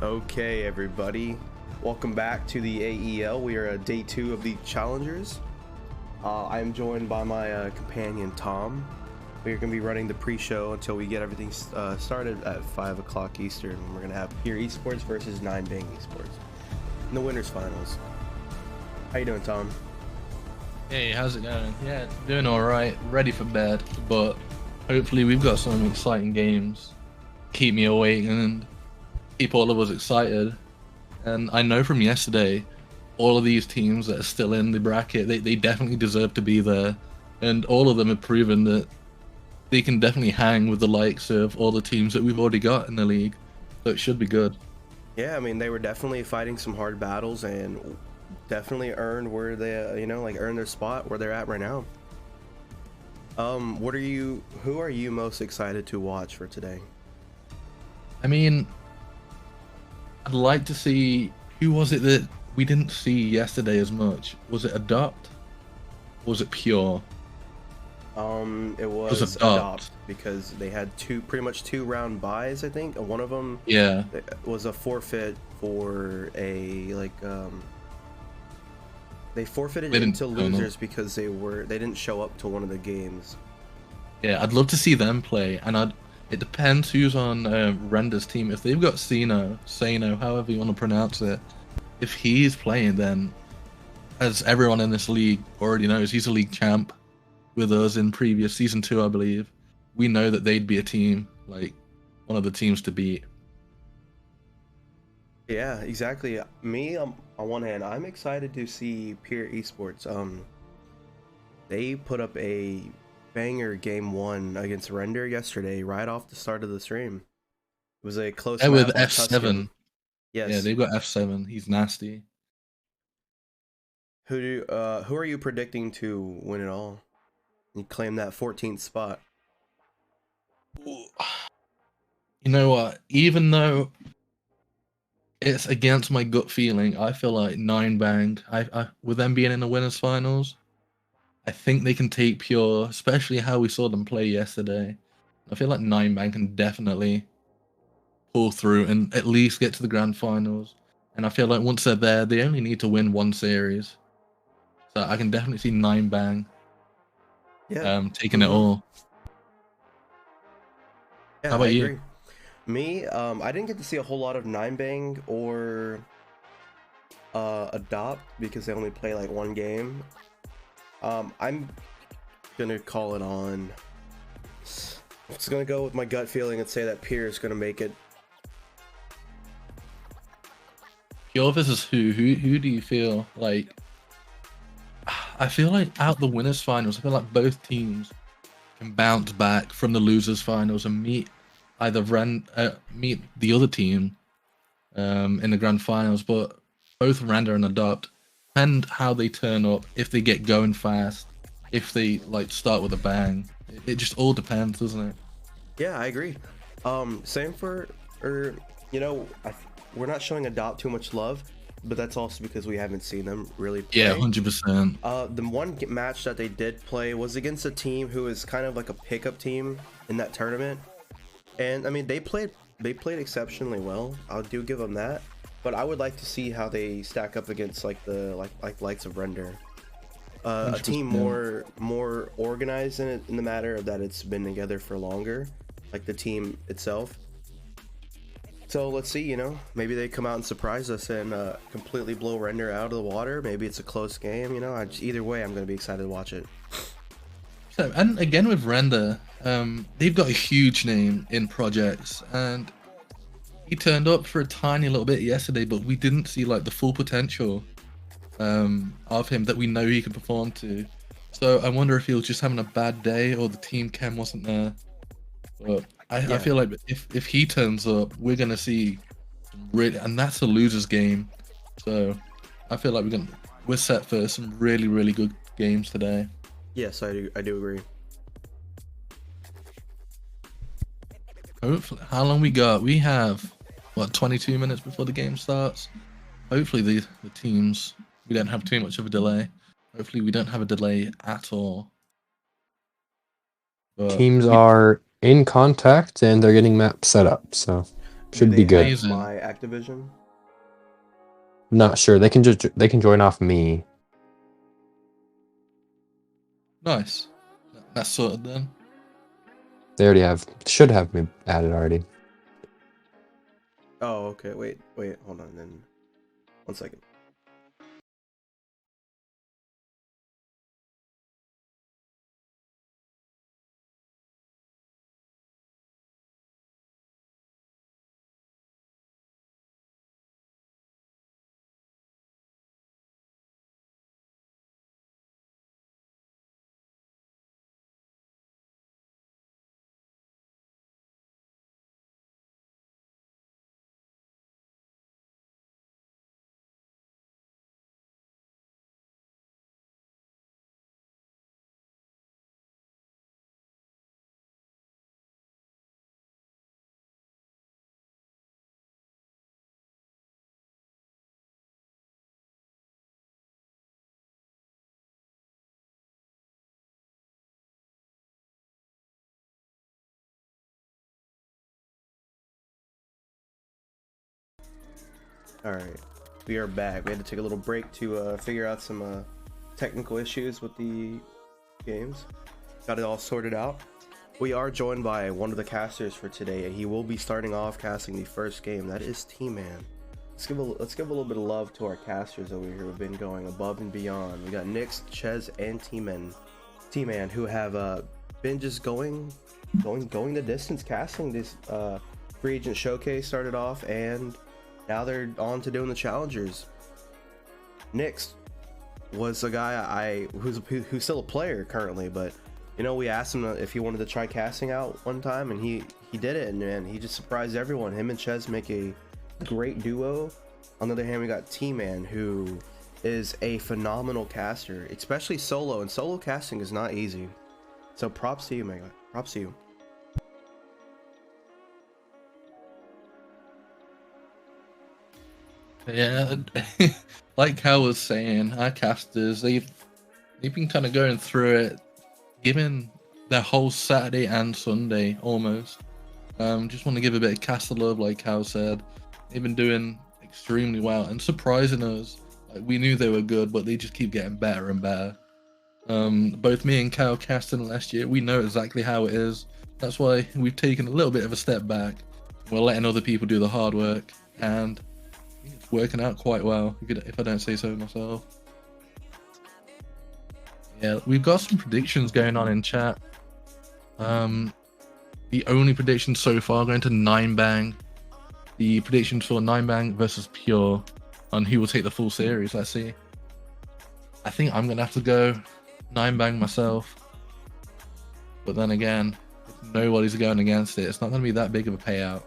Okay, everybody. Welcome back to the AEL. We are at day 2 of the Challengers. I'm joined by my companion, Tom. We're going to be running the pre-show until we get everything started at 5 o'clock Eastern. We're going to have Pure Esports versus 9bang Esports in the winners finals. How you doing, Tom? Hey, how's it going? Yeah, it's doing alright. Ready for bed, but hopefully we've got some exciting games. Keep me awake and keep all of us excited. And I know from yesterday, all of these teams that are still in the bracket, they definitely deserve to be there. And all of them have proven that they can definitely hang with the likes of all the teams that we've already got in the league. So it should be good. Yeah, I mean, they were definitely fighting some hard battles and definitely earned where they, earned their spot where they're at right now. Who are you most excited to watch for today? I mean, I'd like to see, who was it that we didn't see yesterday as much? Was it Adopt? Or was it Pure? It was Adopt because they had pretty much two round buys, I think. One of them was a forfeit for they forfeited into losers because they didn't show up to one of the games. Yeah, I'd love to see them play, and it depends who's on Render's team. If they've got Sano, however you want to pronounce it, if he's playing, then as everyone in this league already knows, he's a league champ with us in previous season 2, I believe. We know that they'd be a team, like one of the teams to beat. Yeah, exactly. Me, on one hand, I'm excited to see Pure Esports. They put up a banger game 1 against Render yesterday, right off the start of the stream. It was a close map with on F7. Tuscan. Yes. Yeah, they've got F7. He's nasty. Who are you predicting to win it all? You claim that 14th spot. You know what? Even though it's against my gut feeling, I feel like 9bang, I with them being in the winners finals, I think they can take Pure, especially how we saw them play yesterday. I feel like 9bang can definitely pull through and at least get to the grand finals. And I feel like once they're there, they only need to win one series. So I can definitely see 9bang taking it all. Yeah, how about I you? Agree. Me, I didn't get to see a whole lot of 9bang or Adopt because they only play like one game. I'm gonna call it on. I'm just gonna go with my gut feeling and say that Pure is gonna make it. Pure versus who? Who do you feel like? I feel like out the winners finals, I feel like both teams can bounce back from the losers finals and meet meet the other team in the grand finals. But both Render and Adopt, and how they turn up, if they get going fast, if they like start with a bang, it just all depends, doesn't it? Yeah, I agree. Same for, we're not showing Adopt too much love, but that's also because we haven't seen them really play. Yeah, 100%. The one match that they did play was against a team who is kind of like a pickup team in that tournament, and I mean they played exceptionally well. I do give them that, but I would like to see how they stack up against like the likes of Render, a team more organized in the matter of that it's been together for longer, like the team itself. So let's see, maybe they come out and surprise us and completely blow Render out of the water. Maybe it's a close game, either way, I'm going to be excited to watch it. So, and again with Render, they've got a huge name in projects, and he turned up for a tiny little bit yesterday, but we didn't see like the full potential of him that we know he can perform to. So I wonder if he was just having a bad day or the team chem wasn't there. But I feel like if he turns up, we're gonna see and that's a losers game. So I feel like we're set for some really good games today. Yes, I do agree. Hopefully, how long we got? We have what, 22 minutes before the game starts. Hopefully the teams, we don't have too much of a delay. Hopefully we don't have a delay at all. But teams are in contact and they're getting maps set up, so Should Do be they good. have Amazing. my Activision? Not sure. They can join off me. Nice. That's sorted then. They already should have me added already. Oh, okay. Wait, hold on. Then 1 second. All right, we are back. We had to take a little break to figure out some technical issues with the games. Got it all sorted out. We are joined by one of the casters for today. He will be starting off casting the first game. That is T-Man. Let's give a little bit of love to our casters over here who've been going above and beyond. We got Nix, Ches, and T-Man who have been just going the distance casting. This free agent showcase started off, and now they're on to doing the challengers. Nix was a guy who's still a player currently, but you know, we asked him if he wanted to try casting out one time, and he did it, and man, he just surprised everyone. Him and Ches make a great duo. On the other hand, we got T-Man, who is a phenomenal caster, especially solo, and solo casting is not easy. So props to you, man. Props to you. Yeah, like Cal was saying, our casters, they've been kind of going through it, given their whole Saturday and Sunday almost. Just want to give a bit of caster love, like Cal said. They've been doing extremely well and surprising us. Like, we knew they were good, but they just keep getting better and better. Both me and Cal casting last year, we know exactly how it is. That's why we've taken a little bit of a step back. We're letting other people do the hard work, and it's working out quite well, if I don't say so myself. Yeah, we've got some predictions going on in chat. The only prediction so far going to 9bang. The predictions for 9bang versus Pure on who will take the full series. Let's see. I think I'm gonna have to go 9bang myself. But then again, if nobody's going against it, it's not gonna be that big of a payout.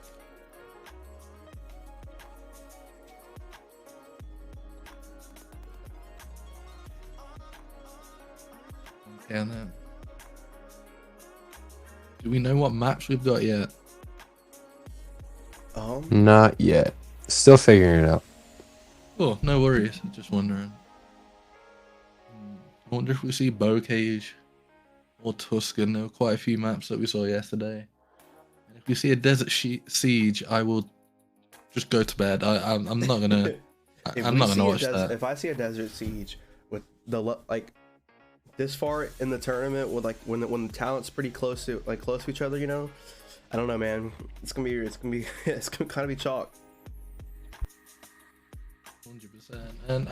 Okay, and then do we know what maps we've got yet? Not yet. Still figuring it out. Oh, no worries. Just wondering. I wonder if we see Bocage or Tuscan. There were quite a few maps that we saw yesterday. And if we see a Desert Siege, I will just go to bed. I'm not gonna. I'm not gonna watch that. If I see a Desert Siege with the this far in the tournament, with like when the talent's pretty close to each other, you know, I don't know, man. It's gonna kind of be chalk. 100%. And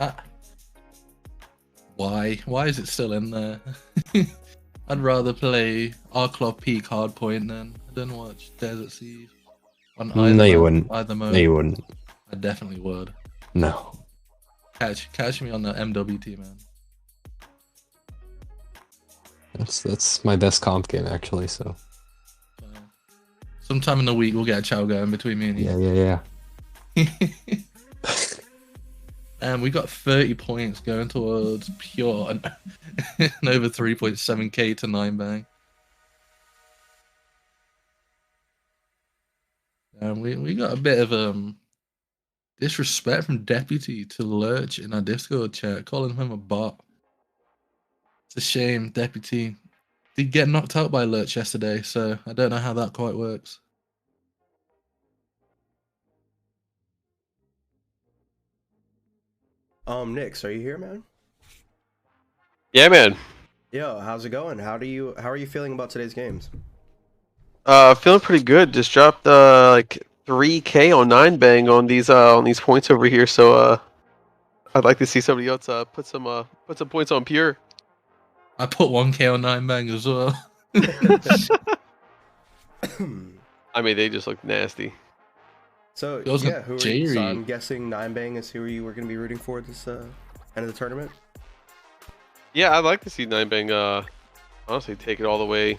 why is it still in there? I'd rather play Arclov Peak Hardpoint than watch Desert Siege on either No, you map, wouldn't. either mode. No, you wouldn't. I definitely would. No. Catch me on the MWT, man. That's my best comp game actually. So. Sometime in the week we'll get a chow going between me and you. Yeah. And we got 30 points going towards Pure and over 3.7k to 9bang. And we got a bit of disrespect from Deputy to Lurch in our Discord chat, calling him a bot. It's a shame. Deputy did get knocked out by Lurch yesterday, so I don't know how that quite works. Nix, are you here, man? Yeah, man. Yo, how's it going? How are you feeling about today's games? Feeling pretty good. Just dropped like 3K on 9bang on these points over here. So I'd like to see somebody else put some points on pure. I put 1K on 9bang as well. I mean, they just look nasty. So Feels yeah, like so Jerry. I'm guessing 9bang is who you were going to be rooting for this end of the tournament. Yeah, I'd like to see 9bang honestly take it all the way,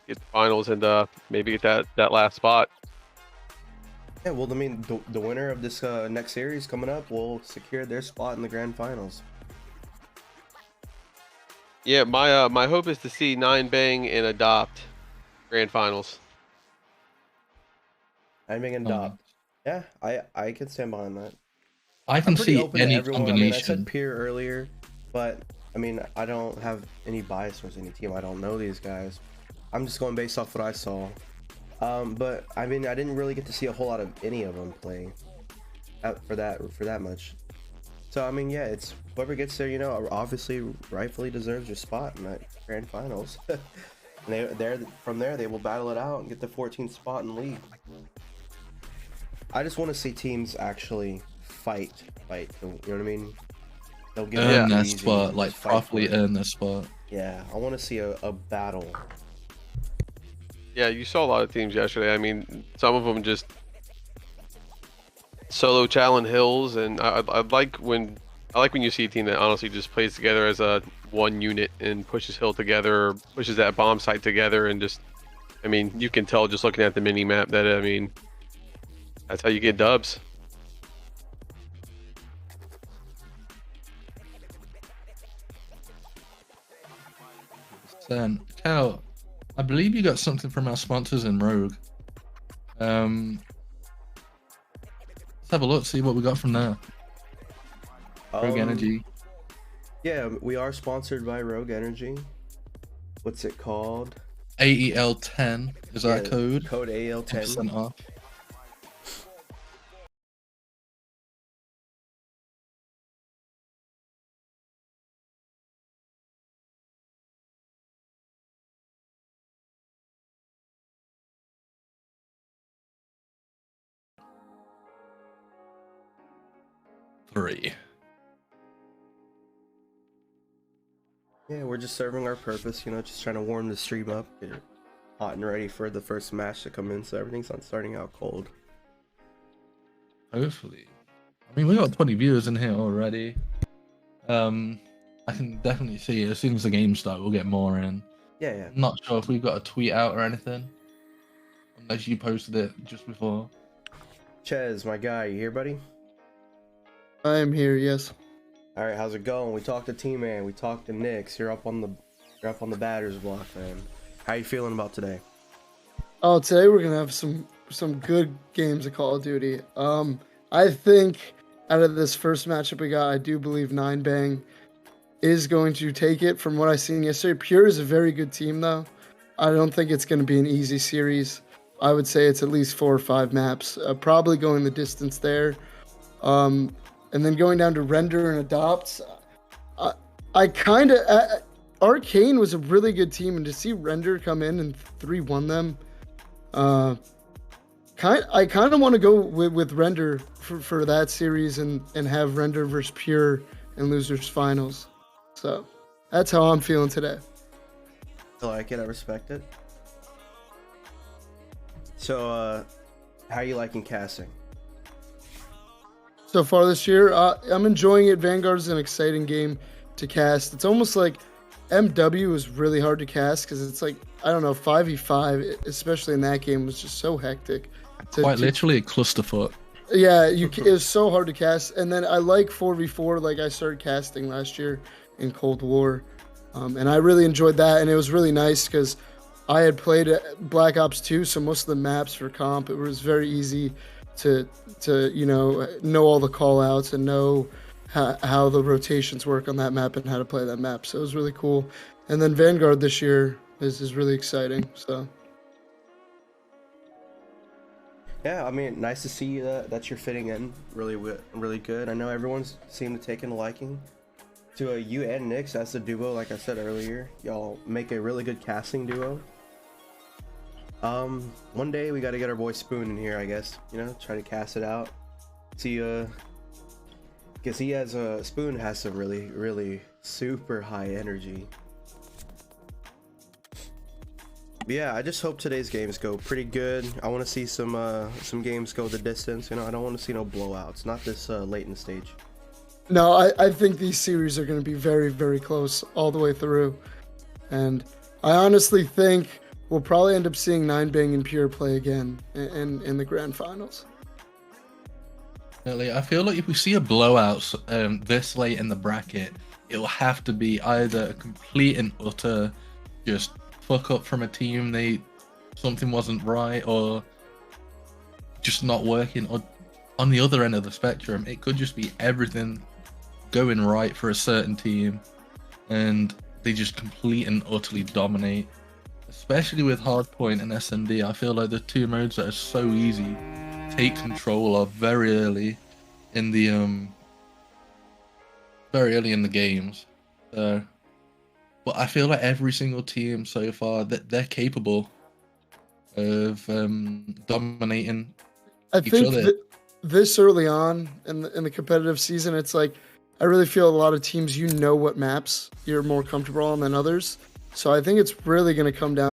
get the finals, and maybe get that last spot. Yeah, well, I mean, the winner of this next series coming up will secure their spot in the grand finals. Yeah, my hope is to see 9bang and Adopt grand finals. 9bang and Dop. Yeah, I can stand behind that. I I'm can pretty see open to any everyone. I mean, I said combination. peer earlier, but I mean, I don't have any bias towards any team. I don't know these guys. I'm just going based off what I saw. But I mean, I didn't really get to see a whole lot of any of them play for that much. So I mean, yeah, it's whoever gets there, you know, obviously rightfully deserves your spot in that grand finals. And from there they will battle it out and get the 14th spot in the league. I just want to see teams actually fight. You know what I mean? They'll give it Earn their easy, spot, just like fight properly for it. earn their spot. Yeah, I want to see a battle. Yeah, you saw a lot of teams yesterday. I mean, some of them just solo challenge hills, and I like when you see a team that honestly just plays together as a one unit and pushes hill together, or pushes that bomb site together, and just, I mean, you can tell just looking at the mini map that, I mean, that's how you get dubs. Then, Cal, I believe you got something from our sponsors in Rogue. Let's have a look, see what we got from there. Rogue Energy. Yeah, we are sponsored by Rogue Energy. What's it called? AEL 10 is our code. Code AEL 10. 10% off. Three. Yeah, we're just serving our purpose, you know, just trying to warm the stream up, get it hot and ready for the first match to come in, so everything's not starting out cold. Hopefully. I mean, we got 20 viewers in here already. I can definitely see as soon as the game starts, we'll get more in. Yeah. Not sure if we've got a tweet out or anything. Unless you posted it just before. Ches, my guy, you here, buddy? I am here, yes. All right, how's it going? We talked to T-Man, we talked to Nix. You're up on the batter's block, man. How you feeling about today? Oh, today we're gonna have some good games of Call of Duty. I think out of this first matchup we got, I do believe 9bang is going to take it from what I seen yesterday. Pure is a very good team, though. I don't think it's going to be an easy series. I would say it's at least 4 or 5 maps. Probably going the distance there. And then going down to Render and Adopt. I kind of... Arcane was a really good team, and to see Render come in and 3-1 them... I kind of want to go with Render for that series and have Render versus Pure in losers finals. So that's how I'm feeling today. I like it, I respect it. So, how you liking casting? So far this year, I'm enjoying it. Vanguard's an exciting game to cast. It's almost like MW is really hard to cast because it's like, I don't know, 5v5, especially in that game, was just so hectic. Quite literally a clusterfuck. Yeah, it was so hard to cast. And then I like 4v4, like I started casting last year in Cold War. And I really enjoyed that. And it was really nice because I had played Black Ops 2, so most of the maps for comp, it was very easy to know all the call outs and know how the rotations work on that map and how to play that map. So it was really cool. And then Vanguard this year is really exciting. So Yeah, I mean, nice to see that you're fitting in really good. I know everyone's seemed to take a liking to you and Nyx as a duo. Like I said earlier, y'all make a really good casting duo. One day we got to get our boy Spoon in here, I guess. You know, try to cast it out. See, because he has a Spoon has some really super high energy. But yeah, I just hope today's games go pretty good. I want to see some games go the distance. You know, I don't want to see no blowouts. Not this late in the stage. No, I think these series are going to be very, very close all the way through. And I honestly think we'll probably end up seeing 9bang and Pure play again in the grand finals. Definitely. I feel like if we see a blowout this late in the bracket, it will have to be either a complete and utter just fuck up from a team, something wasn't right, or just not working, or on the other end of the spectrum, it could just be everything going right for a certain team and they just complete and utterly dominate. Especially with Hardpoint and SND, I feel like the two modes that are so easy take control of very early in the games. So, but I feel like every single team so far that they're capable of dominating I each think other. this early on in the competitive season, it's like I really feel a lot of teams, you know what maps you're more comfortable on than others. So I think it's really going to come down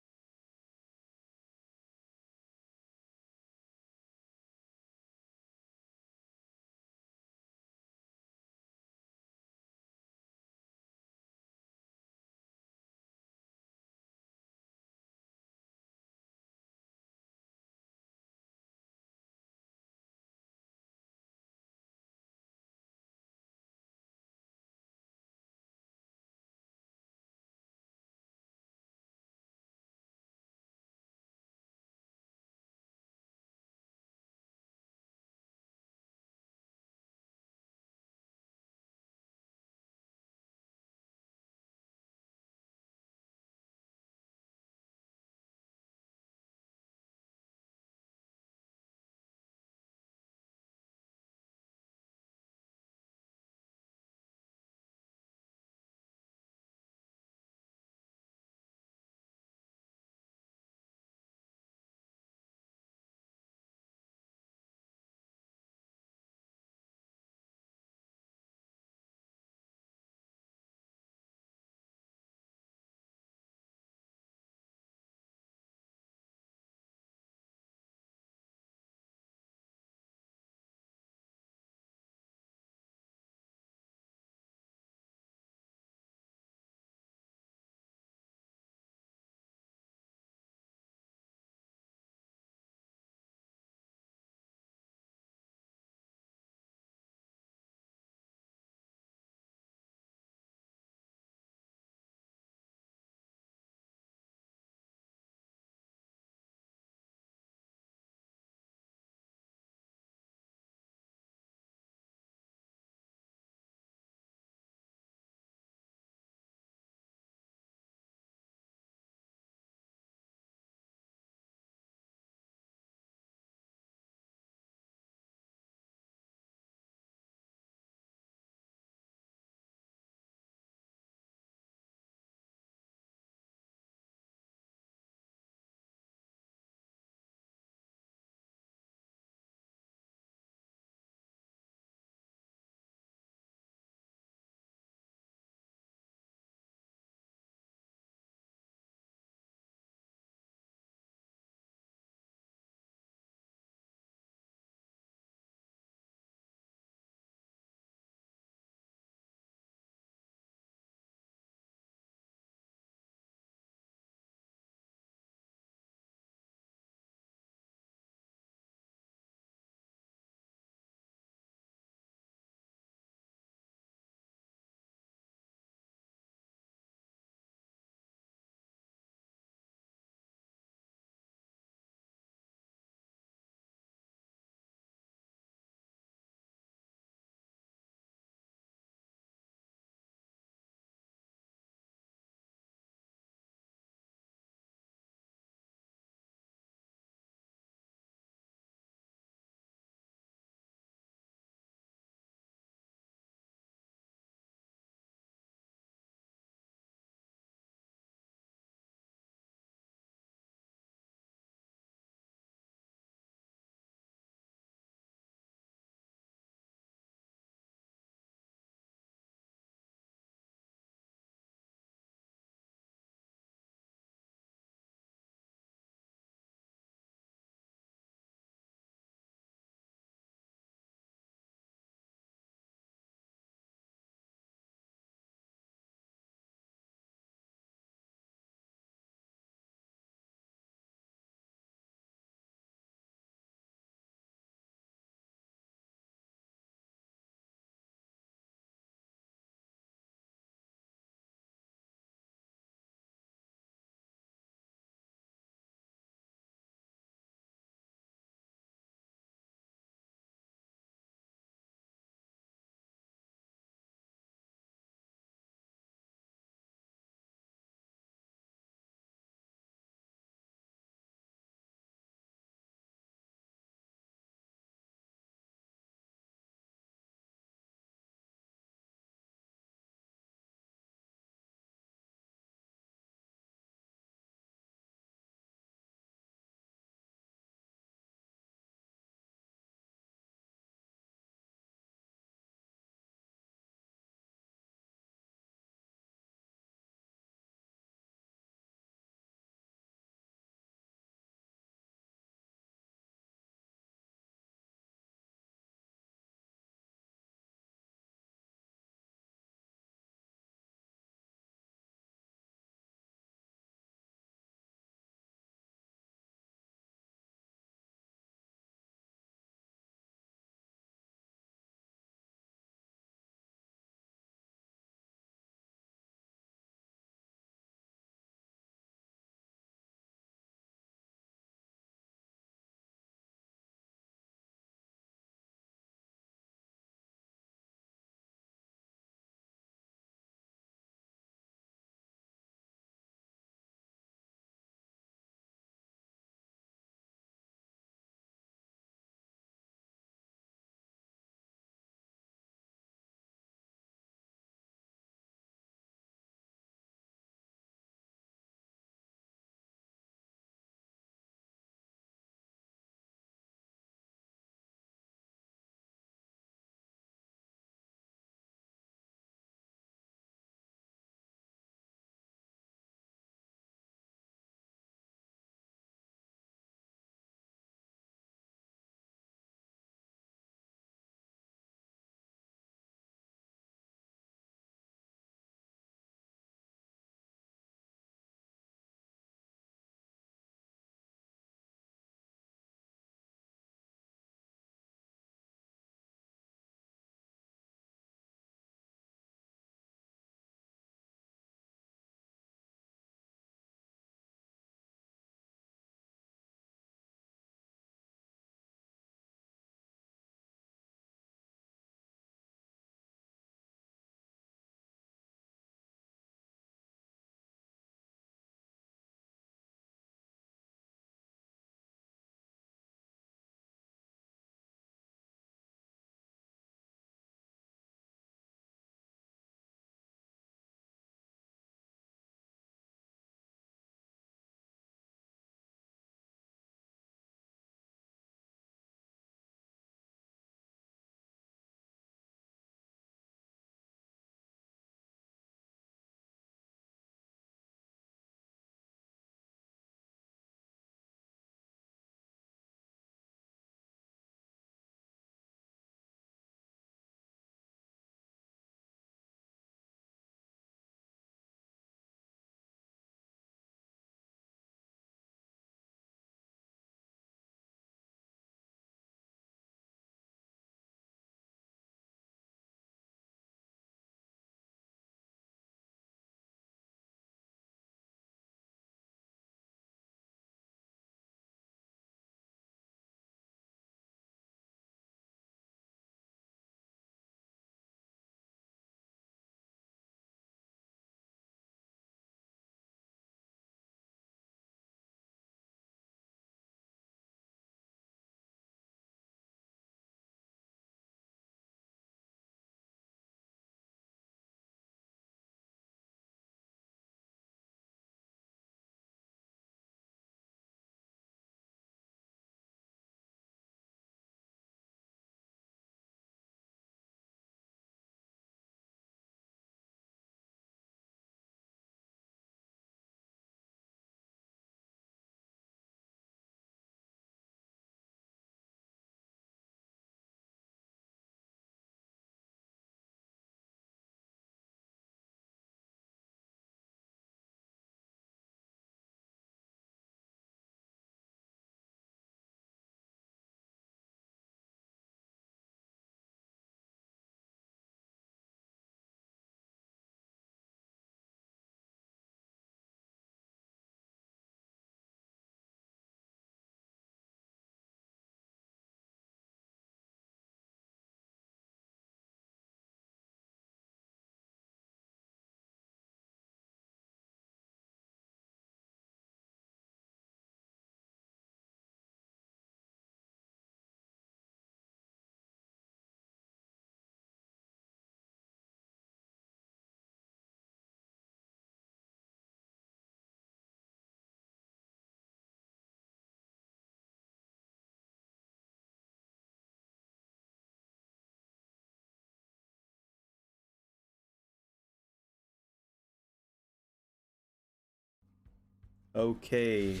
Okay,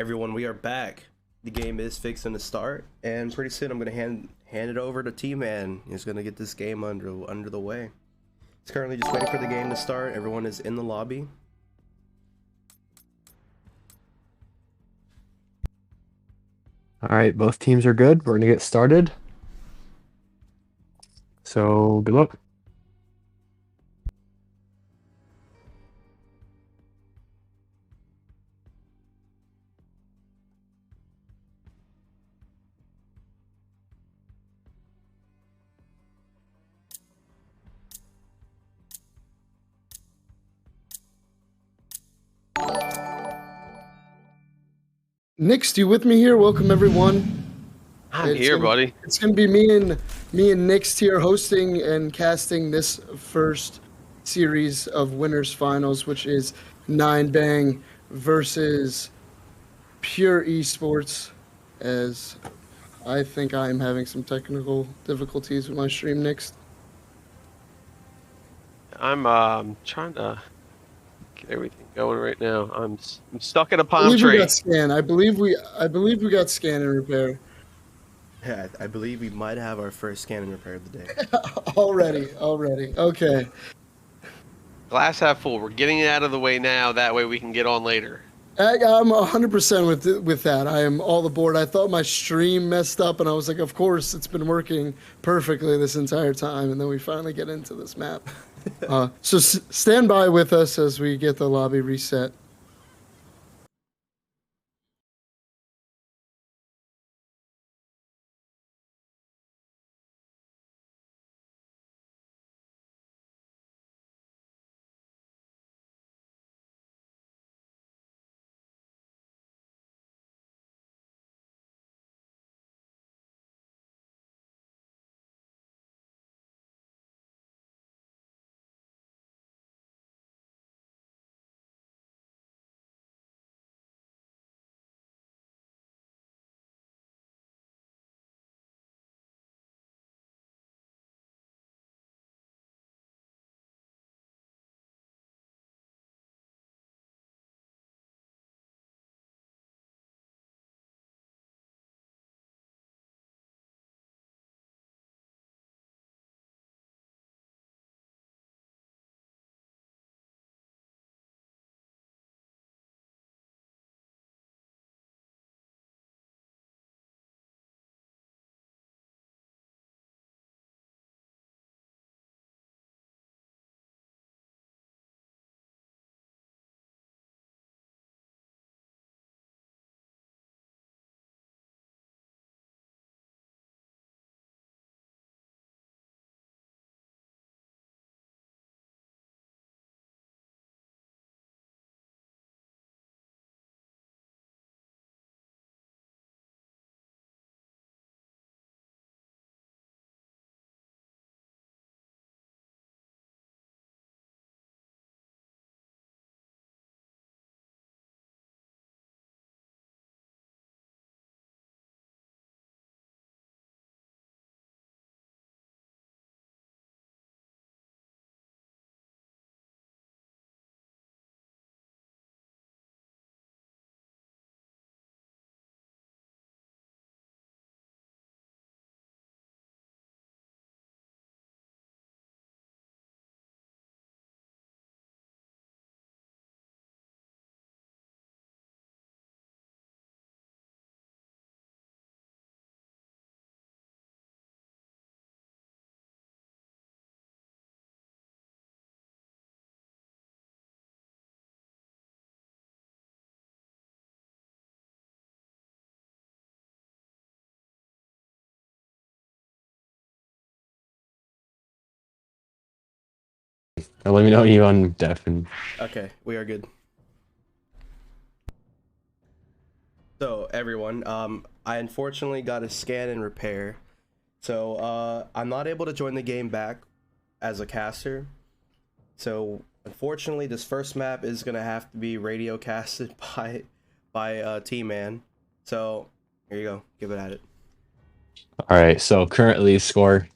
everyone, we are back. The game is fixing to start, and pretty soon I'm gonna hand it over to T-Man. He's gonna get this game under the way. It's currently just waiting for the game to start. Everyone is in the lobby. All right, both teams are good. We're gonna get started. So good luck. Nix, you with me here? Welcome everyone. I'm here, buddy. It's gonna be me and Nix here hosting and casting this first series of winners finals, which is 9bang versus Pure Esports. As I think I am having some technical difficulties with my stream, Nix. I'm trying to get everything going right now. I'm stuck in a I palm believe we tree. got scan. I believe we got scan and repair. Yeah, I believe we might have our first scan and repair of the day. already. Okay. Glass half full. We're getting it out of the way now. That way we can get on later. I'm 100% with that. I am all aboard. I thought my stream messed up, and I was like, of course, it's been working perfectly this entire time, and then we finally get into this map. So stand by with us as we get the lobby reset. Now let me know you on Def and Okay, we are good. So everyone, I unfortunately got a scan and repair, so I'm not able to join the game back as a caster. So unfortunately, this first map is gonna have to be radio casted by T-Man. So here you go, give it at it. all right. So currently score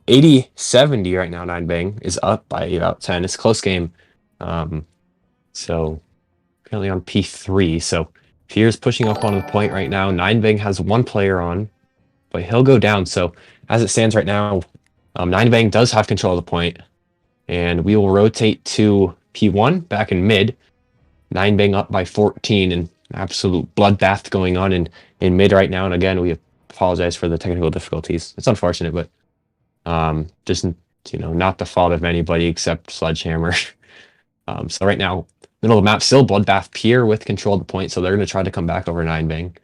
80-70 right now. 9bang is up by about 10. It's a close game. So currently on P3, so Pierre's pushing up on the point right now. Ninebang has one player on, but he'll go down. So as it stands right now, Ninebang does have control of the point, and we will rotate to P1 back in mid. Ninebang up by 14, and absolute bloodbath going on in mid right now. And again, we apologize for the technical difficulties. It's unfortunate, but just not the fault of anybody except Sledgehammer. So right now, middle of the map, still bloodbath. Pierre with control of the point, so they're going to try to come back over Ninebang.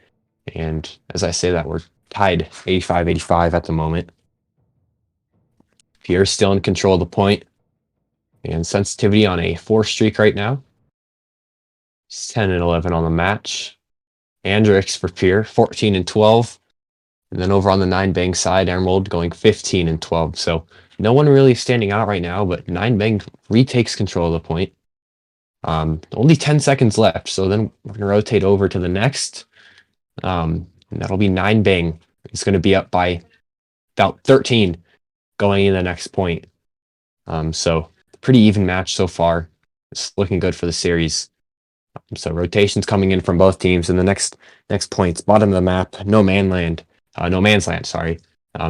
And as I say that, we're tied 85-85 at the moment. Pierre's still in control of the point, and sensitivity on a 4 streak right now. He's 10-11 on the match. Andrix for Pierre, 14-12. And then over on the Ninebang side, Emerald going 15-12. So no one really standing out right now, but Ninebang retakes control of the point. Only 10 seconds left, so then we're going to rotate over to the next. And that'll be Ninebang. He's going to be up by about 13 going in the next point. So pretty even match so far. It's looking good for the series. So rotations coming in from both teams. And the next points, bottom of the map, no man's land, sorry.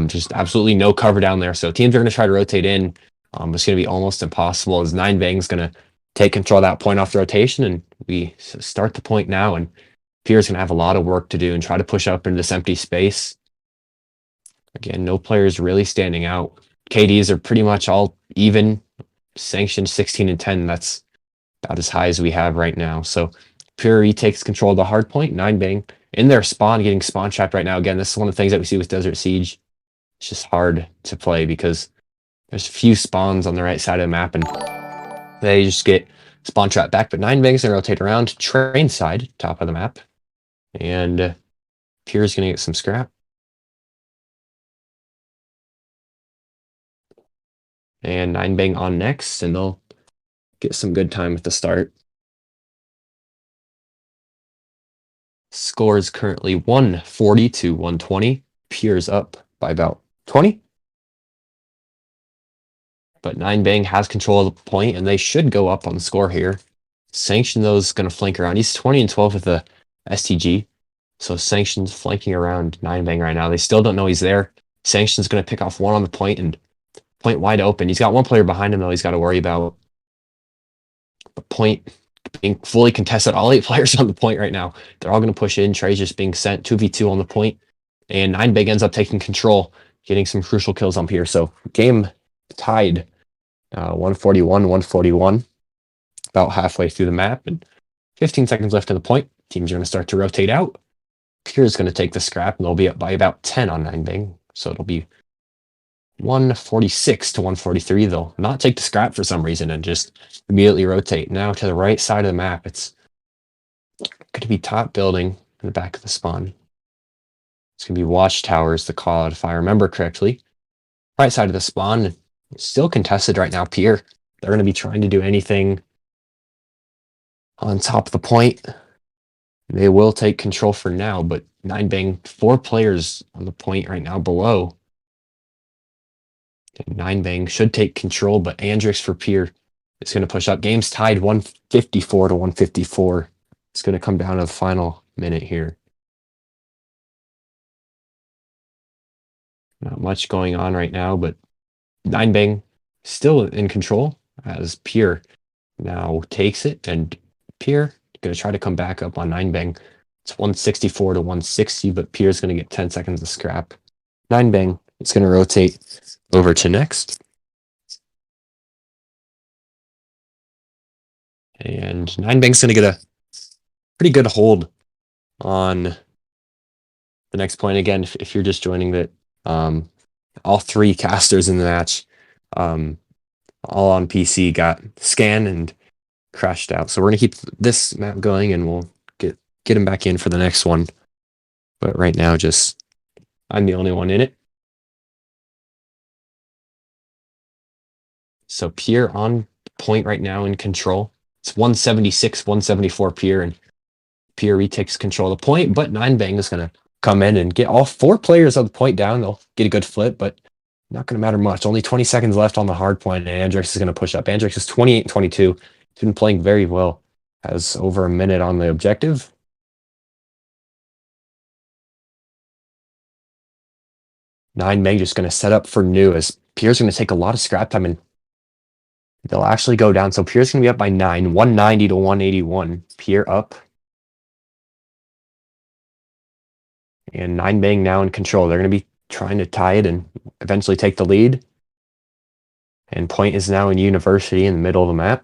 Just absolutely no cover down there. So teams are going to try to rotate in. It's going to be almost impossible as Ninebang's going to take control of that point off the rotation. And we start the point now. And Pierre's going to have a lot of work to do and try to push up into this empty space. Again, no players really standing out. KDs are pretty much all even. Sanctioned 16-10. That's about as high as we have right now. So Pierre takes control of the hard point. Ninebang in their spawn, getting spawn trapped right now. Again, this is one of the things that we see with Desert Siege. It's just hard to play because there's few spawns on the right side of the map, and they just get spawn trapped back. But Ninebang's gonna rotate around train side, top of the map, and Pierre's gonna get some scrap. And Ninebang on next, and they'll get some good time at the start. Score is currently 140-120. Pierre's up by about 20. But Ninebang has control of the point, and they should go up on the score here. Sanction, though, is going to flank around. He's 20-12 with the STG. So Sanction's flanking around Ninebang right now. They still don't know he's there. Sanction's going to pick off one on the point, and point wide open. He's got one player behind him, though, he's got to worry about. The point being fully contested. All 8 players on the point right now. They're all going to push in. Trey's just being sent 2v2 on the point. And Ninebang ends up taking control, getting some crucial kills on Pierre. So game tied 141-141. About halfway through the map. And 15 seconds left in the point. Teams are going to start to rotate out. Pierre's going to take the scrap, and they'll be up by about 10 on Ninebang. So it'll be 146-143. They'll not take the scrap for some reason and just immediately rotate. Now to the right side of the map, it's going to be top building in the back of the spawn. It's going to be watchtowers, the call out, if I remember correctly. Right side of the spawn, still contested right now. Pierre, they're going to be trying to do anything on top of the point. They will take control for now, but Ninebang, 4 players on the point right now below. And Ninebang should take control, but Andrix for Pierre is going to push up. Game's tied 154-154. It's going to come down to the final minute here. Not much going on right now, but Ninebang still in control as Pierre now takes it, and Pierre going to try to come back up on Ninebang. It's 164-160, but Pierre's going to get 10 seconds of scrap. Ninebang is going to rotate over to next. And Ninebang's going to get a pretty good hold on the next point. Again, if you're just joining that, all 3 casters in the match, all on PC, got scanned and crashed out. So we're going to keep this map going, and we'll get him back in for the next one. But right now, just I'm the only one in it. So Pierre on point right now in control. It's 176-174 Pierre, and Pierre retakes control of the point, but Ninebang is going to come in and get all 4 players on the point down. They'll get a good flip, but not going to matter much. Only 20 seconds left on the hard point, and Andrix is going to push up. Andrix is 28-22. He's been playing very well has over a minute on the objective. Nine Meg just going to set up for new as Pierre's going to take a lot of scrap time and they'll actually go down. So Pierre's going to be up by 9, 190 to 181. Pierre up. And Nine Bang now in control. They're going to be trying to tie it and eventually take the lead. And point is now in University in the middle of the map.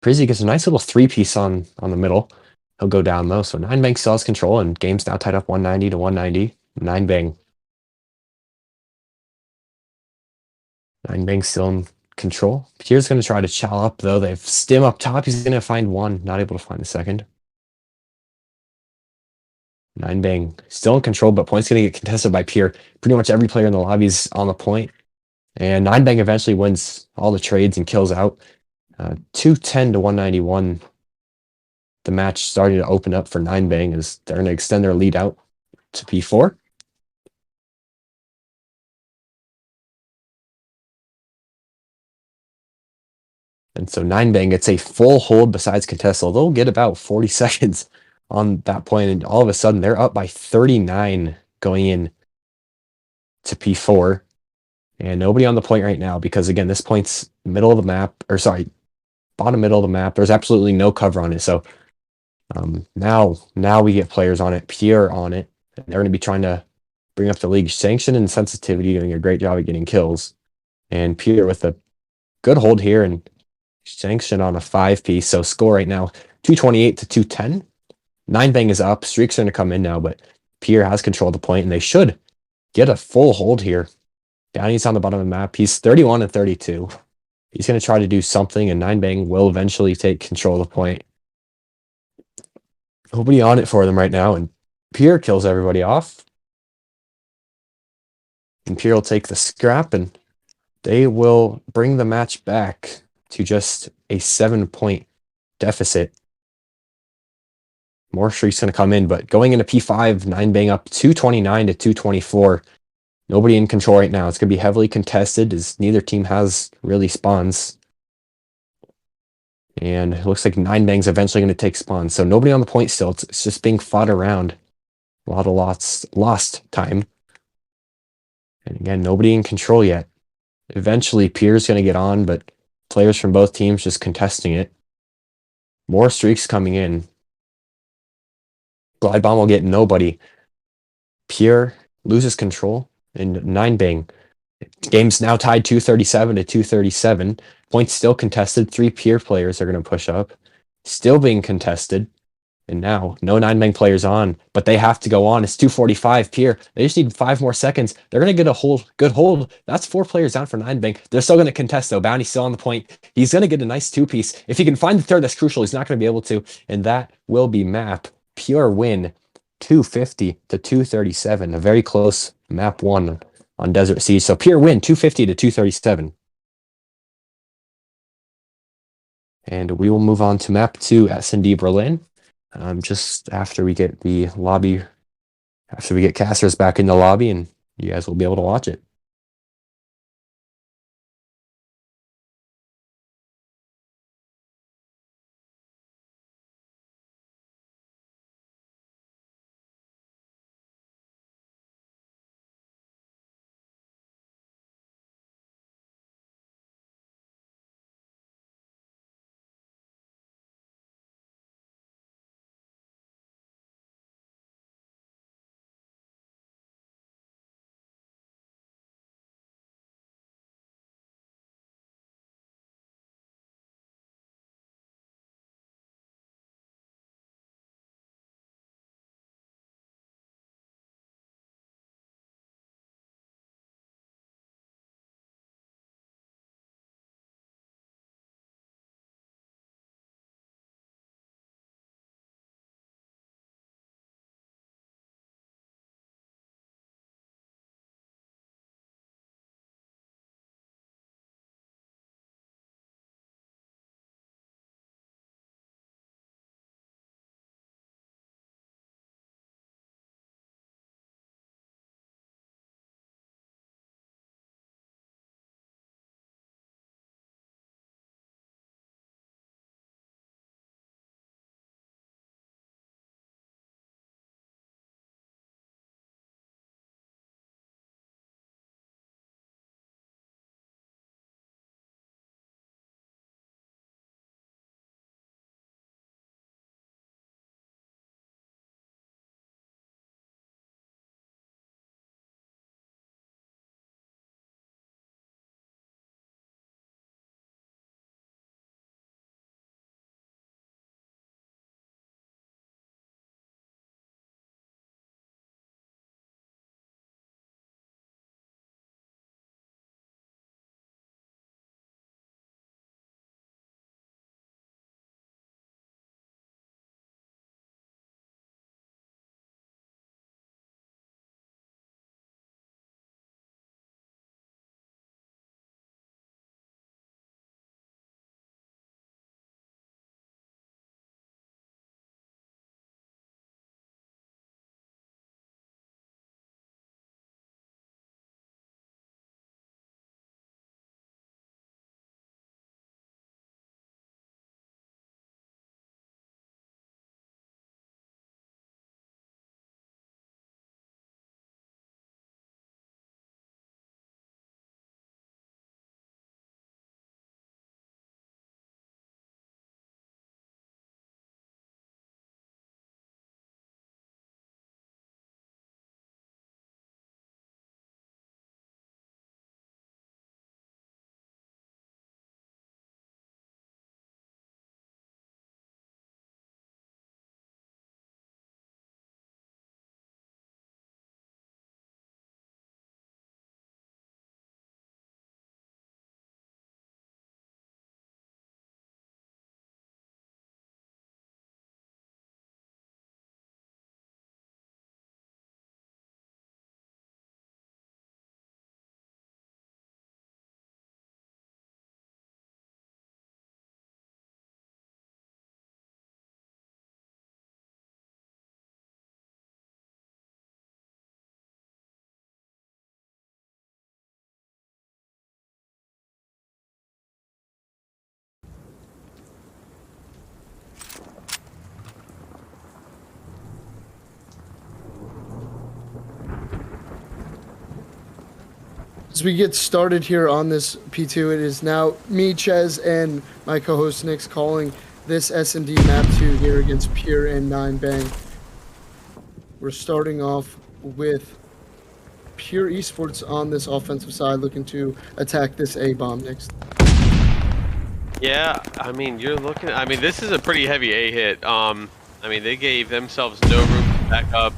Prizzy gets a nice little 3-piece on the middle. He'll go down though. So Nine Bang still has control and game's now tied up 190 to 190. Nine Bang. Nine Bang still in control. Pierre's going to try to chow up though. They've stim up top. He's going to find one. Not able to find the second. Nine Bang still in control, but point's going to get contested by Pierre. Pretty much every player in the lobby is on the point. And Nine Bang eventually wins all the trades and kills out. 210 to 191. The match starting to open up for Nine Bang as they're going to extend their lead out to P4. And so Nine Bang gets a full hold besides contest. So they'll get about 40 seconds on that point, and all of a sudden they're up by 39 going in to P4. And nobody on the point right now because, again, this point's middle of the map, or sorry, bottom middle of the map. There's absolutely no cover on it. So now we get players on it, Pierre on it. And they're going to be trying to bring up the league. Sanction and Sensitivity doing a great job of getting kills. And Pierre with a good hold here and Sanction on a 5-piece. So score right now, 228 to 210. Nine Bang is up. Streaks are going to come in now, but Pierre has control of the point, and they should get a full hold here. Downey's on the bottom of the map. He's 31 and 32. He's going to try to do something, and Nine Bang will eventually take control of the point. Nobody on it for them right now, and Pierre kills everybody off. And Pierre will take the scrap, and they will bring the match back to just a 7-point deficit. More streaks going to come in, but going into P5, Nine Bang up 229 to 224. Nobody in control right now. It's going to be heavily contested as neither team has really spawns. And it looks like Nine Bang's eventually going to take spawns. So nobody on the point still. It's just being fought around. A lot of lost time. And again, nobody in control yet. Eventually, Pierre's going to get on, but players from both teams just contesting it. More streaks coming in. Glide Bomb will get nobody. Pierre loses control. And Nine Bang. Game's now tied 237 to 237. Points still contested. 3 Pierre players are going to push up. Still being contested. And now, no Nine Bang players on, but they have to go on. It's 245 Pierre. They just need 5 more seconds. They're going to get a good hold. That's 4 players down for Nine Bang. They're still going to contest, though. Bounty's still on the point. He's going to get a nice 2-piece. If he can find the third, that's crucial. He's not going to be able to, and that will be map. Pure win, 250 to 237. A very close map 1 on Desert Siege. So Pure win, 250 to 237. And we will move on to map 2, S&D Berlin. Just after we get the lobby, after we get casters back in the lobby, and you guys will be able to watch it. As we get started here on this P2, it is now me, Ches, and my co-host Nick's calling this S&D map 2 here against Pure and 9bang. We're starting off with Pure Esports on this offensive side, looking to attack this A bomb next. Yeah, I mean, you're looking. I mean, this is a pretty heavy A hit. I mean, they gave themselves no room to back up,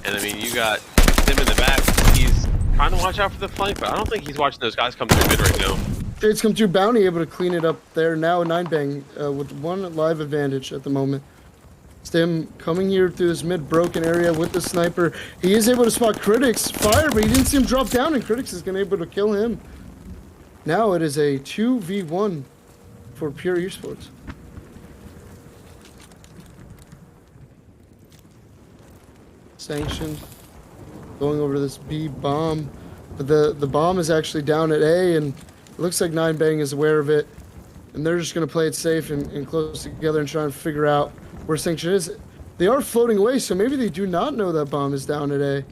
and I mean, you got him in the back. He's trying to watch out for the flank, but I don't think he's watching those guys come through mid right now. Trades come through Bounty, able to clean it up there. Now 9bang with one live advantage at the moment. Stim coming here through this mid-broken area with the sniper. He is able to spot Critics fire, but he didn't see him drop down, and Critics is going to be able to kill him. Now it is a 2v1 for Pure Esports. Sanctioned. Going over this B bomb. But the bomb is actually down at A, and it looks like 9bang is aware of it. And they're just going to play it safe and close together and try and figure out where Sanction is. They are floating away, so maybe they do not know that bomb is down at A.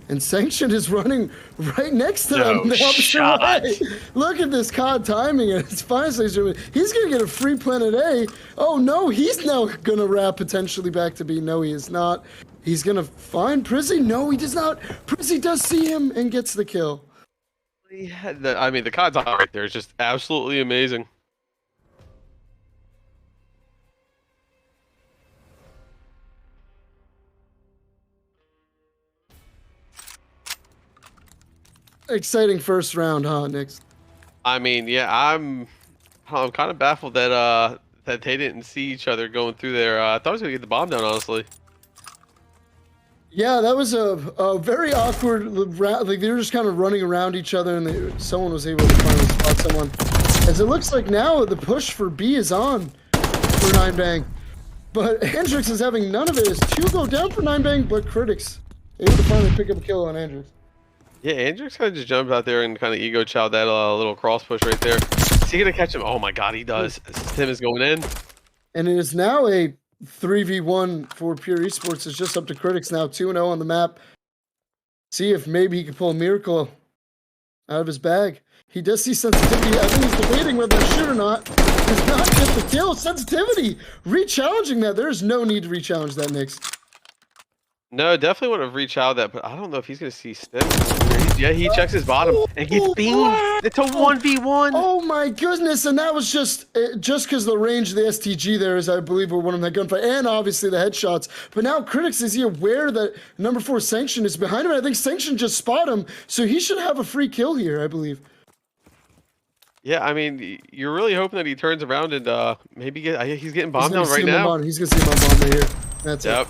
And Sanction is running right next to them. The opposite way. Look at this COD timing, and it's fine. He's going to get a free planet A. Oh no, he's now going to wrap potentially back to B. No, he is not. He's going to find Prizzy. No, he does not. Prizzy does see him and gets the kill. I mean, the COD time right there is just absolutely amazing. Exciting first round, huh, Nix? I mean, yeah, I'm kind of baffled that that they didn't see each other going through there. I thought I was gonna get the bomb down, honestly. Yeah, that was a very awkward round. Like, they were just kind of running around each other, and someone was able to finally spot someone. As it looks like now the push for B is on for 9bang, but Andrix is having none of it. As two go down for 9bang, but Critics able to finally pick up a kill on Andrix. Yeah, Andrews kind of just jumped out there and kind of ego chowed that little cross push right there. Is he gonna catch him? Oh my god, he does. Tim is going in. And it is now a 3v1 for Pure Esports. It's just up to Critics now, 2-0 on the map. See if maybe he can pull a miracle out of his bag. He does see sensitivity. I think he's debating whether to shoot or not. Does not get the kill. Sensitivity! Re-challenging that. There's no need to re-challenge that, Nix. No, definitely want to reach out that, but I don't know if he's gonna see Stim. Yeah, he checks his bottom and gets beamed. It's a 1v1. Oh my goodness! And that was just because the range of the STG there is, I believe, were one of that gunfight, and obviously the headshots. But now Critics, is he aware that number 4 Sanction is behind him? I think Sanction just spot him, so he should have a free kill here, I believe. Yeah, I mean, you're really hoping that he turns around and maybe he's getting bombed down right now. He's gonna see him on bomb right here. That's it.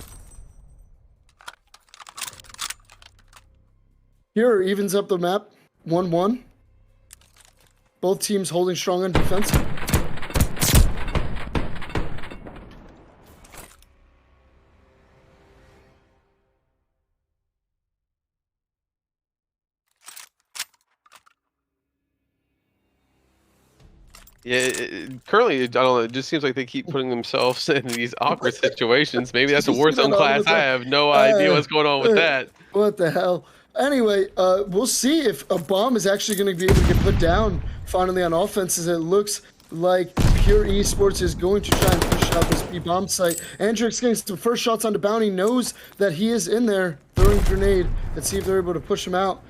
Here evens up the map, 1-1. Both teams holding strong on defense. Yeah, currently, I don't know, it just seems like they keep putting themselves in these awkward situations. Maybe that's a Warzone class. I have no idea what's going on with that. What the hell? Anyway, we'll see if a bomb is actually going to be able to get put down finally on offense, as it looks like Pure Esports is going to try and push out this B-bomb site. Andrix getting some first shots onto Bounty, knows that he is in there, throwing a grenade. Let's see if they're able to push him out.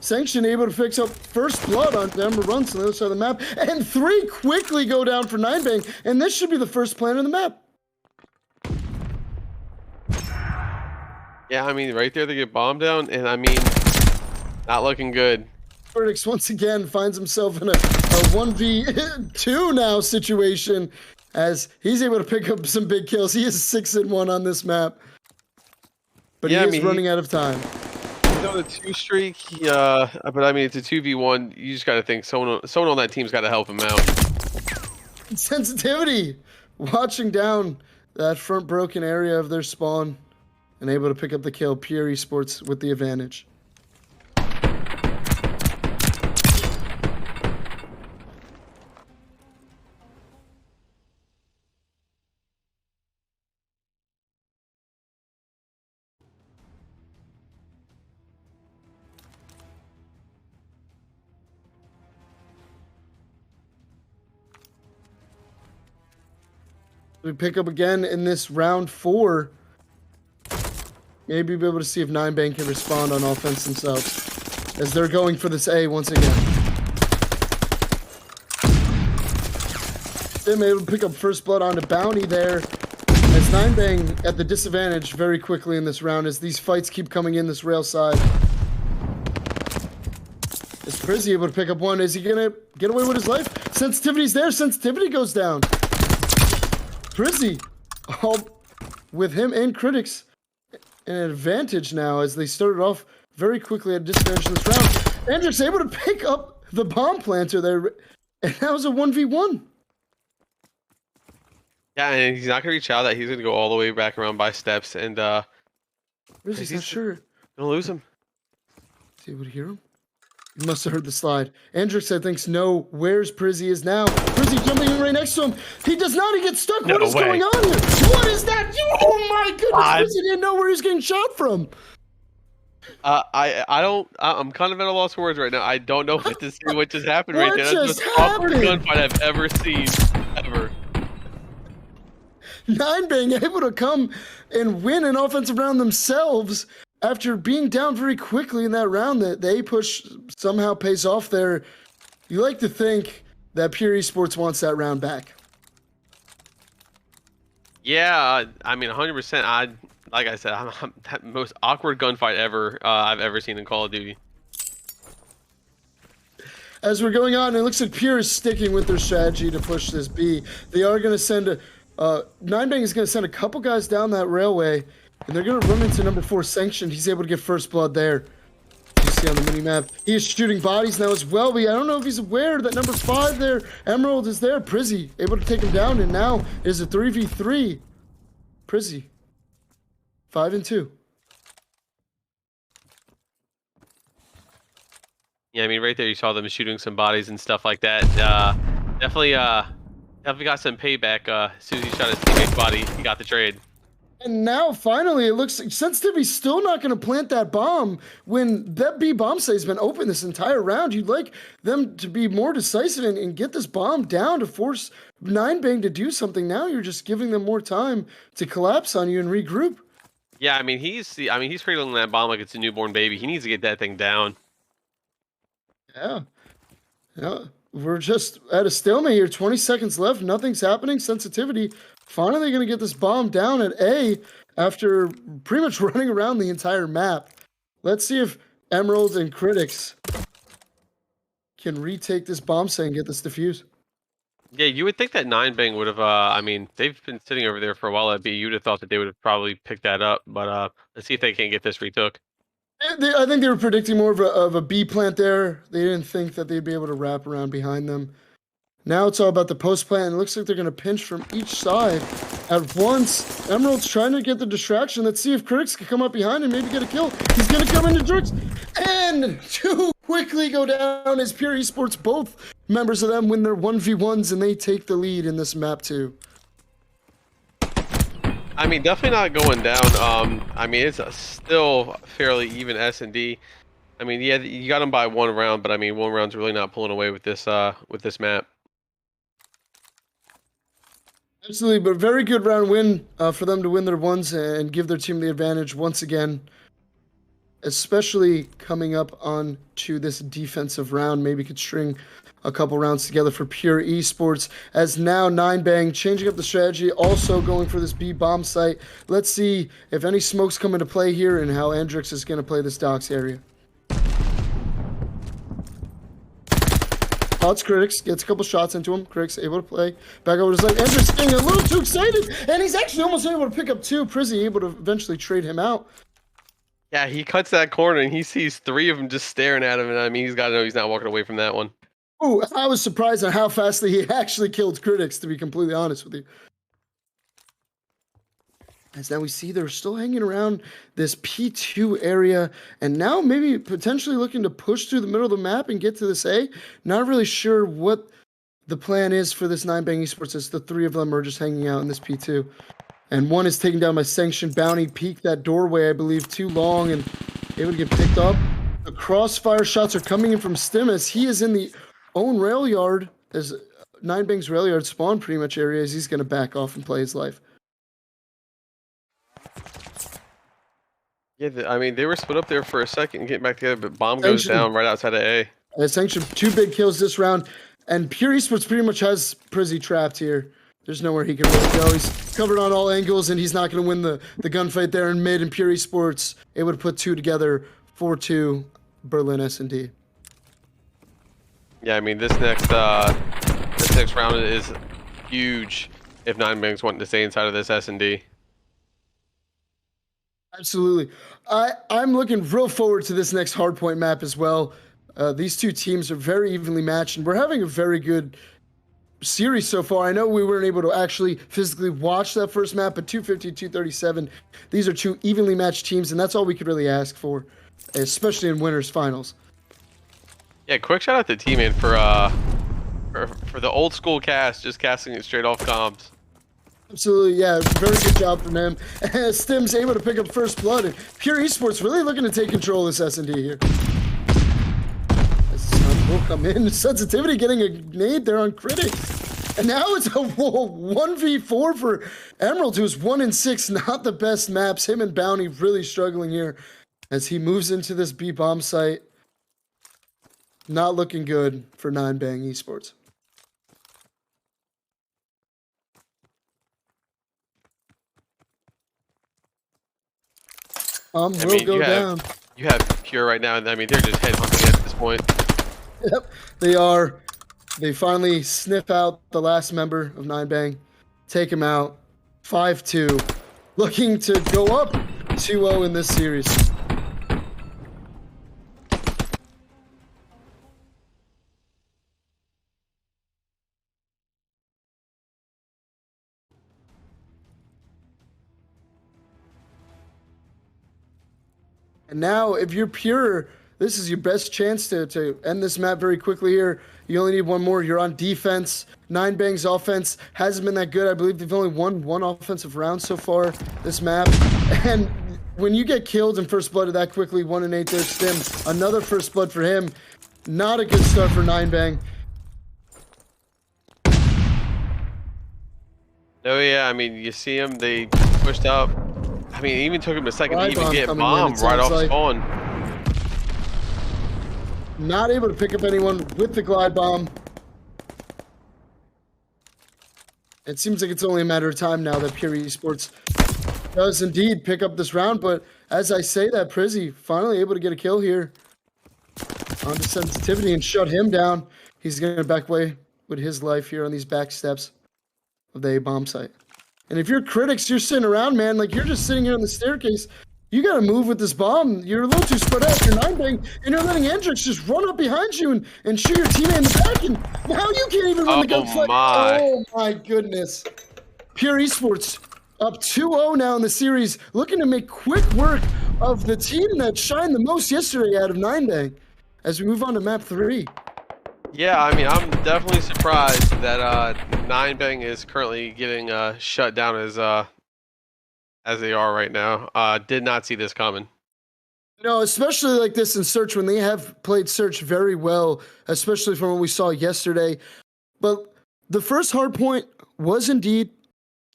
Sanction able to fix up first blood on Denver runs to the other side of the map, and 3 quickly go down for 9bang, and this should be the first plan on the map. Yeah, I mean, right there they get bombed down, and I mean, not looking good. Critics once again finds himself in a 1v2 now situation, as he's able to pick up some big kills. He is 6-1 on this map, but yeah, he is running out of time. He's on a 2 streak, but I mean, it's a 2v1. You just got to think someone on that team's got to help him out. Sensitivity, watching down that front broken area of their spawn, and able to pick up the kill. Pure Esports with the advantage. We pick up again in this round 4. Maybe be able to see if 9bang can respond on offense themselves, as they're going for this A once again. Stim able to pick up first blood onto Bounty there, as 9bang at the disadvantage very quickly in this round as these fights keep coming in this rail side. Is Prizzy able to pick up one? Is he gonna get away with his life? Sensitivity's there. Sensitivity goes down. Prizzy, all with him and Critics, an advantage now as they started off very quickly at a disadvantage in this round. Andrix able to pick up the bomb planter there, and that was a 1v1. Yeah, and he's not gonna reach out. That he's gonna go all the way back around by steps, and Prizzy's not sure. gonna lose him. Is he able to hear him? He must have heard the slide. Andrix, I think, know where's Prizzy is now. Prizzy jumping in right next to him. He does not. He gets stuck. No What is way. going on here? What is that? Oh my goodness! Prizzy didn't know where he was getting shot from. I'm kind of at a loss for words right now. I don't know what to say. What just happened right What there? That's just the most awkward happened? gunfight I've ever seen, ever. 9bang able to come and win an offensive round themselves after being down very quickly in that round. That the A push somehow pays off there. You like to think that Pure Esports wants that round back. Yeah, I mean, 100%. Like I said, I'm that most awkward gunfight ever I've ever seen in Call of Duty. As we're going on, it looks like Pure is sticking with their strategy to push this B. They are going to send a 9bang is going to send a couple guys down that railway, and they're going to run into number 4 Sanctioned. He's able to get first blood there. You see on the mini map, he is shooting bodies now as well. But I don't know if he's aware that number 5 there, Emerald, is there. Prizzy able to take him down, and now it is a 3v3. Prizzy, 5 and 2. Yeah, I mean, right there you saw them shooting some bodies and stuff like that. Definitely got some payback. As soon as he shot his teammate's body, he got the trade. And now, finally, it looks like Sensitivity's still not going to plant that bomb when that B bomb site has been open this entire round. You'd like them to be more decisive and get this bomb down to force 9bang to do something. Now you're just giving them more time to collapse on you and regroup. Yeah, I mean, he's cradling that bomb like it's a newborn baby. He needs to get that thing down. Yeah. We're just at a stalemate here. 20 seconds left. Nothing's happening. Sensitivity finally going to get this bomb down at A after pretty much running around the entire map. Let's see if Emerald and Critics can retake this bomb site and get this defused. Yeah, you would think that 9bang would have. I mean, they've been sitting over there for a while at B. You'd have thought that they would have probably picked that up, but let's see if they can get this retook. I think they were predicting more of a B plant there. They didn't think that they'd be able to wrap around behind them. Now it's all about the post plant. It looks like they're going to pinch from each side at once. Emerald's trying to get the distraction. Let's see if Critics can come up behind and maybe get a kill. He's going to come into Drix. And too quickly go down as Pure Esports, both members of them win their 1v1s and they take the lead in this map too. I mean, definitely not going down. I mean, it's still fairly even S&D. I mean, yeah, you got them by 1 round, but I mean, 1 round's really not pulling away with this map. Absolutely, but very good round win for them to win their ones and give their team the advantage once again. Especially coming up on to this defensive round, maybe could string a couple rounds together for Pure Esports, as now 9bang changing up the strategy, also going for this B bomb site. Let's see if any smokes come into play here and how Andrix is going to play this docks area. Spots Critics, gets a couple shots into him. Critics able to play back over his leg. Andrix getting a little too excited, and he's actually almost able to pick up 2. Prizzy able to eventually trade him out. Yeah, he cuts that corner and he sees 3 of them just staring at him, and I mean, he's got to know he's not walking away from that one. Oh, I was surprised at how fastly he actually killed Critics, to be completely honest with you. As now we see they're still hanging around this P2 area, and now maybe potentially looking to push through the middle of the map and get to this A. Not really sure what the plan is for this 9bang Esports, as the 3 of them are just hanging out in this P2. And one is taken down by Sanctioned. Bounty peeked that doorway, I believe, too long and able to get picked up. The crossfire shots are coming in from Stim as he is in the own rail yard, as Nine Bang's rail yard spawn pretty much areas, he's going to back off and play his life. Yeah, I mean, they were split up there for a second and getting back together, but bomb goes down right outside of A. Sanction, 2 big kills this round, and Pure Esports pretty much has Prizzy trapped here. There's nowhere he can really go. He's covered on all angles, and he's not going to win the gunfight there in mid. And Pure Esports able to put 2 together, 4-2 Berlin S&D. Yeah, I mean, this next round is huge if Nine Bangs want to stay inside of this S&D. Absolutely. I'm looking real forward to this next hardpoint map as well. These two teams are very evenly matched, and we're having a very good series so far. I know we weren't able to actually physically watch that first map, but 250, 237, these are 2 evenly matched teams, and that's all we could really ask for, especially in winners finals. Yeah, quick shout out to T-Man for the old school cast, just casting it straight off comms. Absolutely, yeah, very good job from him. Stim's able to pick up first blood, and Pure Esports really looking to take control of this S&D here. Sun will come in. Sensitivity getting a nade there on Critics. And now it's a 1v4 for Emerald, who's 1-6, not the best maps. Him and Bounty really struggling here as he moves into this B bomb site. Not looking good for Nine Bang Esports. Will go down. You have Pure right now, and I mean, they're just headhunting at this point. Yep, they are. They finally sniff out the last member of Nine Bang, take him out, 5-2, looking to go up 2-0 in this series. And now, if you're Pure, this is your best chance to end this map very quickly here. You only need one more. You're on defense. Nine Bang's offense hasn't been that good. I believe they've only won 1 offensive round so far this map. And when you get killed in first blood that quickly, 1-8 there, Stim, another first blood for him. Not a good start for Nine Bang. Oh yeah, I mean, you see them, they pushed up. I mean, it even took him a second to even get bombed right off spawn. Not able to pick up anyone with the glide bomb. It seems like it's only a matter of time now that Pure Esports does indeed pick up this round, but as I say that, Prizzy finally able to get a kill here onto Sensitivity and shut him down. He's going to back away with his life here on these back steps of the A-bomb site. And if you're Critics, you're sitting around, man, like you're just sitting here on the staircase. You got to move with this bomb. You're a little too spread out. You're Nine Bang, and you're letting Hendrix just run up behind you and shoot your teammate in the back. And now you can't even run the gunfight. Oh, my goodness. Pure Esports up 2-0 now in the series, looking to make quick work of the team that shined the most yesterday out of Nine Bang as we move on to map 3. Yeah, I mean, I'm definitely surprised that Nine Bang is currently getting shut down as they are right now. Did not see this coming. No, especially like this in Search when they have played Search very well, especially from what we saw yesterday. But the first hard point was indeed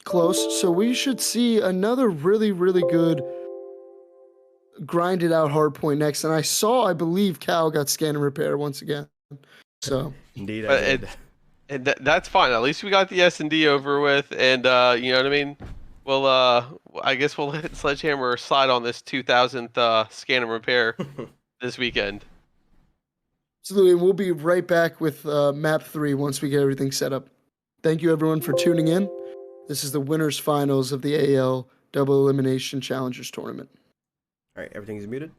close, so we should see another really, really good grinded out hard point next. And I believe Cal got scan and repair once again. So indeed, that's fine. At least we got the S&D over with, and you know what I mean. Well, I guess we'll let Sledgehammer slide on this 2000th scan and repair this weekend. Absolutely, we'll be right back with map 3 once we get everything set up. Thank you everyone for tuning in. This is the winners finals of the AEL Double Elimination Challengers Tournament. All right, everything's muted.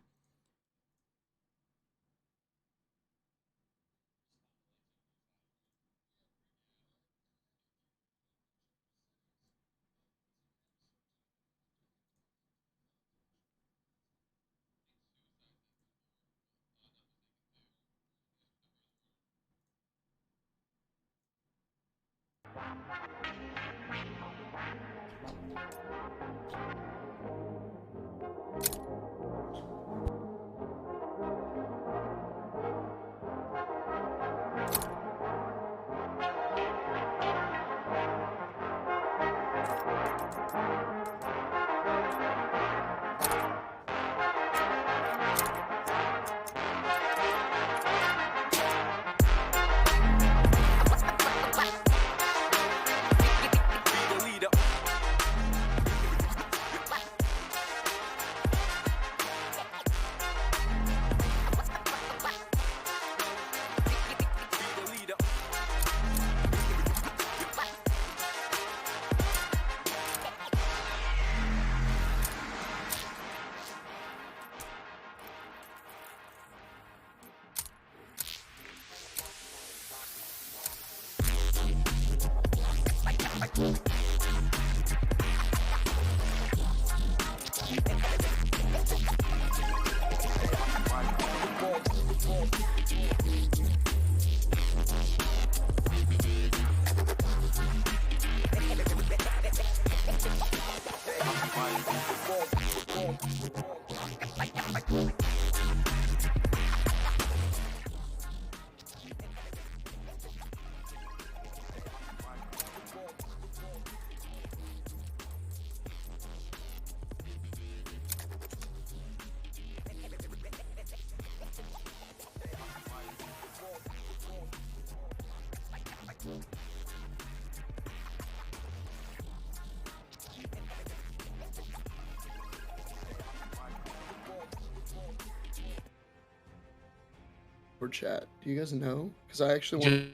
Or chat. Do you guys know? Because I actually want. Just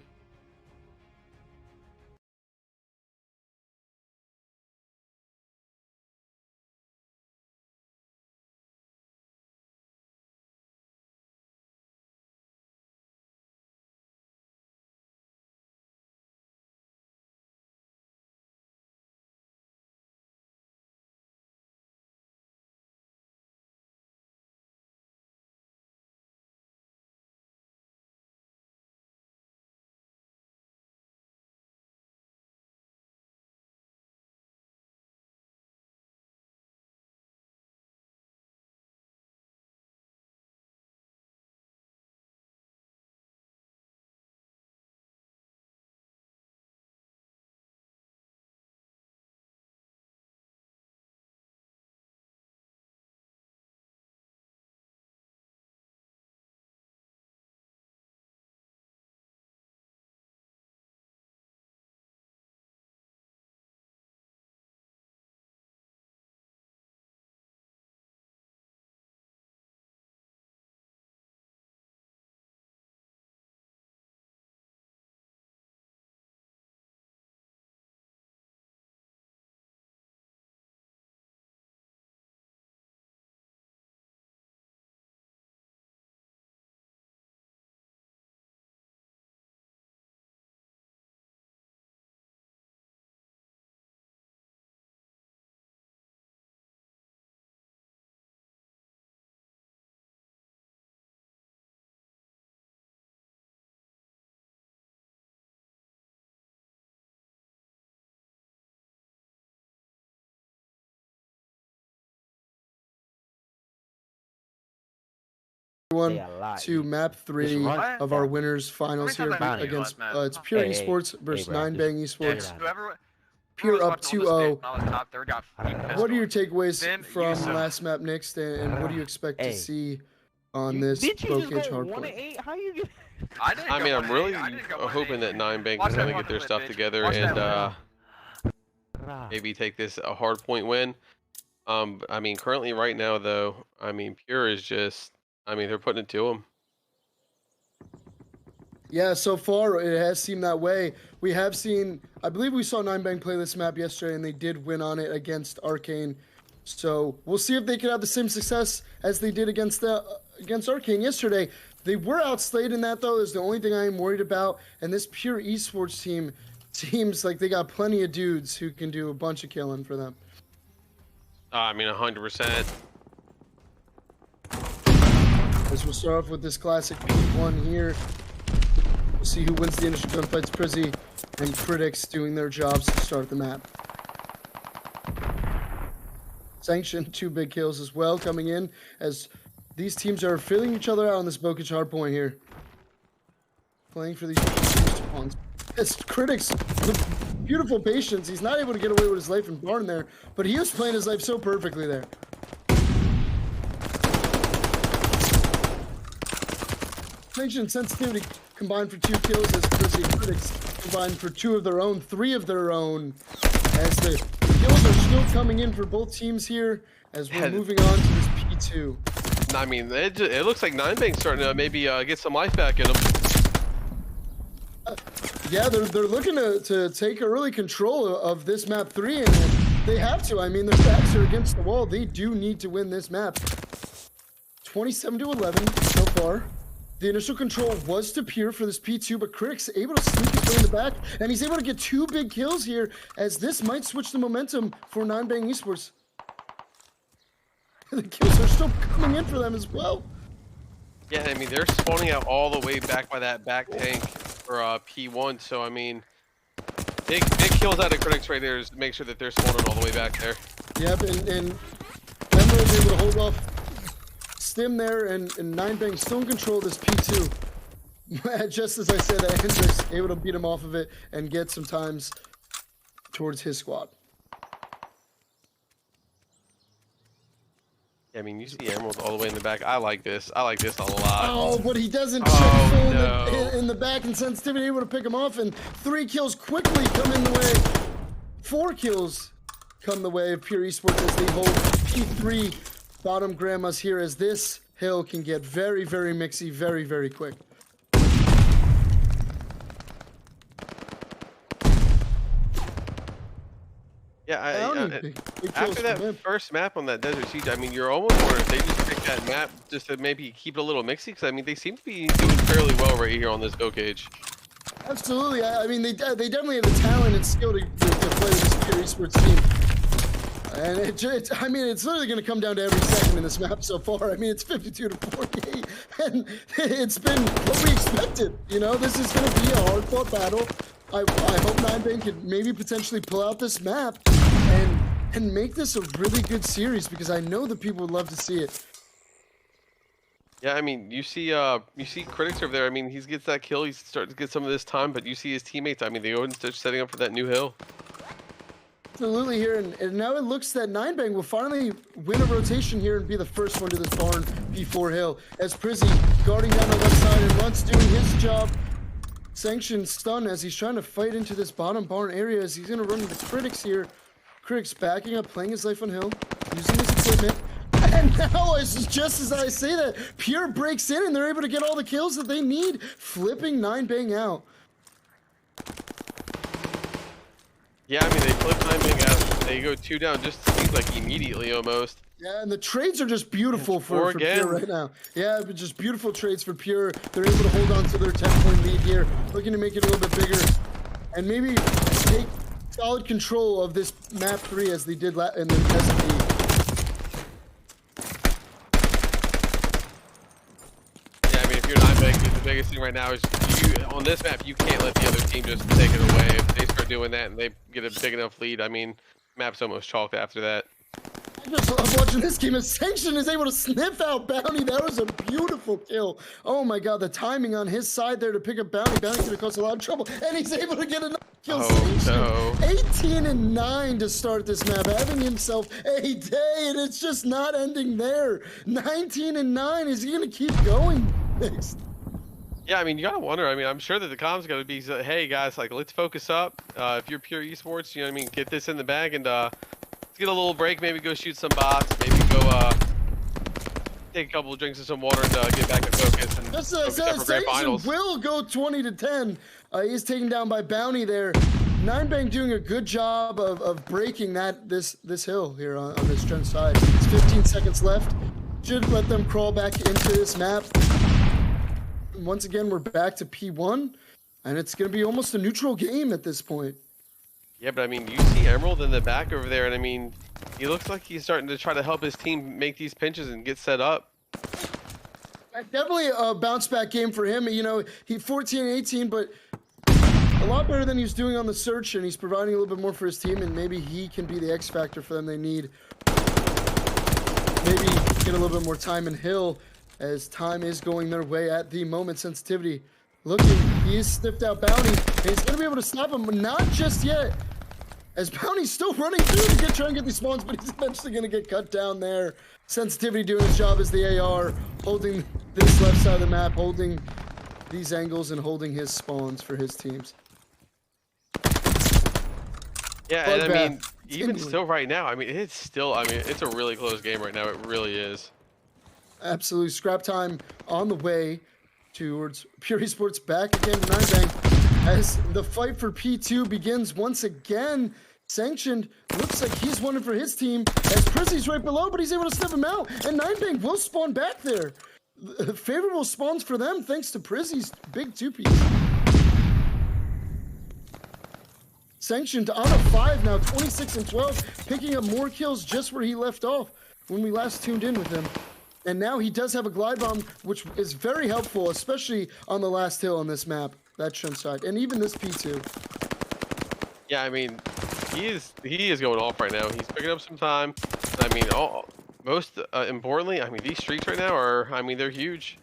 To map 3 of our winners finals here against it's Pure Esports versus 9bang Esports. Pure up 2-0. What are your takeaways from last map next, and what do you expect to see on this Bokage hardpoint? I mean, I'm really hoping that 9bang is going to get their stuff together and maybe take this a hard point win. I mean, currently right now though, I mean, Pure is just, I mean, they're putting it to them. Yeah, so far it has seemed that way. We have seen, I believe we saw 9bang play this map yesterday, and they did win on it against Arcane. So we'll see if they can have the same success as they did against Arcane yesterday. They were outslayed in that though. Is the only thing I am worried about. And this Pure Esports team seems like they got plenty of dudes who can do a bunch of killing for them. I mean, 100%. As we'll start off with this classic P1 here. We'll see who wins the initial gunfights. Prizzy and Critics doing their jobs to start the map. Sanction, 2 big kills as well coming in as these teams are filling each other out on this Bokage hardpoint here. Playing for these pawns. It's Critics with beautiful patience. He's not able to get away with his life in Barn there, but he was playing his life so perfectly there. Sanction sensitivity combined for 2 kills as Prizzy and Critics combined for 2 of their own, 3 of their own. As the kills are still coming in for both teams here as we're moving on to this P2. I mean, it looks like 9bang's starting to maybe get some life back in them. Yeah, they're looking to take early control of this map 3, and they have to. I mean, their backs are against the wall. They do need to win this map. 27-11 so far. The initial control was to Pure for this P2, but Critic's able to sneak his way in the back, and he's able to get 2 big kills here, as this might switch the momentum for 9bang Esports. The kills are still coming in for them as well. Yeah, I mean, they're spawning out all the way back by that back tank for P1, so I mean, big kills out of Critics right there is to make sure that they're spawning all the way back there. Yep, and Emerald's able to hold off Stim there, and 9bang still in control of this P2. Just as I said, Hendrix able to beat him off of it and get some times towards his squad. Yeah, I mean, you see Emerald all the way in the back. I like this. I like this a lot. Oh, but he doesn't check Oh, full no. in the back, and Sensitivity able to pick him off, and 3 kills quickly come in the way. 4 kills come the way of Pure Esports as they hold P3 bottom grandmas here, as this hill can get very, very mixy very, very quick. Yeah, Big kills after from that him. first map on that Desert Siege, I mean, you're almost wondering if they just picked that map just to maybe keep it a little mixy, because I mean, they seem to be doing fairly well right here on this go cage. Absolutely. I mean, they definitely have the talent and skill to play with this Pure Esports team. And I mean, it's literally going to come down to every second in this map so far. I mean, it's 52 to 48, and it's been what we expected. You know, this is going to be a hard-fought battle. I hope 9bang could maybe potentially pull out this map and make this a really good series, because I know that people would love to see it. Yeah, I mean, you see Critics over there. I mean, he gets that kill. He's starting to get some of this time, but you see his teammates. I mean, they go and start setting up for that new hill. Absolutely here, and now it looks that 9bang will finally win a rotation here and be the first one to this barn P4 hill, as Prizzy guarding down the left side and Luntz doing his job. Sanction stun as he's trying to fight into this bottom barn area, as he's going to run into Critics here. Critics backing up, playing his life on hill, using his equipment. And now, just as I say that, Pure breaks in and they're able to get all the kills that they need, flipping 9bang out. Yeah, I mean, they flip 9bang out. They go 2 down just seems like immediately almost. Yeah, and the trades are just beautiful for Pure right now. Yeah, but just beautiful trades for Pure. They're able to hold on to their 10-point lead here, looking to make it a little bit bigger, and maybe take solid control of this map 3 as they did in the SMP. Yeah, I mean, if you're 9bang, the biggest thing right now is on this map, you can't let the other team just take it away. If they start doing that and they get a big enough lead, I mean, map's almost chalked after that. I just love watching this game as Sanction is able to sniff out Bounty. That was a beautiful kill. Oh my god, the timing on his side there to pick up Bounty. Bounty could have caused a lot of trouble, and he's able to get another kill. Oh, no. 18 and 9 to start this map, having himself a day, and it's just not ending there. 19 and 9. Is he going to keep going next? Yeah, I mean, you gotta wonder. I mean, I'm sure that the comms gotta be, hey guys, like, let's focus up. If you're Pure Esports, you know what I mean, get this in the bag and let's get a little break. Maybe go shoot some bots. Maybe go take a couple of drinks and some water and get back in focus. And focus up for grand finals. Will go 20 to 10. He's taken down by Bounty there. 9bang doing a good job of breaking this hill here on this trend side. It's 15 seconds left. Should let them crawl back into this map. Once again, we're back to P1, and it's going to be almost a neutral game at this point. Yeah, but I mean, you see Emerald in the back over there, and I mean, he looks like he's starting to try to help his team make these pinches and get set up. Definitely a bounce back game for him. You know, he 14-18, but a lot better than he's doing on the search, and he's providing a little bit more for his team, and maybe he can be the X factor for them they need. Maybe get a little bit more time in Hill, as time is going their way at the moment. Sensitivity looking, he is sniffed out Bounty, and he's going to be able to stop him, but not just yet, as Bounty's still running through to try and get these spawns, but he's eventually going to get cut down there. Sensitivity doing his job as the AR, holding this left side of the map, holding these angles, and holding his spawns for his teams. Yeah, and I mean, even Continuing. still right now, I mean, it's a really close game right now. It really is. Absolutely. Scrap time on the way towards Pure Esports back again to 9bang as the fight for P2 begins once again. Sanctioned looks like he's winning for his team as Prizzy's right below, but he's able to step him out, and 9bang will spawn back there. favorable spawns for them thanks to Prizzy's big 2-piece. Sanctioned on a 5 now, 26 and 12, picking up more kills just where he left off when we last tuned in with him. And now he does have a glide bomb, which is very helpful, especially on the last hill on this map, that shun side, and even this P2. Yeah, I mean, he is going off right now. He's picking up some time. I mean, most importantly, I mean, these streaks right now are, I mean, they're huge.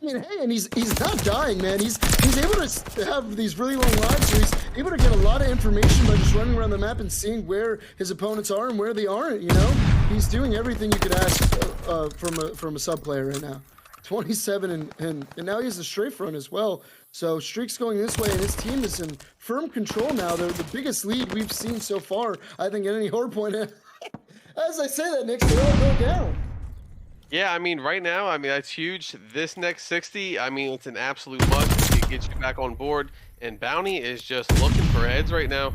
I mean, hey, and he's not dying, man. He's able to have these really long lives, so he's able to get a lot of information by just running around the map and seeing where his opponents are and where they aren't. You know, he's doing everything you could ask from a sub player right now. 27 and now he has a strafe run as well. So streak's going this way, and his team is in firm control now. They're the biggest lead we've seen so far, I think, at any hard point. As I say that, Nick, they all go down. Yeah, I mean, right now, I mean, that's huge. This next 60, I mean, it's an absolute must to get you back on board. And Bounty is just looking for heads right now.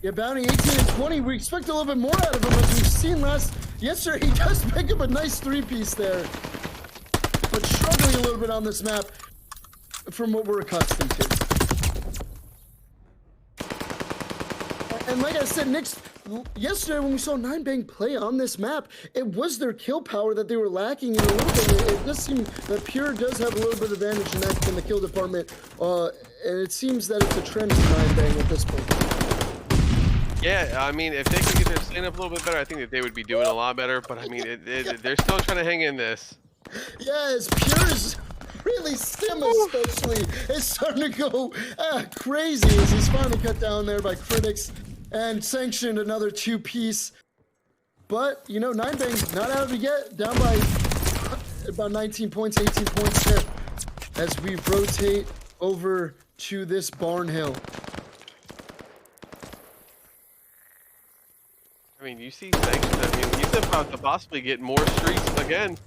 Yeah, Bounty 18 and 20. We expect a little bit more out of him, as we've seen yesterday. He does pick up a nice 3-piece there, but struggling a little bit on this map from what we're accustomed to. And like I said, Nick's yesterday when we saw 9bang play on this map, it was their kill power that they were lacking in a little bit. It does seem that Pure does have a little bit of advantage in the kill department, and it seems that it's a trend for 9bang at this point. Yeah, I mean, if they could get their stand up a little bit better, I think that they would be doing a lot better. But I mean, they're still trying to hang in this. Yes, Pure's really stim especially is starting to go crazy as he's finally cut down there by critics and sanctioned another 2-piece. But, you know, 9bang's not out of it yet, down by about 19 points, 18 points there as we rotate over to this barn hill. I mean, you see sanctions. I mean, he's about to possibly get more streaks again.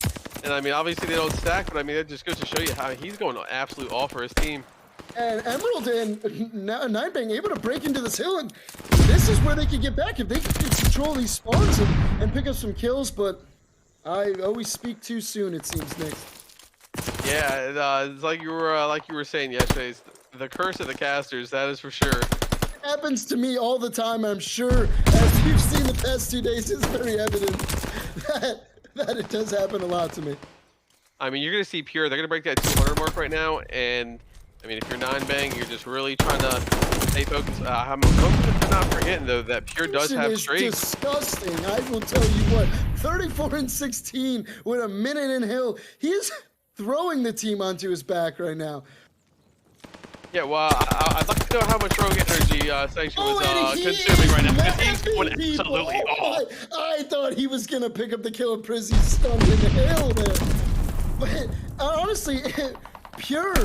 And I mean, obviously they don't stack, but I mean, that just goes to show you how he's going absolute all for his team. And Emerald and 9bang able to break into this hill, and this is where they could get back if they could control these spawns and pick up some kills. But I always speak too soon, it seems, Nick. Yeah, it's like you were saying yesterday. It's the curse of the casters, that is for sure. It happens to me all the time. I'm sure, as you've seen the past 2 days, it's very evident that it does happen a lot to me. I mean, you're gonna see Pure. They're gonna break that 200 mark right now, and I mean, if you're 9bang, you're just really trying to stay focused. I'm hoping that they're not forgetting though that Pure does have streaks. Disgusting. I will tell you what. 34 and 16 with a minute in hill. He's throwing the team onto his back right now. Yeah, well, I'd like to know how much rogue energy Sanction was consuming right now, because he's going absolutely off. I thought he was going to pick up the kill of Prizzy, stunned in the hill there. But honestly, Pure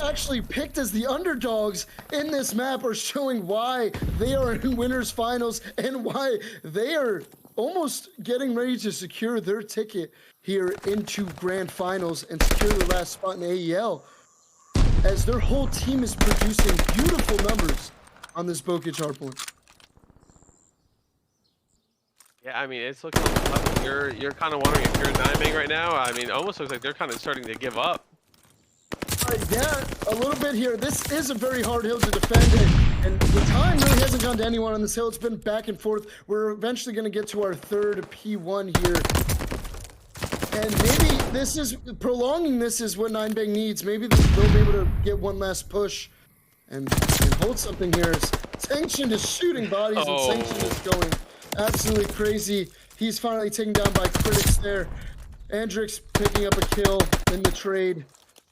actually picked as the underdogs in this map are showing why they are in winners finals and why they are almost getting ready to secure their ticket here into grand finals and secure the last spot in AEL, as their whole team is producing beautiful numbers on this Bokeh hardpoint. Yeah, I mean, it's looking like you're kind of wondering if you're 9bang right now. I mean, it almost looks like they're kind of starting to give up. Yeah, a little bit here. This is a very hard hill to defend, and the time really hasn't gone to anyone on this hill. It's been back and forth. We're eventually going to get to our third P1 here. And maybe this is, prolonging this is what 9bang needs. Maybe they'll be able to get one last push and hold something here. Sanctioned is shooting bodies, and Sanctioned is going absolutely crazy. He's finally taken down by critics there. Andrix picking up a kill in the trade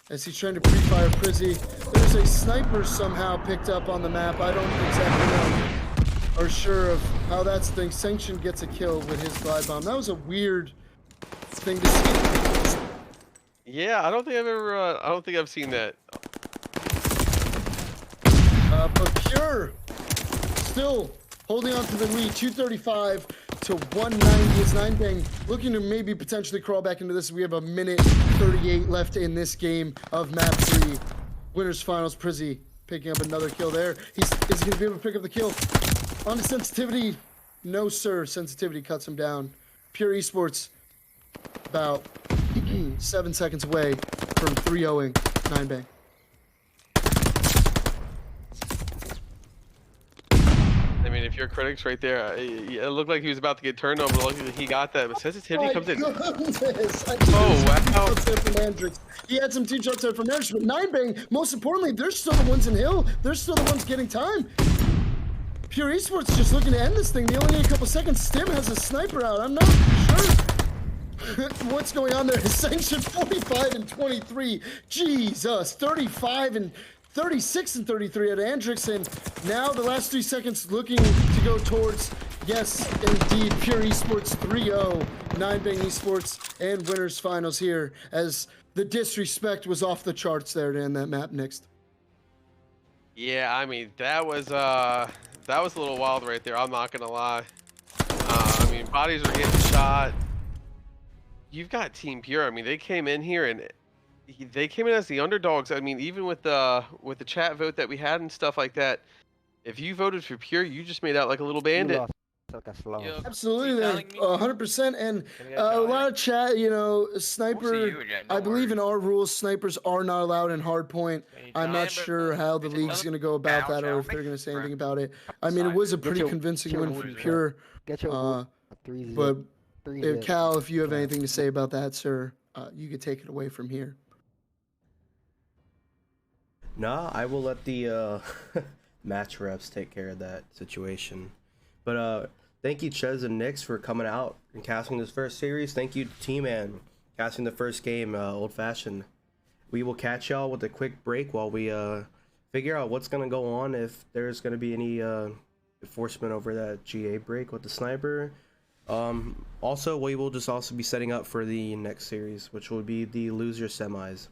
as he's trying to pre-fire Prizzy. There's a sniper somehow picked up on the map. I don't exactly know or sure of how that's the thing. Sanctioned gets a kill with his glide bomb. That was a weird thing to see. Yeah, I don't think I've seen that. But Pure still holding on to the lead, 235 to 190 as 9bang looking to maybe potentially crawl back into this. We have a minute 38 left in this game of map 3. Winners finals. Prizzy picking up another kill there. Is he going to be able to pick up the kill? On the sensitivity, no sir. Sensitivity cuts him down. Pure Esports about 7 seconds away from 3-0ing 9bang. I mean, if your critics right there, it looked like he was about to get turned over. Luckily, he got that. But sensitivity comes in. Goodness. Oh, wow. From Andrix. He had some team shots there from Andrix, but 9bang, most importantly, they're still the ones in Hill. They're still the ones getting time. Pure Esports just looking to end this thing. They only need a couple seconds. Stim has a sniper out. I'm not sure what's going on there. Sanction 45 and 23. Jesus, 35 and 36 and 33 at Andrix, and now the last 3 seconds looking to go towards, yes, indeed, Pure Esports 3-0, 9bang Esports, and winners finals here, as the disrespect was off the charts there to end that map next. Yeah, I mean, that was a little wild right there. I'm not gonna lie. I mean, bodies were getting shot. You've got Team Pure. I mean, they came in here and they came in as the underdogs. I mean, even with the chat vote that we had and stuff like that, if you voted for Pure, you just made out like a little bandit. Absolutely, 100%, and a lot of chat, you know, sniper, I believe in our rules, snipers are not allowed in hardpoint. I'm not sure how the league's going to go about that, or if they're going to say anything about it. I mean, it was a pretty convincing win for Pure, but Cal, if you have anything to say about that, sir, you could take it away from here. Nah, I will let the match refs take care of that situation. But thank you, Ches and Nix, for coming out and casting this first series. Thank you, T-Man, casting the first game, Old Fashioned. We will catch y'all with a quick break while we figure out what's gonna go on, if there's gonna be any enforcement over that GA break with the sniper. Also, we will just also be setting up for the next series, which will be the loser semis.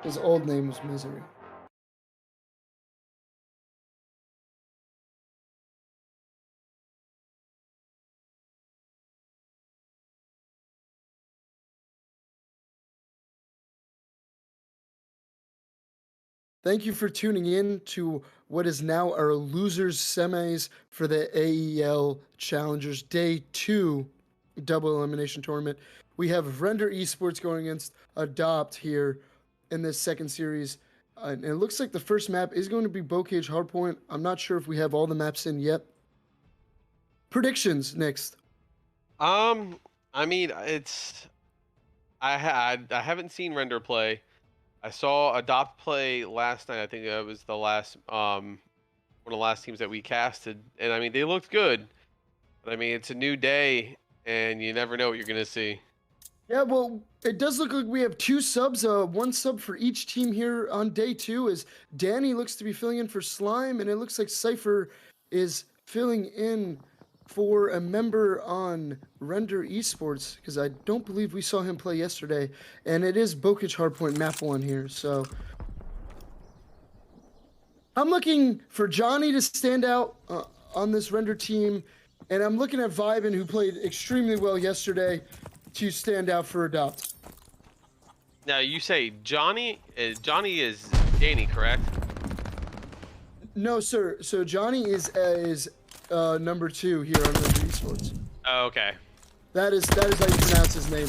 His old name was Misery. Thank you for tuning in to what is now our losers semis for the AEL Challengers Day 2 double elimination tournament. We have Render Esports going against Adopt here in this second series. And it looks like the first map is going to be Bocage Hardpoint. I'm not sure if we have all the maps in yet. Predictions next. I mean, I haven't seen Render play. I saw Adopt play last night. I think that was the last one of the last teams that we casted, and I mean they looked good. But I mean it's a new day, and you never know what you're gonna see. Yeah, well, it does look like we have 2 subs, 1 sub for each team here on day 2, as Danny looks to be filling in for Slime, and it looks like Cypher is filling in for a member on Render Esports, because I don't believe we saw him play yesterday, and it is Bocage Hardpoint map 1 here, so I'm looking for Johnny to stand out on this Render team, and I'm looking at Vibin, who played extremely well yesterday, to stand out for Adopt. Now you say Johnny. Johnny is Danny, correct? No, sir. So Johnny is number 2 here on Render Esports. Oh, okay. That is how you pronounce his name.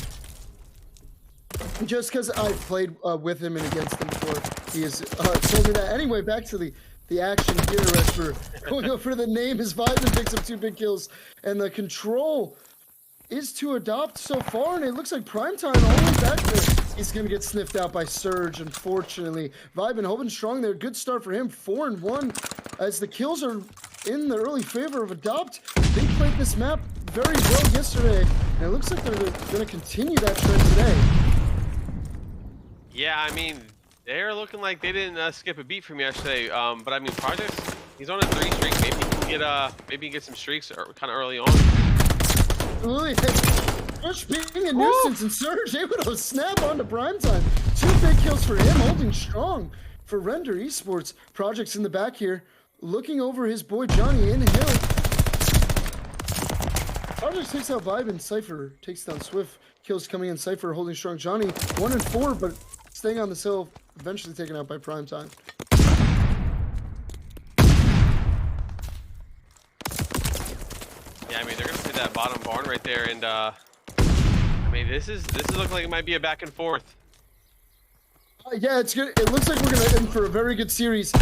Just because I've played with him and against him before, he has told me that. Anyway, back to the action here, as we're going over the name. His Vibin picks up 2 big kills, and the control is to Adopt so far, and it looks like Primetime all the way back there. He's going to get sniffed out by Surge, unfortunately. Vibin holding strong there. Good start for him. 4-1 as the kills are in the early favor of Adopt. They played this map very well yesterday, and it looks like they're going to continue that trend today. Yeah, I mean they're looking like they didn't skip a beat from yesterday. But I mean Projects, he's on a 3 streak. Maybe he can get some streaks kind of early on. Ooh, Push being a nuisance, and Surge able to snap onto Primetime. 2 big kills for him, holding strong for Render Esports. Projects in the back here, looking over his boy Johnny in hill. Projects takes out Vibe, and Cypher takes down Swift. Kills coming in, Cypher holding strong. Johnny 1-4, but staying on this hill, eventually taken out by Primetime. Yeah, I mean they're gonna hit that bottom barn right there, and I mean this is looking like it might be a back and forth. Yeah, it's good. It looks like we're gonna end for a very good series.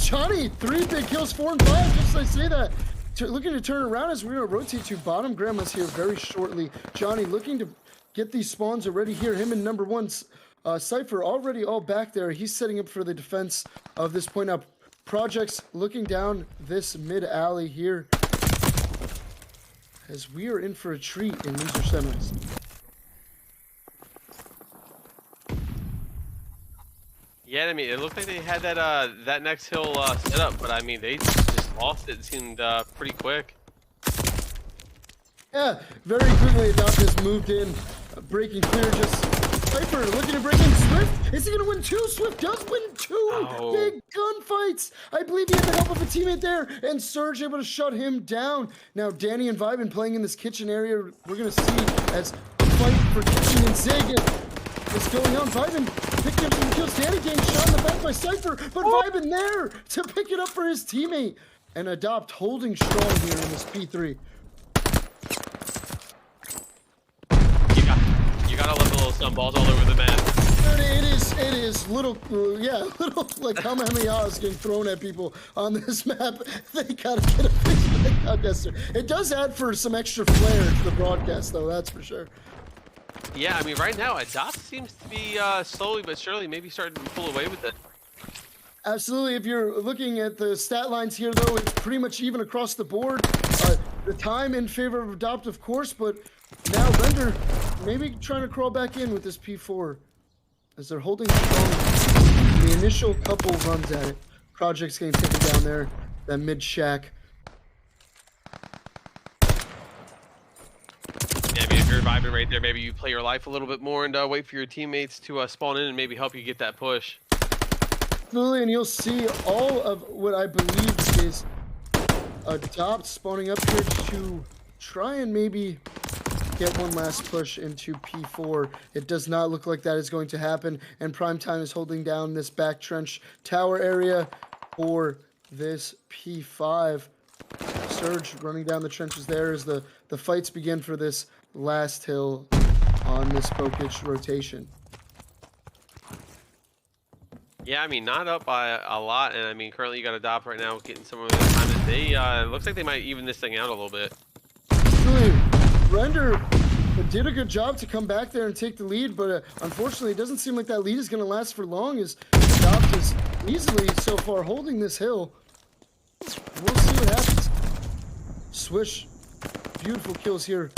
Johnny 3 big kills, 4 and 5. Just as I say that, looking to turn around as we're gonna rotate to bottom grandmas here very shortly. Johnny looking to get these spawns already here. Him and number 1 Cypher already all back there. He's setting up for the defense of this point up. Projects looking down this mid alley here, as we are in for a treat in loser semis. Yeah, I mean it looked like they had that next hill set up, but I mean they just lost it. It seemed pretty quick. Yeah, very quickly Adopt has moved in, breaking clear. Just Cypher looking to break in. Swift, is he gonna win 2? Swift does win 2 big gunfights. I believe he had the help of a teammate there, and Surge able to shut him down. Now Danny and Vibin playing in this kitchen area. We're gonna see as the fight for kitchen and Zig is going on. Vibin picking up some kills. Danny getting shot in the back by Cypher, but Vibin there to pick it up for his teammate. And Adopt holding strong here in this P3. You gotta love the little sunballs all over the map. It is little, little like Kamehamehas getting thrown at people on this map. They gotta get a fix for the contester. It does add for some extra flair to the broadcast, though, that's for sure. Yeah, I mean right now Adopt seems to be slowly but surely maybe starting to pull away with it. Absolutely. If you're looking at the stat lines here, though, it's pretty much even across the board. The time in favor of Adopt, of course, but now Render maybe trying to crawl back in with this P4 as they're holding strong the initial couple runs at it. Project's getting taken down there, that mid shack. Yeah, I mean if you're vibing right there. Maybe you play your life a little bit more and wait for your teammates to spawn in and maybe help you get that push. Absolutely, and you'll see all of what I believe is Adopt spawning up here to try and maybe get one last push into P4. It does not look like that is going to happen, and Primetime is holding down this back trench tower area for this P5. Surge running down the trenches there as the fights begin for this last hill on this Bokich rotation. Yeah, I mean, not up by a lot, and I mean, currently you got Adopt right now getting some of the time that they, looks like they might even this thing out a little bit. Really, Render did a good job to come back there and take the lead, but unfortunately, it doesn't seem like that lead is going to last for long as Adopt is easily so far holding this hill. We'll see what happens. Swish, beautiful kills here.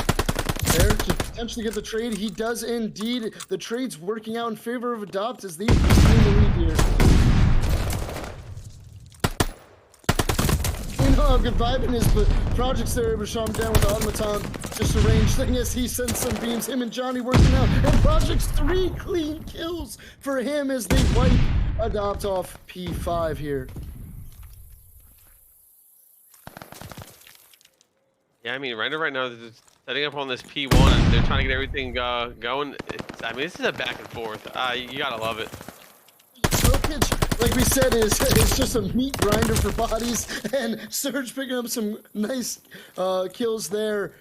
There to potentially get the trade. He does indeed. The trade's working out in favor of Adopt as they gain the lead here. You know how good vibing is, but Project's there able to shut him down with the automaton. Just a range thing as he sends some beams. Him and Johnny working out. And Project's 3 clean kills for him as they wipe Adopt off P5 here. Yeah, I mean, Render right now is just setting up on this P1, and they're trying to get everything going. I mean, this is a back and forth. You gotta love it. Bokich, like we said, is just a meat grinder for bodies, and Surge picking up some nice kills there.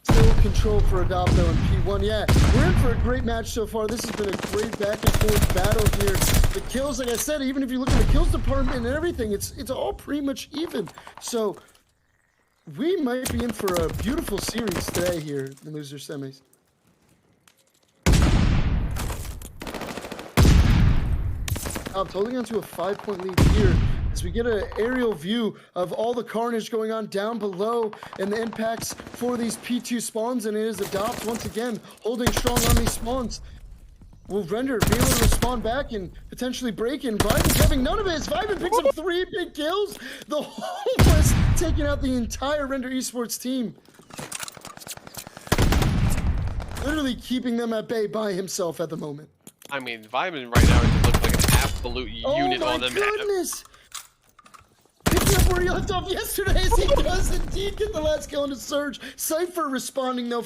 Still control for Adopt though in P1. Yeah, we're in for a great match so far. This has been a great back and forth battle here. The kills, like I said, even if you look at the kills department and everything, it's all pretty much even. So we might be in for a beautiful series today here in loser semis. Holding on to a 5-point lead here as we get an aerial view of all the carnage going on down below and the impacts for these P2 spawns, and it is Adopt once again holding strong on these spawns. Will Render be able to respond back and potentially break in? Vibin having none of it. Vibin picks up 3 big kills. The Homeless taking out the entire Render Esports team. Literally keeping them at bay by himself at the moment. I mean, Vibin right now just looks like an absolute unit on the map. Oh my goodness! Picking up where he left off yesterday as he does indeed get the last kill on his Surge. Cypher responding though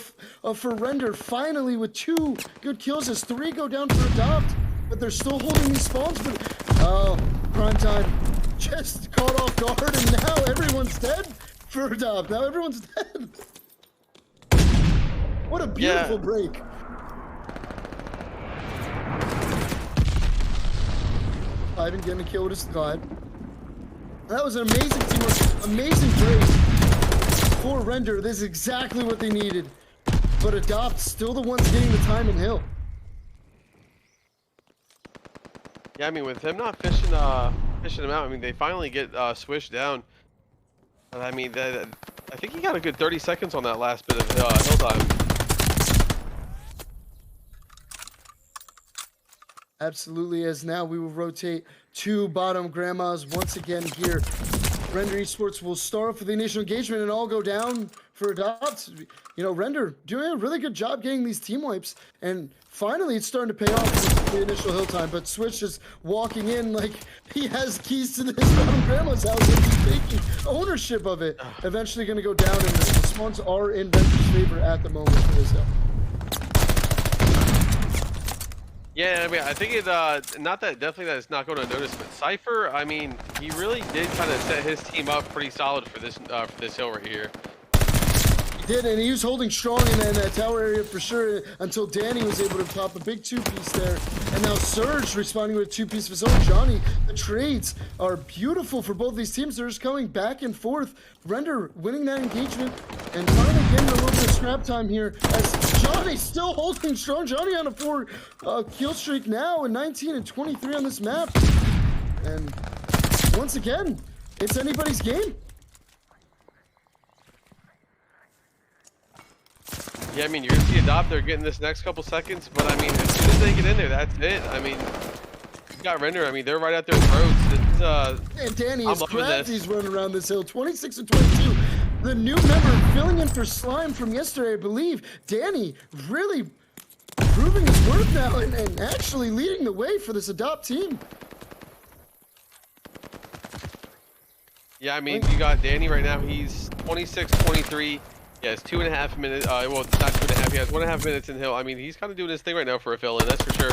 for Render finally with 2 good kills as 3 go down for Adopt, but they're still holding these spawns. But oh, Primetime just caught off guard and now everyone's dead for Adopt. Now everyone's dead. What a beautiful break. Ivan getting a kill with his squad. That was an amazing teamwork, amazing break for Render. This is exactly what they needed. But Adopt still the ones getting the time in hill. Yeah, I mean, with him not fishing him out, I mean, they finally get Swish down. I mean, I think he got a good 30 seconds on that last bit of hill time. Absolutely, as now we will rotate 2 bottom grandmas once again here. Render Esports will start off with the initial engagement and all go down for Adopt. You know, Render doing a really good job getting these team wipes, and finally it's starting to pay off with the initial hill time, but Switch is walking in like he has keys to this bottom grandma's house and he's taking ownership of it. Eventually going to go down, and the spawns are in Render's favor at the moment for this hill. Yeah, I mean, I think it, not that, definitely that it's not going to notice, but Cypher, I mean, he really did kind of set his team up pretty solid for this hill right here. He did, and he was holding strong in that tower area for sure until Danny was able to pop a big 2-piece there. And now Surge responding with a 2-piece of his own. Johnny, the trades are beautiful for both these teams. They're just coming back and forth. Render winning that engagement and finally getting a little bit of scrap time here as Johnny still holding strong. Johnny on a 4 kill streak now and 19 and 23 on this map. And once again, it's anybody's game. Yeah, I mean, you're going to see Adopt, they're getting this next couple seconds, but I mean, as soon as they get in there, that's it. I mean, you got Render, I mean, they're right at their throats. It's, and Danny is loving crazy. this. He's running around this hill, 26 and 22. the new member filling in for Slime from yesterday, I believe. Danny really proving his worth now and actually leading the way for this Adopt team. Yeah, I mean, you got Danny right now. He's 26-23. He has 2.5 minutes. Well, not 2.5. He has 1.5 minutes in Hill. I mean, he's kind of doing his thing right now for a fill-in, that's for sure.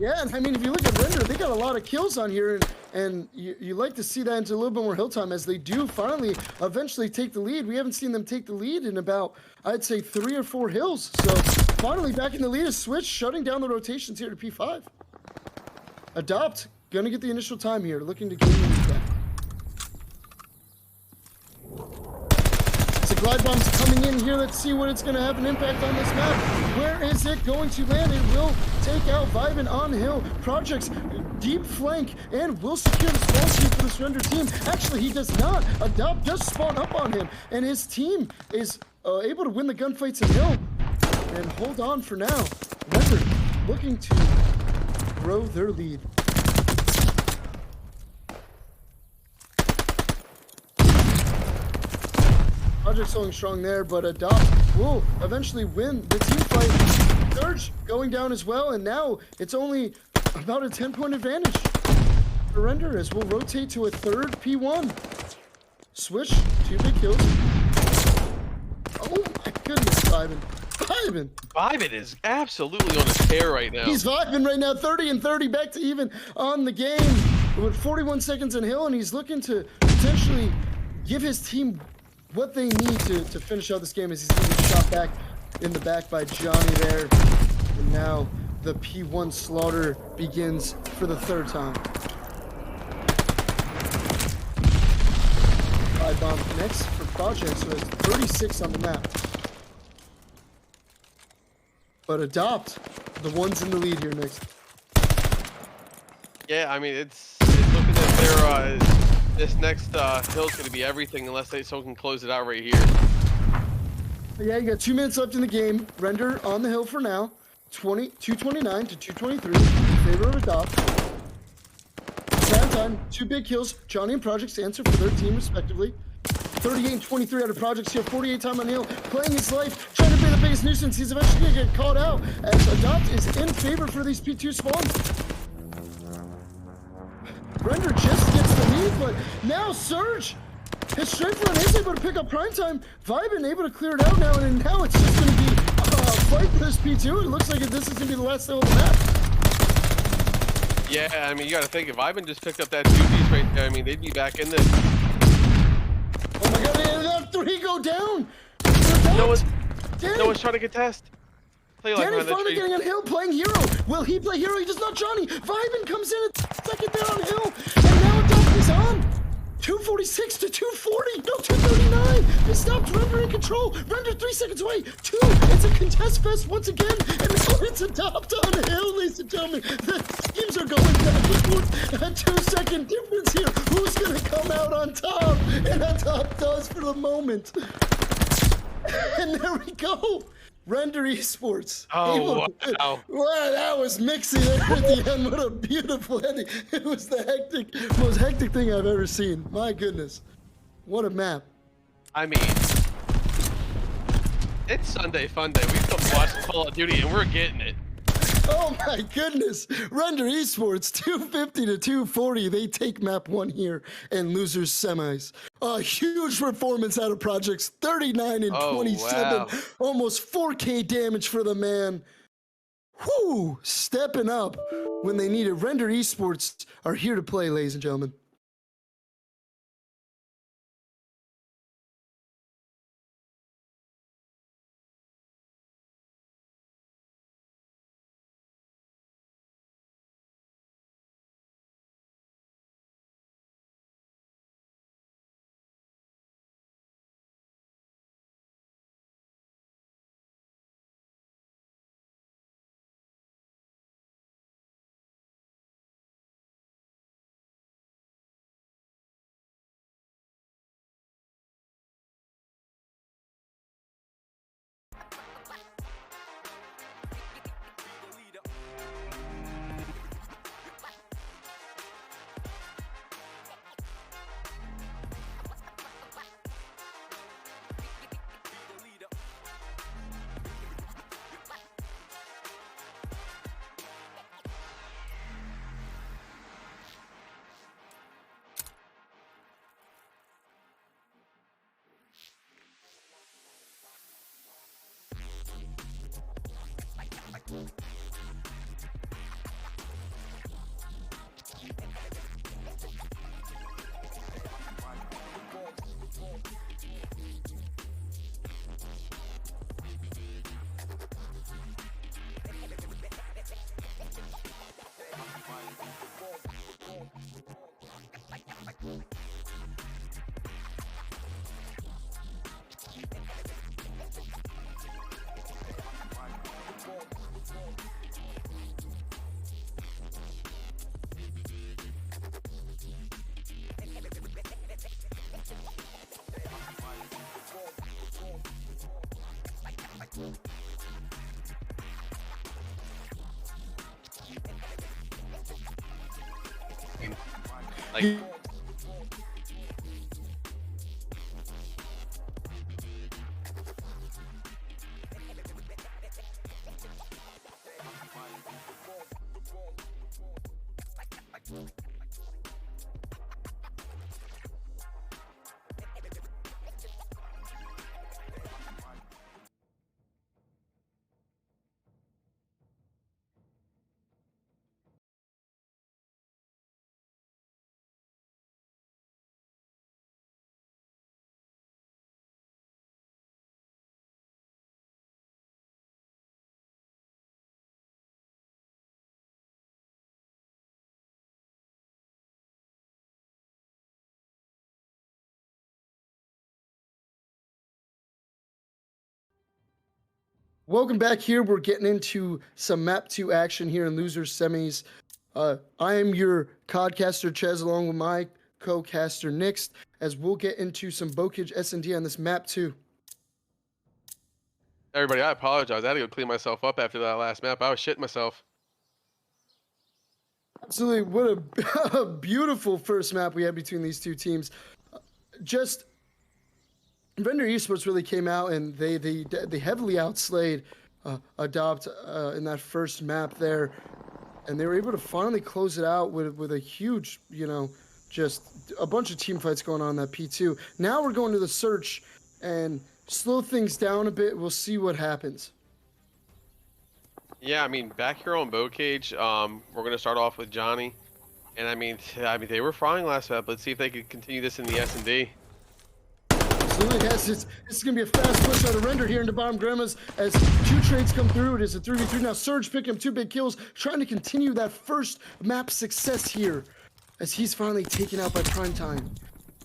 Yeah, and I mean, if you look at Render, they got a lot of kills on here, and you like to see that into a little bit more hill time as they do finally eventually take the lead. We haven't seen them take the lead in about, I'd say, 3 or 4 hills. So finally back in the lead is Switch, shutting down the rotations here to P5. Adopt, gonna get the initial time here, looking to gain the lead back. So Glide Bomb's coming in here. Let's see what it's going to have an impact on this map. Where is it going to land? It will take out Vibin on hill. Projects deep flank and will secure the spawn sheet for the Surrender team. Actually, he does not. Adopt does spawn up on him, and his team is able to win the gunfights in hill and hold on for now. Render looking to grow their lead. Project's going strong there, but Adopt will eventually win the team fight. Surge going down as well, and now it's only about a 10-point advantage for Render as we'll rotate to a third P1. Switch, 2 big kills. Oh my goodness, Vibin. Vibin is absolutely on a tear right now. He's vibing right now, 30 and 30, back to even on the game with 41 seconds in hill, and he's looking to potentially give his team what they need to finish out this game as he's getting shot back in the back by Johnny there. And now the P1 slaughter begins for the 3rd time. Glide Bomb connects for Project, so it's 36 on the map. But Adopt, the ones in the lead here next. Yeah, I mean, it's looking at their this next hill's going to be everything unless someone can close it out right here. Yeah, you got 2 minutes left in the game. Render on the hill for now. 229 to 223 in favor of Adopt. Time, 2 big kills. Johnny and Projects answer for their team respectively. 38 and 23 out of Projects here. 48 time on hill, playing his life, trying to be the biggest nuisance. He's eventually going to get caught out as Adopt is in favor for these P2 spawns. Render just gets the lead, but now Surge, his strength run is able to pick up prime time. Vibin able to clear it out now, and now it's just going to be a fight for this P2. It looks like this is going to be the last hill of the map. Yeah, I mean, you got to think, if Ivan just picked up that 2-piece right there, I mean, they'd be back in this. Oh my god, and that 3 go down! No one's trying to contest. Danny finally getting on hill, playing hero. Will he play hero? He does not. Johnny. Vibin comes in at 2nd there on hill, and now Adopt is on. 246 to 240. No, 239. They stopped Render in control. Render 3 seconds away. 2. It's a contest fest once again, and now it's Adopt on hill, ladies and gentlemen. The teams are going back and forth. A 2-second difference here. Who's gonna come out on top? And Adopt does for the moment. And there we go. Render Esports. Oh, wow. Wow, that was mixy there at the end. What a beautiful ending. It was the most hectic thing I've ever seen. My goodness. What a map. I mean, it's Sunday Fun Day. We come watch Call of Duty and we're getting it. Oh my goodness. Render Esports 250 to 240. They take map 1 here and losers semis. A huge performance out of Projects. 39 and 27. Wow. Almost 4K damage for the man. Whoo! Stepping up when they need it. Render Esports are here to play, ladies and gentlemen. Like, Welcome back here. We're getting into some map 2 action here in losers semis. I am your codcaster Chez along with my co-caster Nix, as we'll get into some Bokage S&D on this map 2. everybody, I apologize. I had to go clean myself up after that last map. I was shitting myself. Absolutely, what a beautiful first map we had between these two teams. Just Vendor Esports really came out and they heavily outslayed Adopt in that first map there, and they were able to finally close it out with a huge, just a bunch of team fights going on in that P2. Now we're going to the search and slow things down a bit. We'll see what happens. Yeah, I mean, back here on Bokage, we're gonna start off with Johnny, and I mean, they were frying last map. Let's see if they could continue this in the S&D. Absolutely, yes. It's going to be a fast push out of Render here into bottom Grandmas as 2 trades come through. It is a 3v3 now. Surge picking up 2 big kills, trying to continue that first map success here as he's finally taken out by Primetime.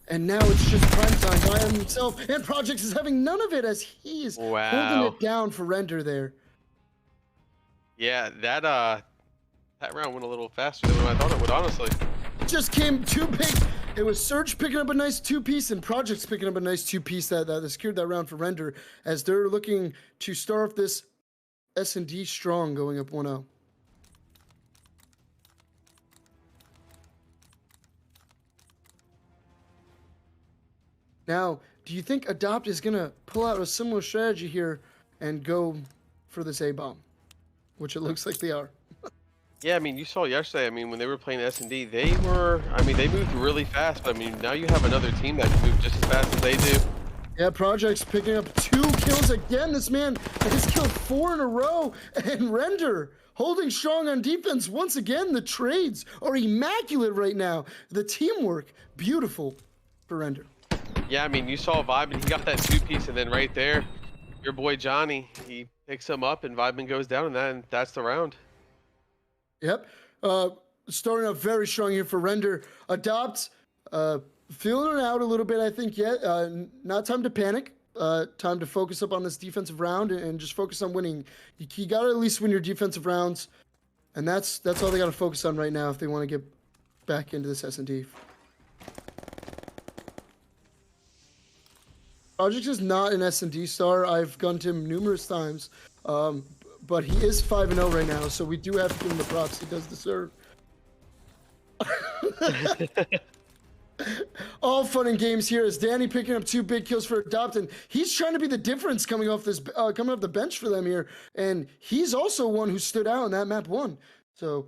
And now it's just Primetime by himself, and Projects is having none of it as he is holding it down for Render there. Yeah, that round went a little faster than I thought it would, honestly. Just came 2 big. It was Surge picking up a nice 2-piece and Projects picking up a nice 2-piece that secured that round for Render as they're looking to start off this S&D strong going up 1-0. Now, do you think Adopt is going to pull out a similar strategy here and go for this A-bomb, which it looks like they are? Yeah, I mean, you saw yesterday, I mean, when they were playing S&D, they moved really fast, but I mean, now you have another team that can move just as fast as they do. Yeah, Project's picking up 2 kills again. This man has killed 4 in a row, and Render holding strong on defense. Once again, the trades are immaculate right now. The teamwork, beautiful for Render. Yeah, I mean, you saw Vibin, he got that 2-piece, and then right there, your boy Johnny, he picks him up, and Vibin goes down, and that's the round. Yep. Starting out very strong here for Render. Adopt, feeling it out a little bit, I think, yet. Not time to panic. Time to focus up on this defensive round and just focus on winning. You got to at least win your defensive rounds, and that's all they got to focus on right now if they want to get back into this S&D. Projects is not an S&D star. I've gunned him numerous times. But he is 5-0 right now, so we do have to give him the props he does deserve. All fun and games here as Danny picking up 2 big kills for Adopt, and he's trying to be the difference coming off the bench for them here, and he's also one who stood out in that map 1. So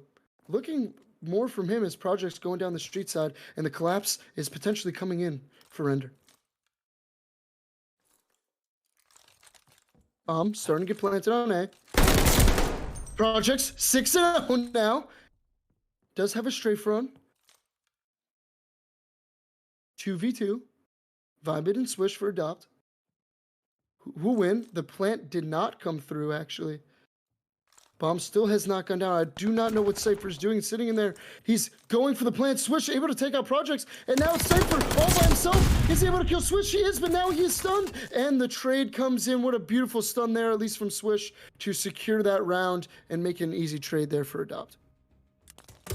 looking more from him as Projects going down the street side, and the collapse is potentially coming in for Render. Starting to get planted on A. Projects 6-0 now. Does have a strafe run. 2v2. Vibit and Swish for Adopt. Who win? The plant did not come through, actually. Bomb still has not gone down. I do not know what Cypher's doing. Sitting in there, he's going for the plant. Swish able to take out Projects, and now it's Cypher all by himself. Is he able to kill Swish? He is, but now he is stunned, and the trade comes in. What a beautiful stun there, at least from Swish, to secure that round and make an easy trade there for Adopt.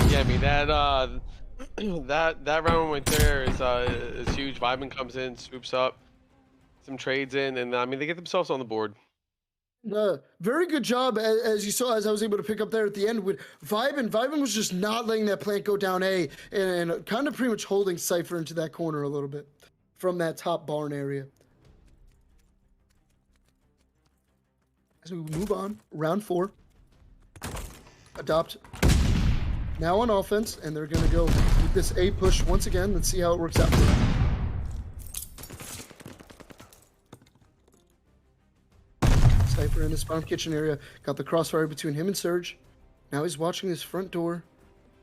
Yeah, I mean that round right there is huge. Vibin comes in, swoops up, some trades in, and I mean they get themselves on the board. Very good job, as you saw, as I was able to pick up there at the end with Vibin. Vibin was just not letting that plant go down A, and kind of pretty much holding Cypher into that corner a little bit from that top barn area. As we move on, round 4. Adopt now on offense, and they're going to go with this A push once again. Let's see how it works out for them. Cypher in this bomb kitchen area. Got the crossfire between him and Surge. Now he's watching this front door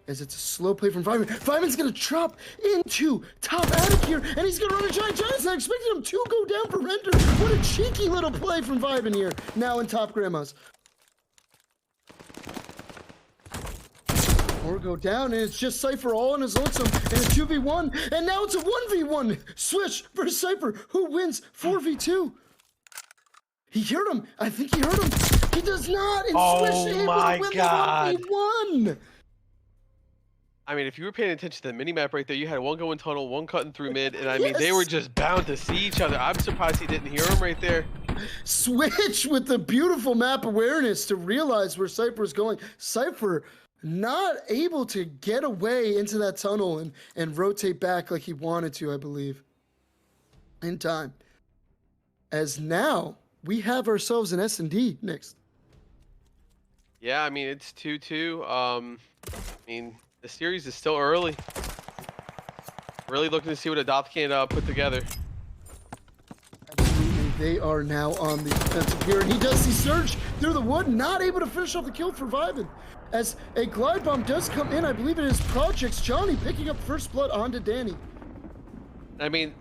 as it's a slow play from Vibin. Vibin's going to chop into top attic here, and he's going to run a giant. Giants. I expected him to go down for Render. What a cheeky little play from Vibin here. Now in top Grandma's. Or go down, and it's just Cypher all on his lonesome, and a 2v1, and now it's a 1v1. Swish versus Cypher, who wins 4v2. He heard him. I think he heard him. He does not. And Swish able to win the 1v1. I mean, if you were paying attention to the mini-map right there, you had one going tunnel, one cutting through mid, and I mean, they were just bound to see each other. I'm surprised he didn't hear him right there. Swish with the beautiful map awareness to realize where Cypher is going. Cypher not able to get away into that tunnel and rotate back like he wanted to, I believe, in time. As now, we have ourselves an S&D next. Yeah, I mean, it's 2-2. I mean, the series is still early. Really looking to see what Adopt can put together. Absolutely, they are now on the defensive here, and he does see Surge through the wood, not able to finish off the kill for Vibin. As a glide bomb does come in, I believe it is Projects. Johnny picking up first blood onto Danny. I mean,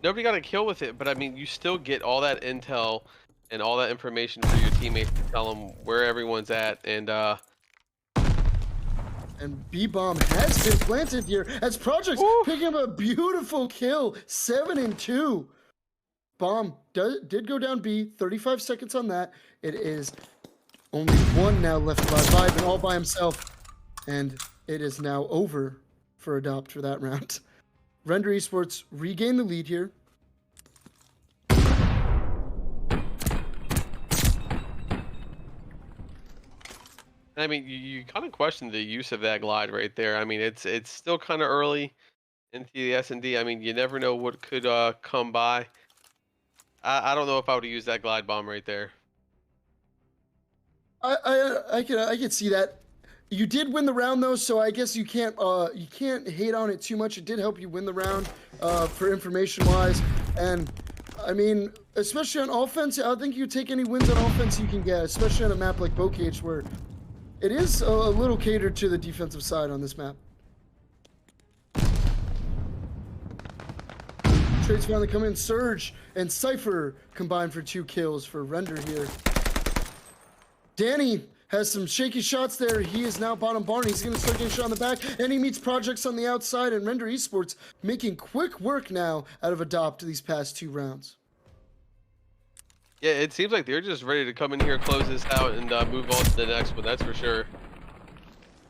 nobody got a kill with it, but I mean, you still get all that intel and all that information for your teammates to tell them where everyone's at, and B-bomb has been planted here as Projects picking up a beautiful kill, 7-2. Bomb did go down B, 35 seconds on that. It is only one now left by Vibin all by himself, and it is now over for Adopt for that round. Render Esports regain the lead here. I mean, you kind of question the use of that glide right there. I mean, it's still kind of early into the S&D. I mean, you never know what could come by. I don't know if I would use that glide bomb right there. I can see that. You did win the round though, so I guess you can't hate on it too much. It did help you win the round for information wise, and I mean, especially on offense, I think you take any wins on offense you can get, especially on a map like Bocage where it is a little catered to the defensive side on this map. Trades finally come in. Surge and Cypher combined for 2 kills for Render here. Danny has some shaky shots there. He is now bottom barn. He's going to start getting shot on the back, and he meets Projects on the outside, and Render Esports making quick work now out of Adopt these past 2 rounds. Yeah, it seems like they're just ready to come in here, close this out, and move on to the next one. That's for sure.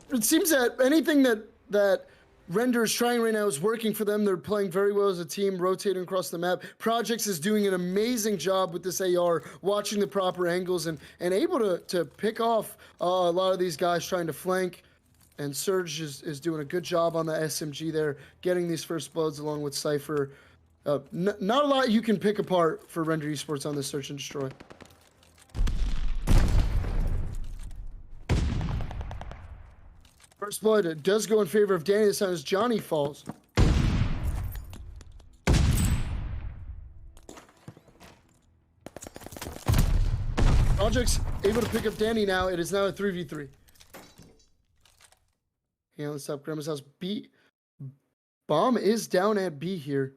It seems that anything that Render is trying right now is working for them. They're playing very well as a team, rotating across the map. Projects is doing an amazing job with this AR, watching the proper angles and able to pick off a lot of these guys trying to flank. And Surge is doing a good job on the SMG there, getting these first bloods along with Cypher. Not a lot you can pick apart for Render Esports on this Search and Destroy. First blood does go in favor of Danny this time as Johnny falls. Project's able to pick up Danny now. It is now a 3v3. Hang on, let's stop Grandma's house. B. Bomb is down at B here.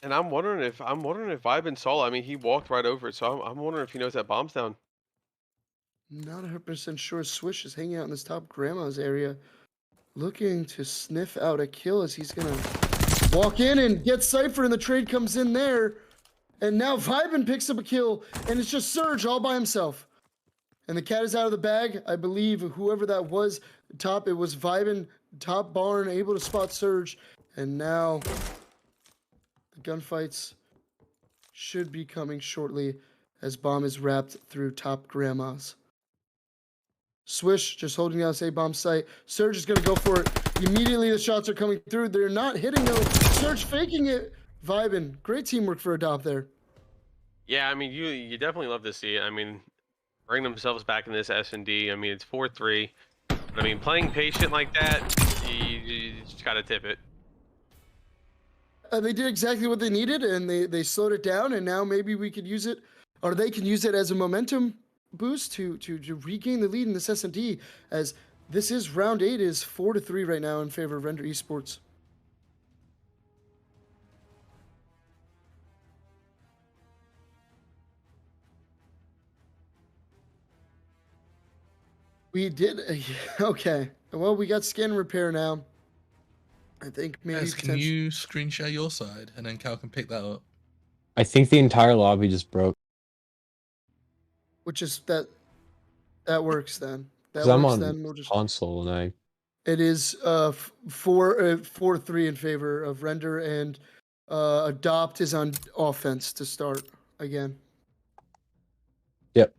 And I'm wondering if Vibin saw. I mean, he walked right over it, so I'm wondering if he knows that bomb's down. Not 100% sure. Swish is hanging out in this top Grandma's area, looking to sniff out a kill as he's gonna walk in and get Cypher, and the trade comes in there. And now Vibin picks up a kill, and it's just Surge all by himself. And the cat is out of the bag. I believe whoever that was, top, it was Vibin, top barn, able to spot Surge. And now the gunfights should be coming shortly as bomb is wrapped through top Grandma's. Swish just holding down this A-bomb site. Surge is going to go for it. Immediately the shots are coming through. They're not hitting though. Surge faking it. Vibin. Great teamwork for Adopt there. Yeah, I mean, you definitely love to see it. I mean, bring themselves back in this S&D. I mean, it's 4-3. But I mean, playing patient like that, you just got to tip it. They did exactly what they needed, and they slowed it down, and now maybe we could use it, or they can use it as a momentum boost to regain the lead in this S&D, as this is round 8 is 4-3 right now in favor of Render Esports. We did, okay. Well, we got scan and repair now. I think maybe. Guys, can you screen share your side and then Cal can pick that up? I think the entire lobby just broke. Which is that works then. That 'Cause I'm works on then. We'll just. console and I. It is 4-3 in favor of Render, and Adopt is on offense to start again. Yep.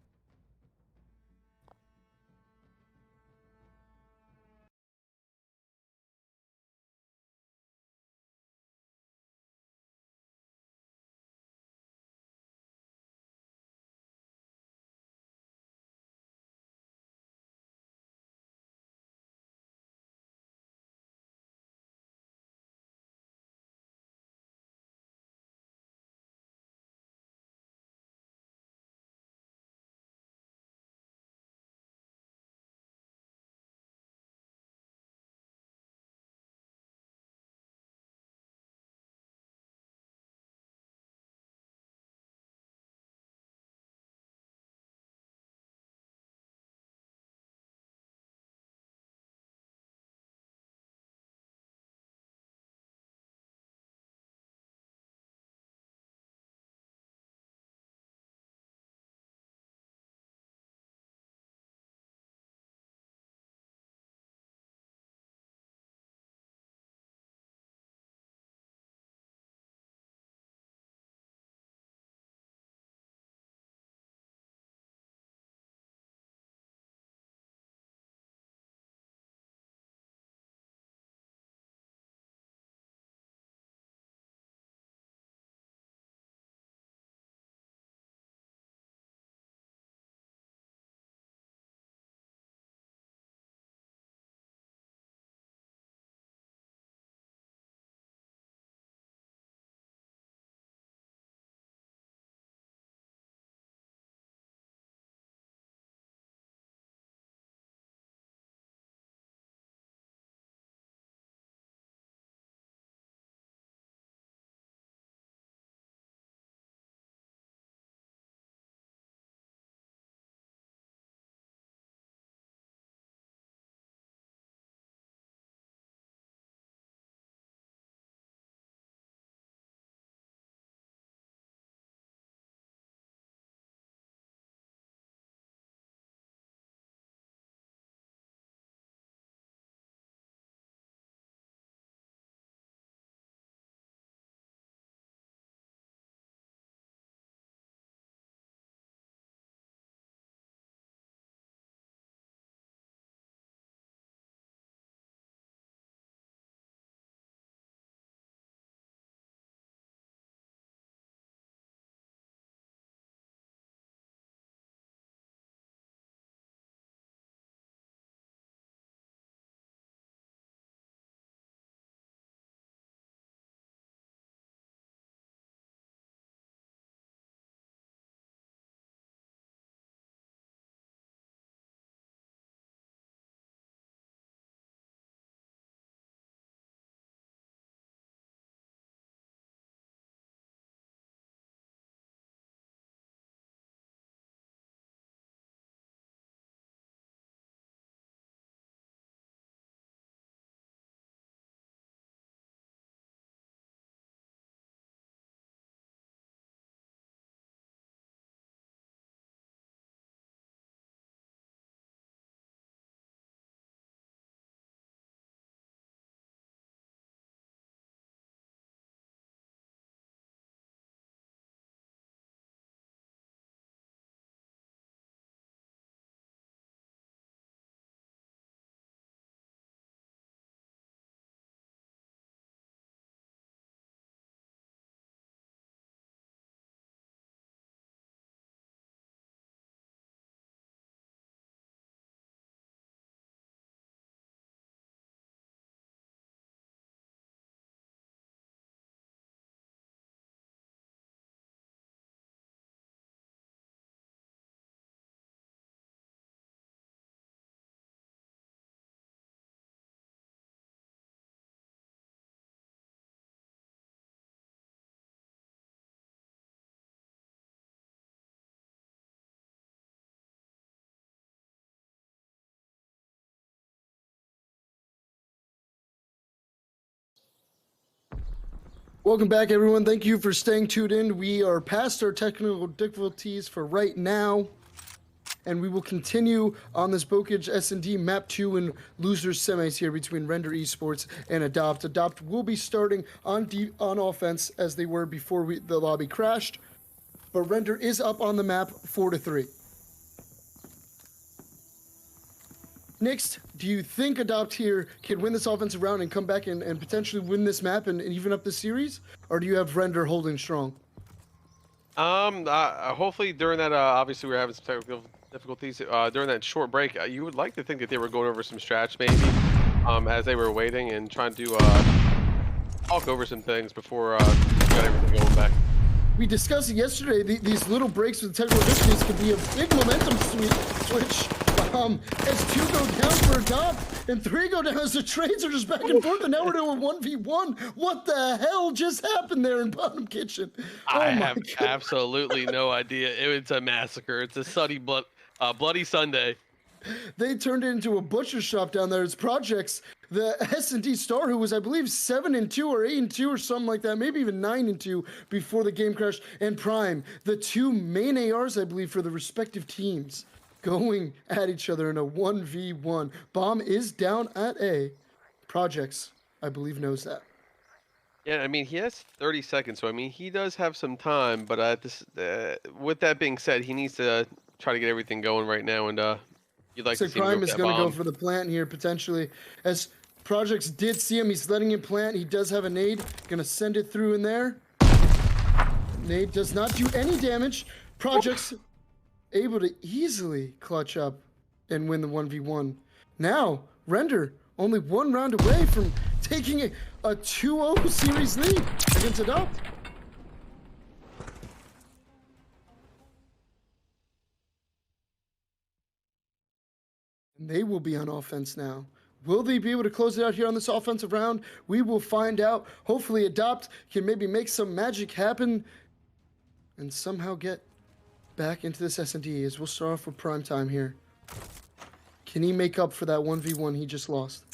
Welcome back, everyone. Thank you for staying tuned in. We are past our technical difficulties for right now, and we will continue on this Bokage S&D Map 2 and losers semis here between Render Esports and Adopt. Adopt will be starting on offense as they were before the lobby crashed, but Render is up on the map 4-3. Next, do you think Adopt here can win this offensive round and come back and potentially win this map and even up the series? Or do you have Render holding strong? Hopefully during that, obviously we were having some technical difficulties. During that short break, you would like to think that they were going over some strats maybe, as they were waiting and trying to talk over some things before we got everything going back. We discussed it yesterday. These little breaks with technical difficulties could be a big momentum switch. As 2 go down for Adopt and 3 go down as the trades are just back and forth, and now we're doing 1v1. What the hell just happened there in Bottom Kitchen? I have absolutely no idea. It's a massacre. It's a bloody Sunday. They turned it into a butcher shop down there. It's Projects, the S&D star, who was, I believe, 7-2 or 8-2 or something like that, maybe even 9-2 before the game crashed, and Prime, the 2 main ARs, I believe, for the respective teams, going at each other in a 1v1. Bomb is down at A. Projects, I believe, knows that. Yeah, I mean, he has 30 seconds, so I mean, he does have some time, but with that being said, he needs to try to get everything going right now, and you'd like So to see him Prime go is for that going to go bomb. for the plant here, potentially. As Projects did see him, he's letting him plant. He does have a nade. Going to send it through in there. Nade does not do any damage. Projects able to easily clutch up and win the 1v1. Now, Render only 1 round away from taking a 2-0 series lead against Adopt. And they will be on offense now. Will they be able to close it out here on this offensive round? We will find out. Hopefully Adopt can maybe make some magic happen and somehow get back into this S&D, as we'll start off with Prime Time here. Can he make up for that 1v1 he just lost?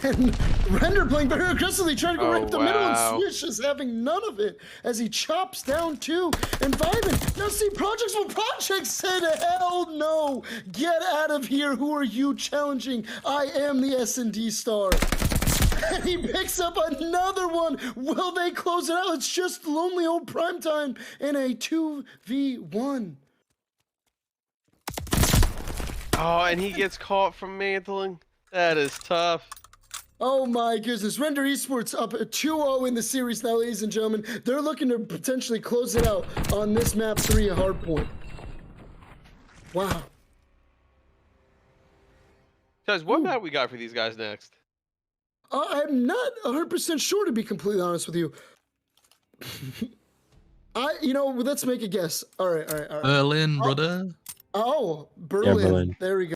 And Render playing very aggressively, trying to go right up the middle, and Swish is having none of it as he chops down 2. And Vyman, now see Projects, well, Projects said, hell no, get out of here, who are you challenging? I am the S&D star. And he picks up another one. Will they close it out? It's just lonely old Primetime in a 2v1. Oh, and he gets caught from mantling. That is tough. Oh my goodness. Render Esports up 2-0 in the series now, ladies and gentlemen. They're looking to potentially close it out on this map 3 at Hardpoint. Wow. Guys, what map we got for these guys next? I'm not 100% sure, to be completely honest with you. Let's make a guess. All right. Berlin, brother. Oh, Berlin. Yeah, Berlin. There we go.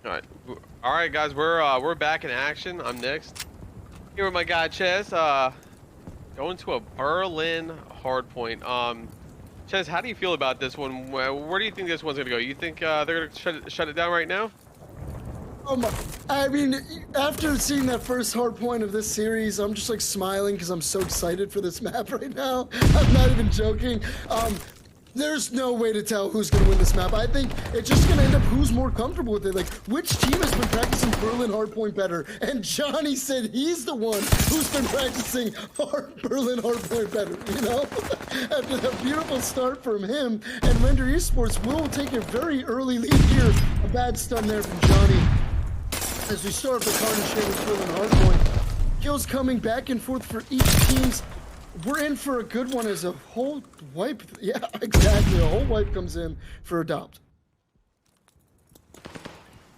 All right, guys, we're back in action. I'm next. Here with my guy Ches. Going to a Berlin hardpoint. Ches, how do you feel about this one? Where do you think this one's gonna go? You think they're gonna shut it down right now? I mean, after seeing that first hard point of this series, I'm just like smiling because I'm so excited for this map right now. I'm not even joking. There's no way to tell who's going to win this map. I think it's just going to end up who's more comfortable with it. Like, which team has been practicing Berlin hardpoint better? And Johnny said he's the one who's been practicing Berlin hardpoint better, you know? After that beautiful start from him, and Render Esports will take a very early lead here. A bad stun there from Johnny. As we start the Carnage here with Berlin hardpoint. Kills coming back and forth for each team's. We're in for a good one as a whole wipe. Yeah, exactly. A whole wipe comes in for Adopt.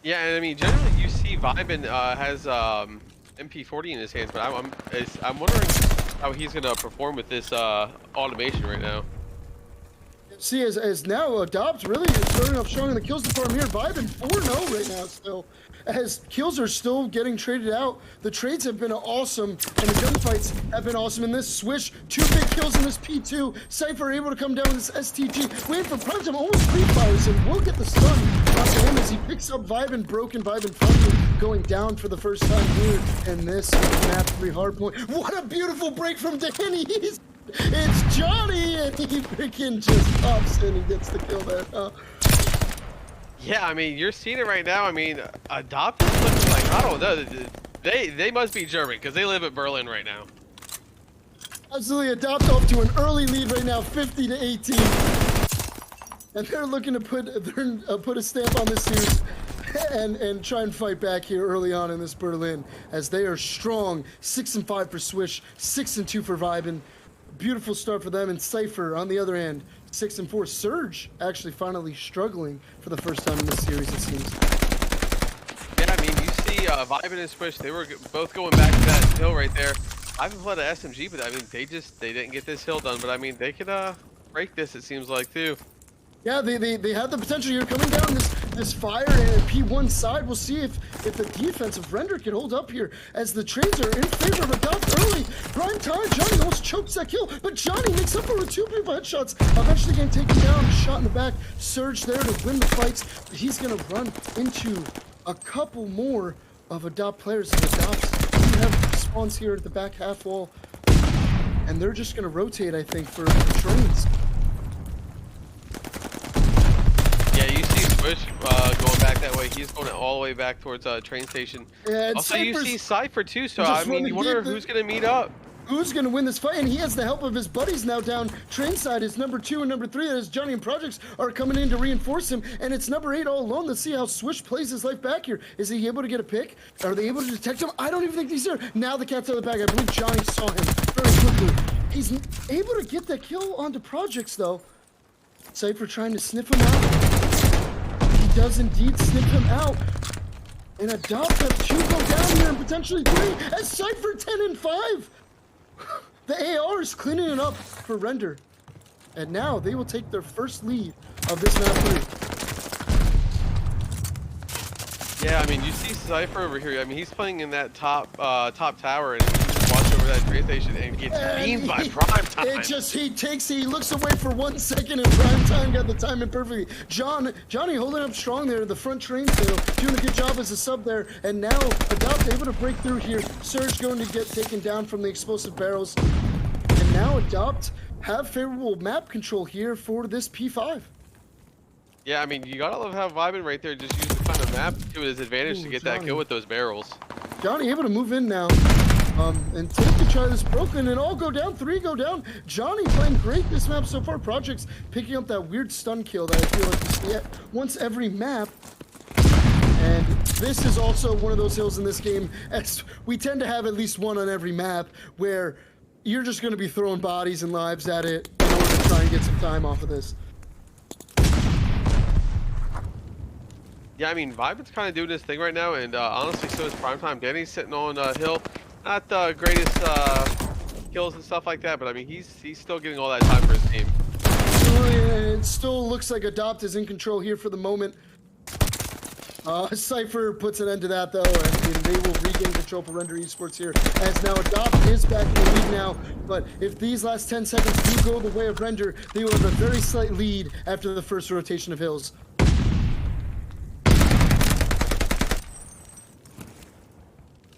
Yeah, and I mean, generally you see Vibin has MP40 in his hands, but I'm wondering how he's gonna perform with this automation right now. See, as now Adopt really is starting off strong in the kills department here. Vibin 4-0 right now still. As kills are still getting traded out, the trades have been awesome, and the gunfights have been awesome. In this Swish, 2 big kills in this P2. Cypher able to come down with this STG. Waiting for Primetime, almost pre-fires, and will get the stun onto him as he picks up Vibin, broken Vibin finally going down for the first time here in this map 3 hardpoint. What a beautiful break from Danny! It's Johnny, and he freaking just pops in and gets the kill there. Yeah, I mean, you're seeing it right now. I mean, Adopt is looking like, I don't know, they must be German because they live in Berlin right now. Absolutely, Adopt off to an early lead right now, 50-18, and they're looking to put a stamp on this series and try and fight back here early on in this Berlin, as they are strong. 6-5 for Swish, 6-2 for Vibin. Beautiful start for them, and Cypher on the other hand, 6-4. Surge actually finally struggling for the first time in this series, it seems. Yeah, I mean, you see Vibin and Swish, they were both going back to that hill right there. I haven't played an SMG, but I mean, they didn't get this hill done, but I mean, they could break this, it seems like, too. Yeah, they have the potential here coming down this fire and P1 side. We'll see if the defensive Render can hold up here as the trades are in favor of Adopt early. Prime time, Johnny almost chokes that kill, but Johnny makes up for 2 people headshots. Eventually getting taken down, shot in the back. Surge there to win the fights. He's gonna run into a couple more of Adopt players. Adopt do have spawns here at the back half wall, and they're just gonna rotate, I think, for trains. Yeah, you see Swish going back that way. He's going all the way back towards train station. Yeah, also, you see Cypher too, so I mean, you wonder who's going to meet up. Who's going to win this fight? And he has the help of his buddies now down train side. Is number 2 and number 3, as Johnny and Projects are coming in to reinforce him. And it's number 8 all alone. Let's see how Swish plays his life back here. Is he able to get a pick? Are they able to detect him? I don't even think he's there. Now the cat's out of the bag. I believe Johnny saw him very quickly. He's able to get that kill onto Projects, though. Cypher trying to sniff him out. He does indeed sniff him out. And Adopt have 2 go down here and potentially 3 as Cypher 10-5. The AR is cleaning it up for Render. And now they will take their first lead of this map 3. Yeah, I mean, you see Cypher over here. I mean, he's playing in that top tower, and he just walks over that train station and gets beamed by Primetime. He looks away for 1 second, and Primetime got the timing perfectly. Johnny holding up strong there in the front train tail, doing a good job as a sub there, and now Adopt able to break through here. Surge going to get taken down from the explosive barrels, and now Adopt have favorable map control here for this P5. Yeah, I mean, you gotta love how Vibin right there just used the kind of map to his advantage to get that kill with those barrels. Johnny able to move in now. And take the try this broken, and all go down. 3 go down. Johnny playing great this map so far. Projects picking up that weird stun kill that I feel like you see once every map. And this is also one of those hills in this game, as we tend to have at least one on every map, where you're just going to be throwing bodies and lives at it in order to try and get some time off of this. Yeah, I mean, Vibin's kind of doing this thing right now, and honestly, so is Primetime. Danny's sitting on hill. Not the greatest kills and stuff like that, but I mean, he's still getting all that time for his team. It still looks like Adopt is in control here for the moment. Cypher puts an end to that, though, and they will regain control for Render Esports here, as now Adopt is back in the lead now. But if these last 10 seconds do go the way of Render, they will have a very slight lead after the first rotation of hills.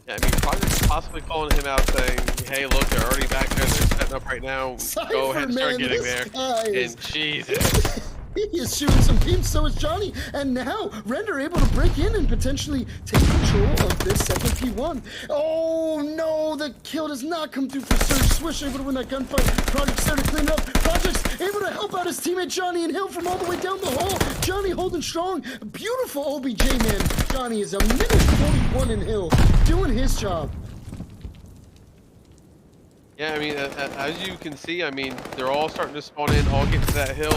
Yeah, I mean, Project's possibly calling him out, saying, "Hey, look, they're already back there. They're setting up right now. Cypher, Go ahead and start man, getting this there." guy is- And Jesus. He is shooting some teams, so is Johnny, and now Render able to break in and potentially take control of this second P1. Oh no, the kill does not come through for Surge. Swish able to win that gunfight. Project's there to clean it up. Project's able to help out his teammate Johnny and Hill from all the way down the hall. Johnny holding strong. Beautiful OBJ, man. Johnny is a minute 41 in Hill, doing his job. Yeah, I mean, as you can see, I mean, they're all starting to spawn in, all get to that hill.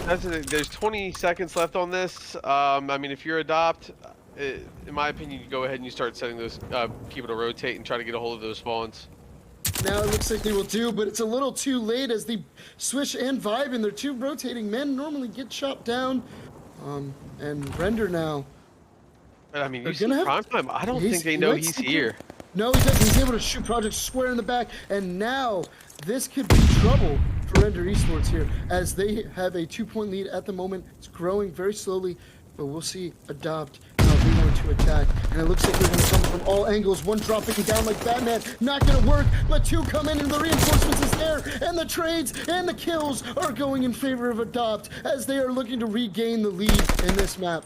There's 20 seconds left on this. I mean, if you're Adopt, in my opinion, you go ahead and you start setting those people to rotate and try to get a hold of those spawns. Now it looks like they will do, but it's a little too late as the Swish and Vibe and their two rotating men normally get chopped down. And Render now. But I mean, They're you see gonna have- Prime Time, I don't think they he know likes he's to do- here. No, he doesn't. He's able to shoot Project square in the back, and now this could be trouble for Render Esports here, as they have a 2-point lead at the moment. It's growing very slowly, but we'll see Adopt how they want to attack. And it looks like they're going to come from all angles. One dropping down like Batman, not going to work, but two come in, and the reinforcements is there, and the trades and the kills are going in favor of Adopt, as they are looking to regain the lead in this map.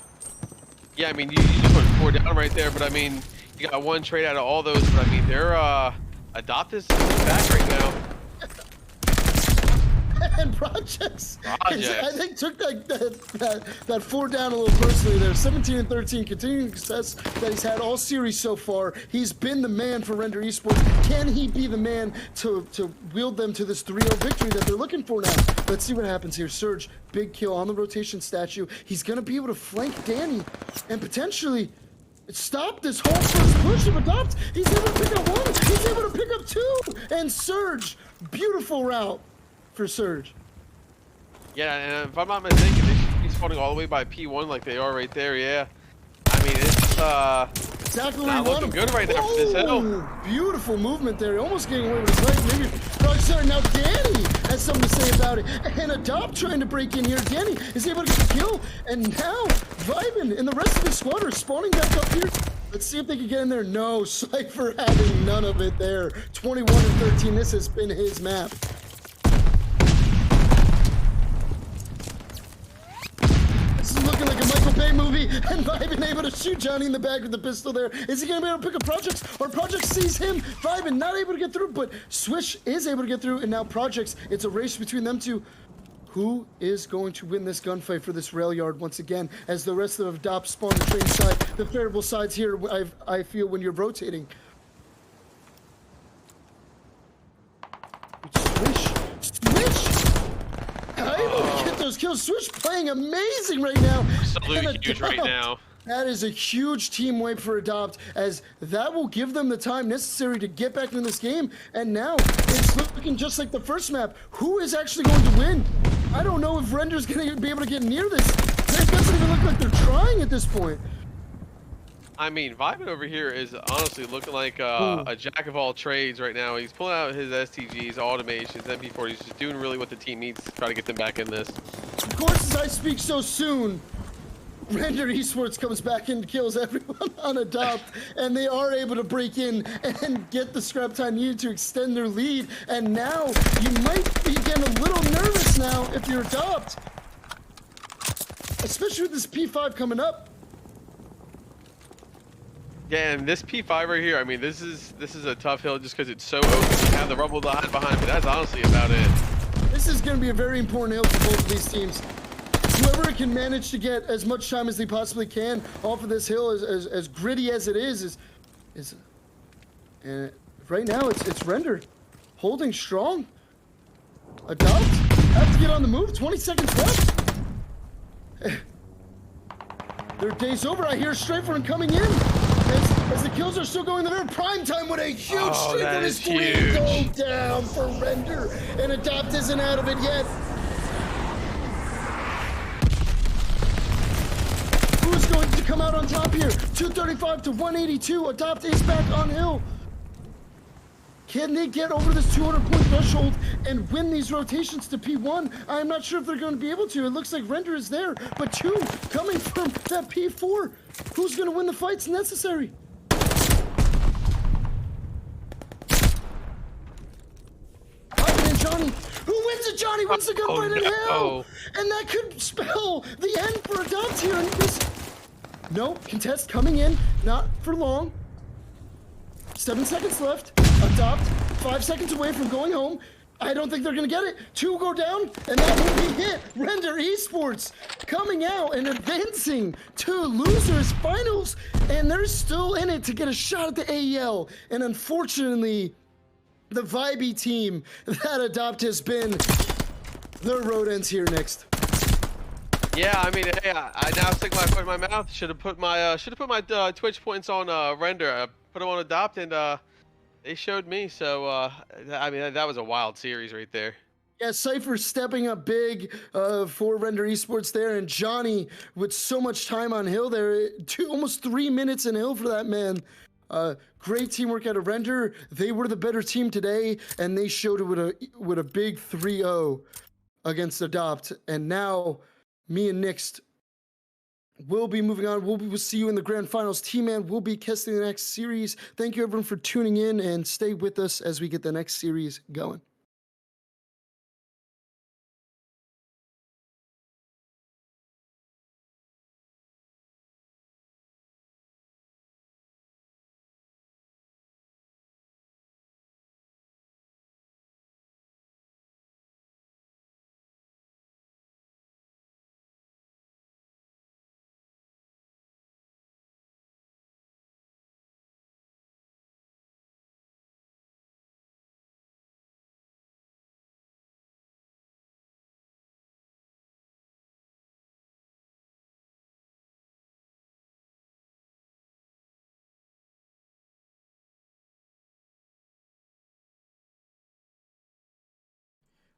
Yeah, I mean, you just put 4 down right there, but I mean, you got 1 trade out of all those, but I mean, they're Adopt is back right now. And Projects, Projects. I think, took that 4 down a little personally there. 17 and 13, continuing success that he's had all series so far. He's been the man for Render Esports. Can he be the man to wield them to this 3-0 victory that they're looking for now? Let's see what happens here. Surge, big kill on the rotation statue. He's going to be able to flank Danny and potentially stop this whole first push of Adopt. He's able to pick up 1. He's able to pick up 2. And Surge, beautiful route for Surge. Yeah, and if I'm not mistaken, they should be spawning all the way by P1 like they are right there, yeah. I mean, it's Exactly not what looking good right now for this hill. Oh, beautiful movement there. Almost getting away with his life. Maybe Project. Now Danny has something to say about it. And Adopt trying to break in here. Danny is able to get the kill. And now Vibin and the rest of the squad are spawning back up here. Let's see if they can get in there. No, Cypher having none of it there. 21 and 13. This has been his map. This is looking like a Michael Bay movie, and Vibin able to shoot Johnny in the back with the pistol there. Is he going to be able to pick up Projects, or Projects sees him? Vibin not able to get through, but Swish is able to get through, and now Projects, it's a race between them two. Who is going to win this gunfight for this rail yard once again, as the rest of Adopt spawn the train side, the favorable sides here, I feel, when you're rotating. Swish! Able to get those kills. Swish playing amazing right now. Absolutely huge right now. That is a huge team wipe for Adopt, as that will give them the time necessary to get back into this game. And now it's looking just like the first map. Who is actually going to win? I don't know if Render's going to be able to get near this. It doesn't even look like they're trying at this point. I mean, Vibin over here is honestly looking like a jack of all trades right now. He's pulling out his STGs, automations, MP40s, he's just doing really what the team needs to try to get them back in this. Of course, as I speak so soon, Render Esports comes back and kills everyone on Adopt, and they are able to break in and get the scrap time needed to extend their lead. And now you might be getting a little nervous now if you're Adopt, especially with this P5 coming up. Yeah, and this P5 right here, I mean, this is a tough hill just because it's so open. You have the rubble to hide behind, but that's honestly about it. This is going to be a very important hill for both of these teams. Whoever can manage to get as much time as they possibly can off of this hill, as gritty as it is and right now it's Render holding strong. Adopt have to get on the move. 20 seconds left. Their day's over. I hear Strafer coming in. As the kills are still going there, Prime Time with a huge streak on his 3 go down for Render, and Adopt isn't out of it yet. come out on top here. 235 to 182. Adopt is back on hill. Can they get over this 200-point threshold and win these rotations to P1? I'm not sure if they're going to be able to. It looks like Render is there, but 2 coming from that P4. Who's going to win the fights necessary? And Johnny, who wins it? Johnny wins the gunfight in hell, and that could spell the end for Adopt here. And this, no contest coming in, not for long. 7 seconds left. Adopt 5 seconds away from going home. I don't think they're gonna get it. 2 go down, and that will be hit. Render Esports coming out and advancing to losers finals, and they're still in it to get a shot at the AEL. And unfortunately, the Vibey team that Adopt has been, their road ends here next. Yeah, I mean, hey, I now stick my foot in my mouth. Should have put my Twitch points on Render. I put them on Adopt, and they showed me. So I mean, that was a wild series right there. Yeah, Cypher stepping up big for Render Esports there, and Johnny with so much time on hill there, almost 3 minutes in hill for that man. Great teamwork out of Render. They were the better team today, and they showed it with a big 3-0 against Adopt. And now, me and Nix will be moving on. We'll see you in the grand finals. T-Man will be casting the next series. Thank you, everyone, for tuning in, and stay with us as we get the next series going.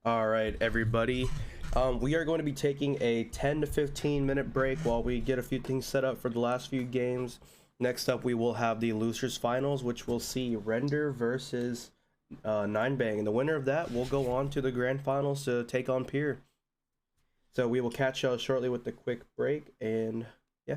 All right, everybody. We are going to be taking a 10 to 15 minute break while we get a few things set up for the last few games. Next up, we will have the losers finals, which will see Render versus 9bang, and the winner of that will go on to the grand finals to take on Pier. So we will catch y'all shortly with the quick break, and yeah.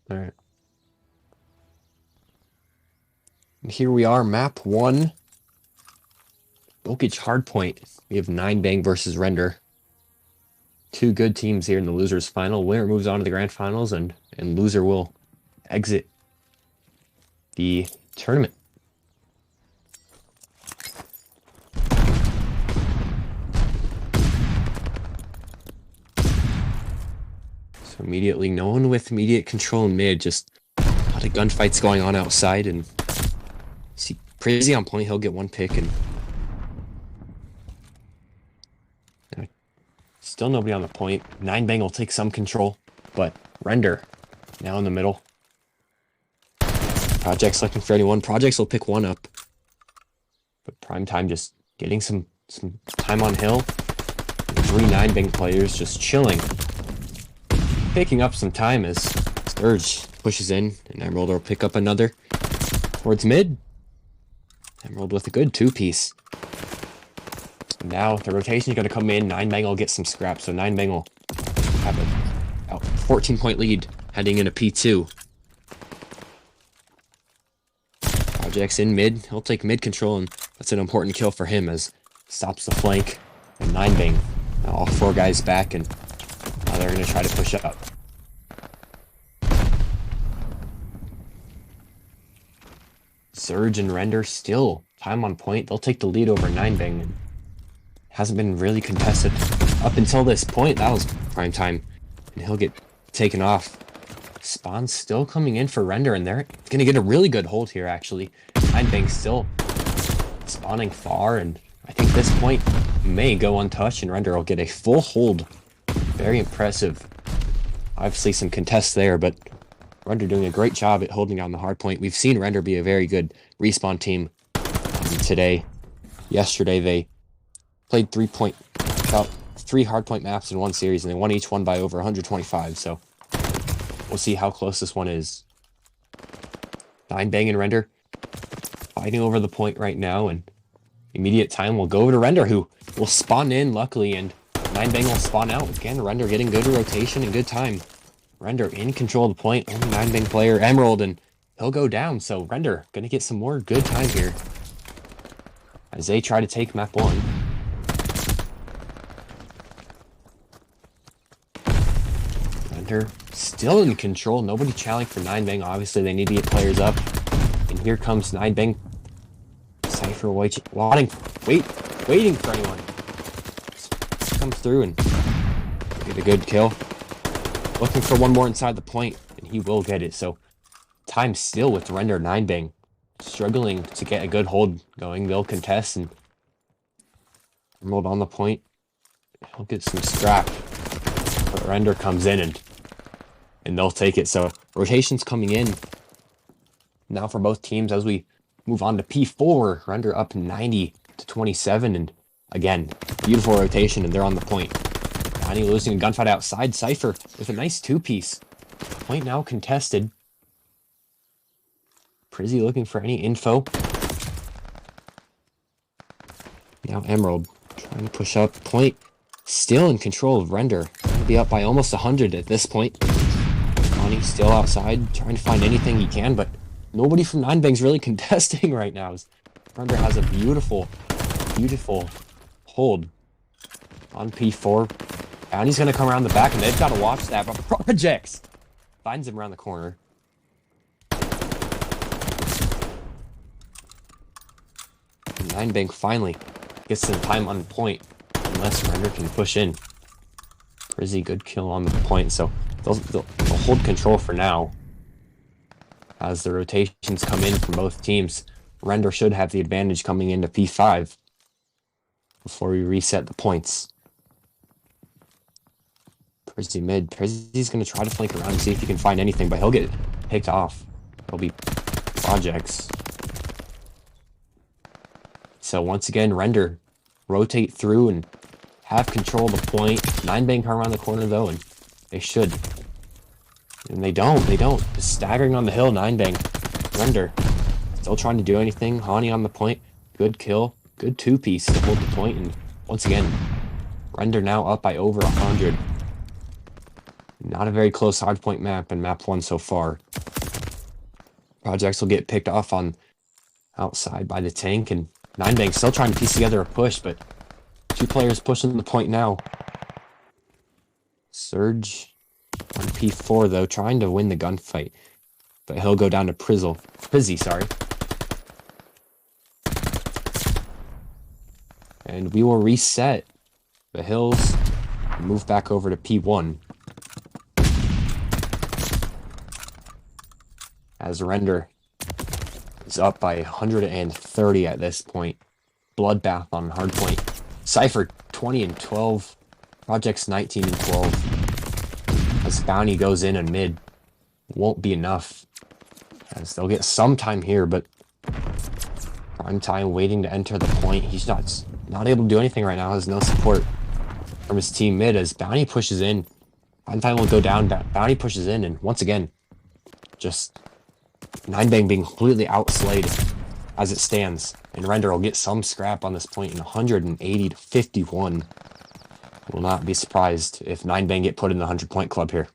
All right. And here we are, map 1. Voltage Hardpoint. We have 9bang versus Render. Two good teams here in the losers final. Winner moves on to the grand finals, and loser will exit the tournament. So immediately, no one with immediate control in mid. Just a lot of gunfights going on outside, and see Prizzy on point. He'll get one pick, and still nobody on the point. 9bang will take some control, but Render now in the middle. Projects looking for anyone. Projects will pick one up, but Prime Time just getting some time on hill. And 3 9bang players just chilling, picking up some time as Sturge pushes in, and Emerald will pick up another towards mid. Emerald with a good 2-piece. Now the rotation is going to come in. 9bang will get some scraps, so 9bang will have a 14-point lead heading into P2. Projects in mid. He'll take mid control, and that's an important kill for him as stops the flank. And 9bang, all 4 guys back, and now they're going to try to push up. Surge and Render still time on point. They'll take the lead over 9bang, and hasn't been really contested up until this point. That was Prime Time, and he'll get taken off. Spawn's still coming in for Render, and they're going to get a really good hold here, actually. 9bang still spawning far, and I think this point may go untouched, and Render will get a full hold. Very impressive. Obviously some contests there, but Render doing a great job at holding down the hard point. We've seen Render be a very good respawn team today. Yesterday they played about 3 hardpoint maps in one series, and they won each one by over 125, so we'll see how close this one is. 9bang and Render fighting over the point right now, and immediate time will go over to Render, who will spawn in luckily, and 9bang will spawn out. Again, Render getting good rotation and good time. Render in control of the point, only 9bang player, Emerald, and he'll go down, so Render gonna get some more good time here as they try to take map 1. Render still in control, nobody challenging for 9bang. Obviously they need to get players up, and here comes 9bang. Cypher waiting for anyone. Comes through and get a good kill. Looking for one more inside the point, and he will get it. So time still with Render. 9bang struggling to get a good hold going. They'll contest, and Emerald on the point. He'll get some scrap, but Render comes in and they'll take it. So rotations coming in now for both teams as we move on to P4. Render up 90-27, and again, beautiful rotation, and they're on the point. 90 losing a gunfight outside. Cypher with a nice 2-piece. Point now contested. Prizzy looking for any info. Now Emerald trying to push up. Point still in control of Render. He'll be up by almost 100 at this point. Connie still outside trying to find anything he can, but nobody from 9bang's really contesting right now. Render has a beautiful hold on P4. And he's going to come around the back, and they've got to watch that. But Projects finds him around the corner. 9bang finally gets some time on the point, unless Render can push in. Prizzy, good kill on the point, so they'll hold control for now. As the rotations come in from both teams, Render should have the advantage coming into P5 before we reset the points. Prizzy mid. Prizzy's going to try to flank around and see if he can find anything, but he'll get picked off. It'll be Projects. So once again, Render rotate through and have control of the point. 9bang come around the corner though, and they should. And they don't. Just staggering on the hill. 9bang. Render still trying to do anything. Hani on the point. Good kill. Good 2-piece to hold the point. And once again, Render now up by over 100. Not a very close hardpoint map in map 1 so far. Projects will get picked off on outside by the tank, and 9bang still trying to piece together a push, but 2 players pushing the point now. Surge on P4 though, trying to win the gunfight, but he'll go down to Prizzy, sorry. And we will reset the hills and move back over to P1. As Render is up by 130 at this point. Bloodbath on hardpoint. Cypher 20 and 12. Projects 19 and 12. As Bounty goes in and mid. Won't be enough. As they'll get some time here, but Prime Time waiting to enter the point. He's not able to do anything right now. Has no support from his team mid as Bounty pushes in. Prime Time will go down. Bounty pushes in, and once again, just 9bang being completely outslayed as it stands. And Render will get some scrap on this point in 180 to 51. Will not be surprised if 9bang get put in the 100-point club here.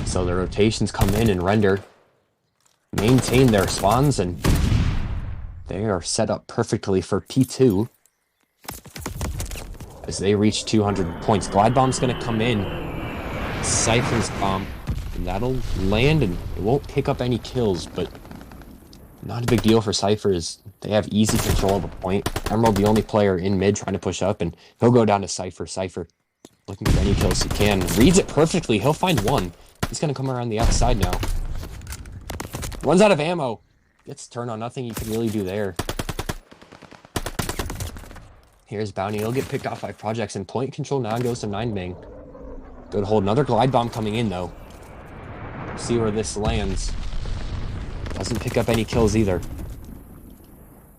So the rotations come in and Render maintain their spawns, and they are set up perfectly for P2 as they reach 200 points. Glide Bomb's going to come in. Cypher's bomb. And that'll land, and it won't pick up any kills, but not a big deal for Cypher as they have easy control of the point. Emerald, the only player in mid trying to push up, and he'll go down to Cypher. Cypher looking for any kills he can. Reads it perfectly. He'll find one. He's going to come around the outside now. Runs out of ammo. Gets turned on. Nothing you can really do there. Here's Bounty. He'll get picked off by Projects, and point control now goes to 9bang. Good hold. Another Glide Bomb coming in, though. See where this lands. Doesn't pick up any kills either.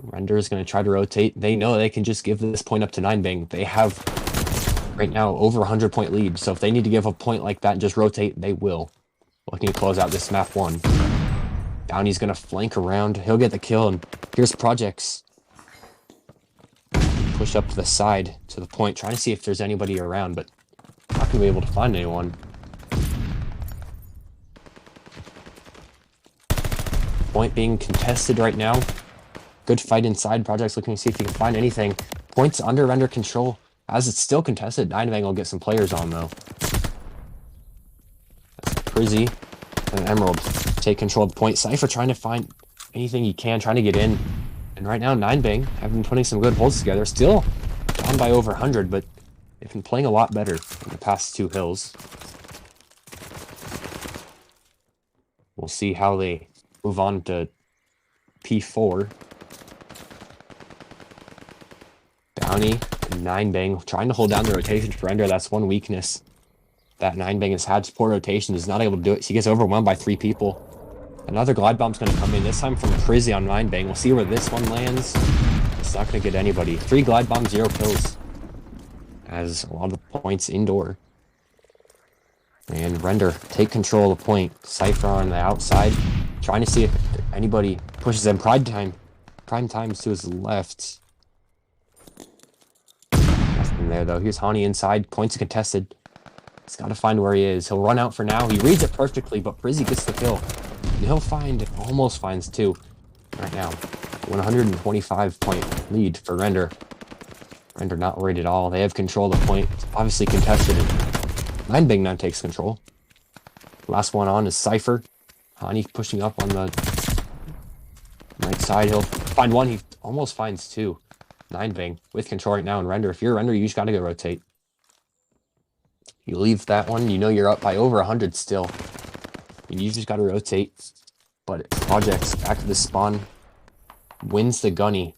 Render is going to try to rotate. They know they can just give this point up to 9bang. They have right now over 100-point lead. So if they need to give a point like that and just rotate, they will. Looking to close out this map 1. Bounty's going to flank around. He'll get the kill. And here's Projects. Push up to the side to the point. Trying to see if there's anybody around, but not going to be able to find anyone. Point being contested right now. Good fight inside. Projects looking to see if he can find anything. Points under Render control. As it's still contested, 9bang will get some players on though. Prizzy and Emerald take control of the point. Cypher trying to find anything he can, trying to get in. And right now, 9bang have been putting some good holds together. Still down by over 100, but they've been playing a lot better in the past 2 hills. We'll see how they move on to P4. Bounty and 9bang trying to hold down the rotation for Render. That's one weakness that 9bang has had. Support rotation is not able to do it. He gets overwhelmed by 3 people. Another Glide Bomb's going to come in, this time from Prizzy on 9bang. We'll see where this one lands. It's not going to get anybody. 3 Glide Bombs, 0 kills. As a lot of the points indoor. And Render take control of the point. Cypher on the outside. Trying to see if anybody pushes him. Prime Time's to his left. Nothing there though. Here's Hani inside. Points contested. He's got to find where he is. He'll run out for now. He reads it perfectly, but Prizzy gets the kill. And he'll almost finds 2 right now. 125 point lead for Render. Render not worried at all. They have control of the point. It's obviously contested. 9bang now takes control. Last one on is Cypher. Hani pushing up on the right side. He'll find one. He almost finds 2. 9bang with control right now. And Render, if you're Render, you just gotta go rotate. You leave that one, you know you're up by over 100 still. And you just gotta rotate. But Projects back to the spawn. Wins the gunny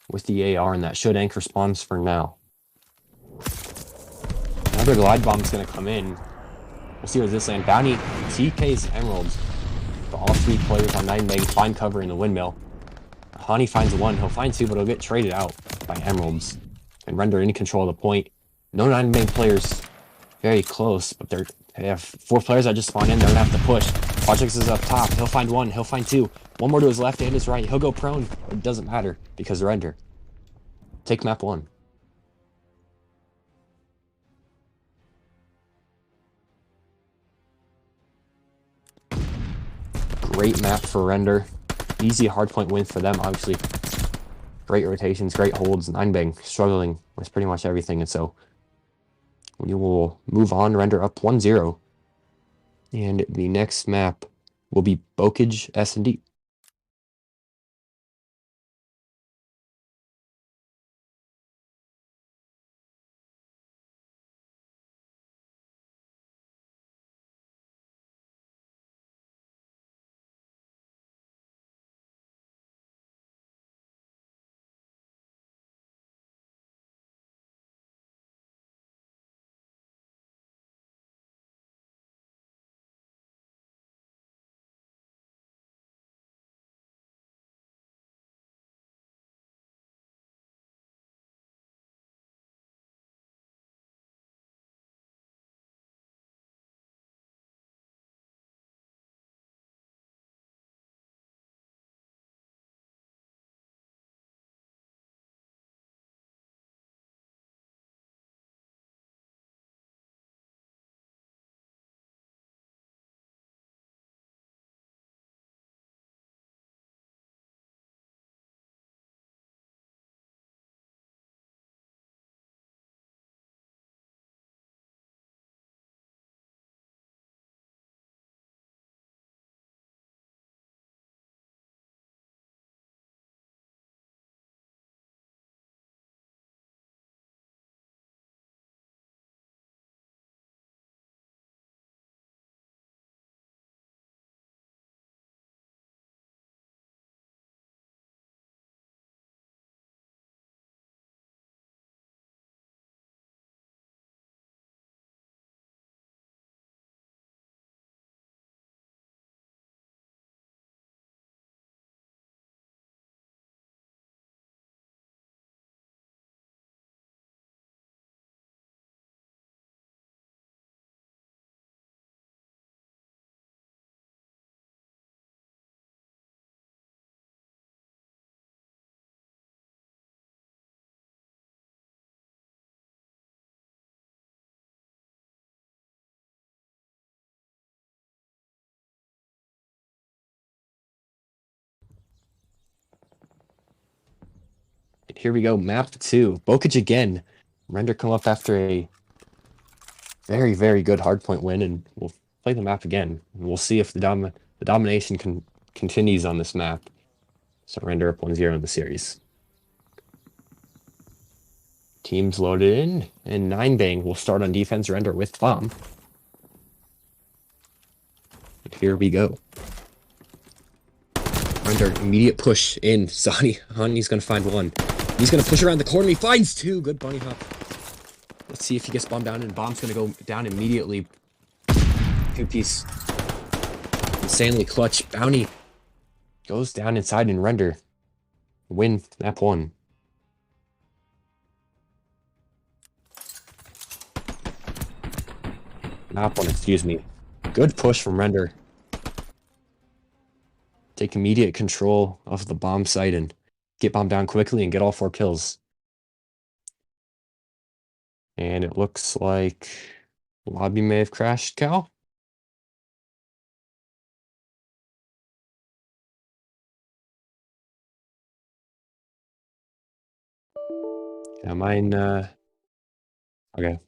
with the AR, and that should anchor spawns for now. Another Glide Bomb's gonna come in. We'll see where this lands. Bounty TK's Emeralds. But all 3 players on 9bang find cover in the windmill. Hani finds 1. He'll find 2, but he'll get traded out by Emeralds. And Render in control of the point. No 9bang players very close, but they have 4 players that just spawned in. They're going to have to push. Projects is up top. He'll find 1. He'll find 2. 1 more to his left and his right. He'll go prone. It doesn't matter because Render. Take map 1. great map for Render. Easy hardpoint win for them, obviously. Great rotations, great holds. 9bang struggling with pretty much everything, and so we will move on. Render up 1-0. And the next map will be Bokage S&D. Here we go, map 2. Bokage again. Render come up after a very, very good hardpoint win, and we'll play the map again. We'll see if the domination continues on this map. So Render up 1-0 in the series. Teams loaded in, and 9bang will start on defense. Render with bomb. And here we go. Render, immediate push in. Honey's gonna find one. He's gonna push around the corner. He finds two. Good bunny hop. Let's see if he gets bombed down, and bomb's gonna go down immediately. Two-piece. Insanely clutch. Bounty goes down inside, and Render win map 1. Map 1, excuse me. Good push from Render. Take immediate control of the bomb site and get bombed down quickly and get all 4 kills. And it looks like lobby may have crashed, Cal. Yeah, mine, okay.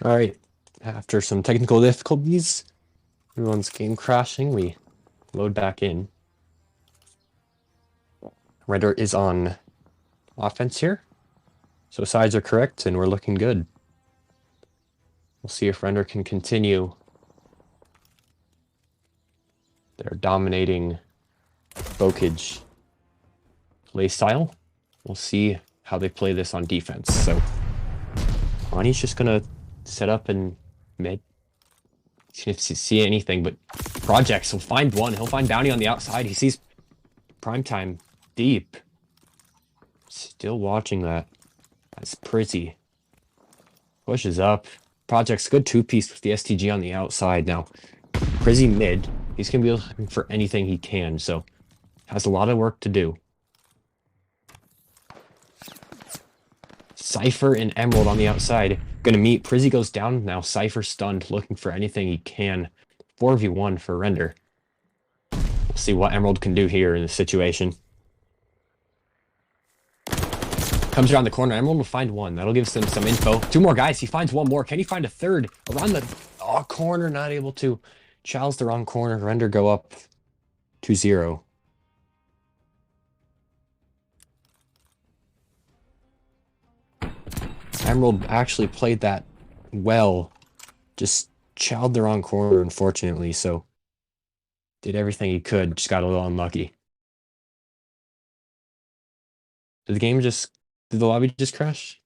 All right. After some technical difficulties, everyone's game crashing. We load back in. Render is on offense here. So sides are correct, and we're looking good. We'll see if Render can continue their dominating Bokage play style. We'll see how they play this on defense. So Ronnie's just gonna set up in mid. See if he see anything, but Projects, he'll find one. He'll find Bounty on the outside. He sees Primetime deep. Still watching that. That's pretty. Pushes up. Project's good two-piece with the STG on the outside. Now, Prizzy mid. He's going to be looking for anything he can, so has a lot of work to do. Cypher and Emerald on the outside. Going to meet. Prizzy goes down. Now Cypher stunned, looking for anything he can. 4v1 for Render. We'll see what Emerald can do here in this situation. Comes around the corner. Emerald will find one. That'll give them some info. Two more guys. He finds one more. Can he find a third? Around the corner. Not able to. Chow's the wrong corner. Render go up 2-0. Emerald actually played that well. Just chowed the wrong corner, unfortunately. So did everything he could. Just got a little unlucky. Did the lobby just crash?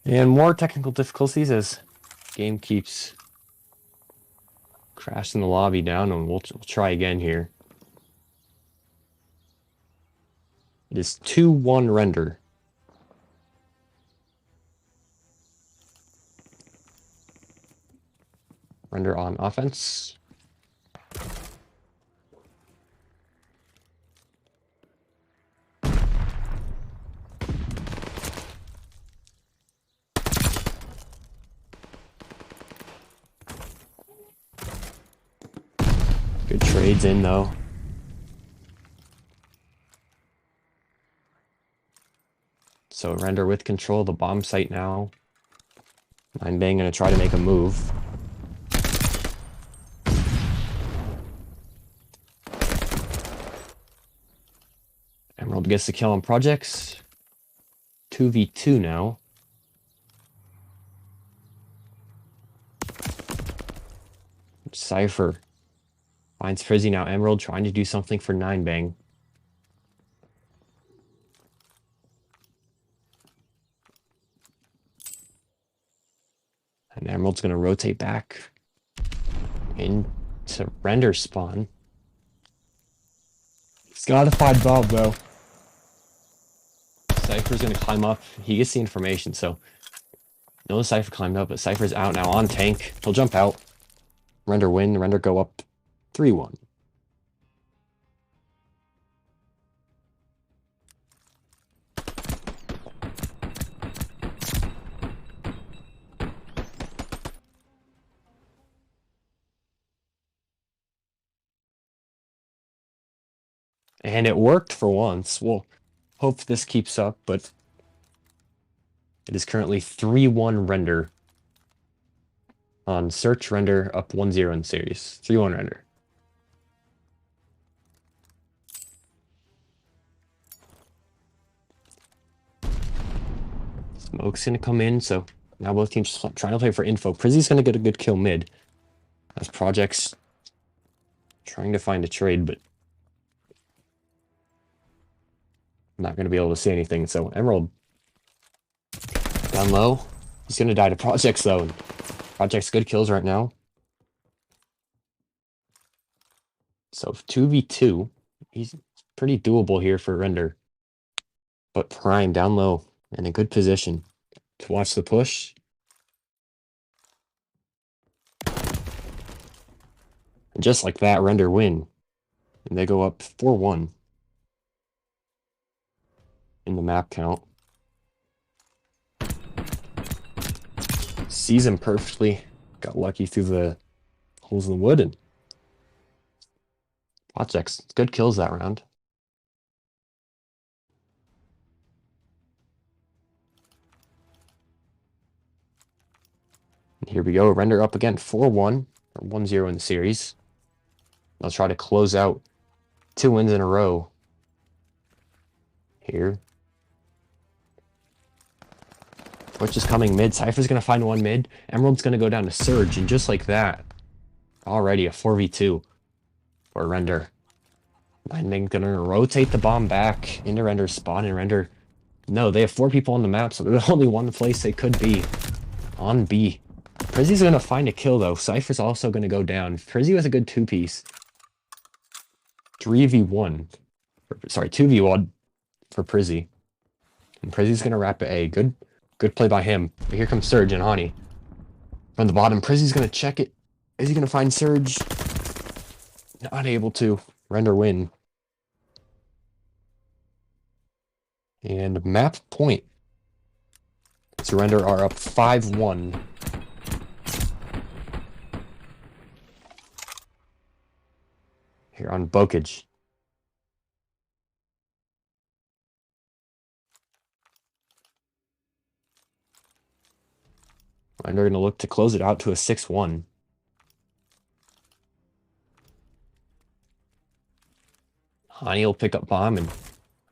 And more technical difficulties as game keeps crashing the lobby down, and we'll try again here. It is 2-1 render. Render on offense. Good trades in though. So render with control of the bomb site now. 9bang gonna try to make a move. Emerald gets the kill on projects. 2v2 now. Cypher finds Frizzy now. Emerald trying to do something for 9bang. And Emerald's going to rotate back into render spawn. He's got to find Bob though. Cypher's going to climb up. He gets the information, so no Cypher climbed up, but Cypher's out now on tank. He'll jump out. Render win. Render go up 3-1. And it worked for once. We'll hope this keeps up, but it is currently 3-1 render. On search, render up 1-0 in the series. 3-1 render. Smoke's going to come in, so now both teams trying to play for info. Prizzy's going to get a good kill mid. As Project's trying to find a trade, but not going to be able to see anything. So Emerald down low. He's going to die to Projects, though. And Project's good kills right now. So 2v2. He's pretty doable here for render. But Prime down low in a good position to watch the push. And just like that, render win. And they go up 4-1 in the map count. Sees him perfectly. Got lucky through the holes in the wood, and Projects good kills that round. And here we go. Render up again, 4-1 or 1-0 in the series. They'll try to close out 2 wins in a row here. Twitch is coming mid. Cypher's going to find one mid. Emerald's going to go down to Surge, and just like that, already a 4v2 for render. 9bang going to rotate the bomb back into render's spawn, and render... No, they have 4 people on the map, so there's only one place they could be. On B. Prizzy's going to find a kill, though. Cypher's also going to go down. Prizzy with a good 2-piece. 3v1. Sorry, 2v1 for Prizzy. And Prizzy's going to wrap it A. Good play by him. But here comes Surge and Hani. From the bottom, Prizzy's going to check it. Is he going to find Surge? Not able to. Render win. And map point. So render are up 5-1. Here on Bokage. And they're going to look to close it out to a 6-1. Hani will pick up bomb, and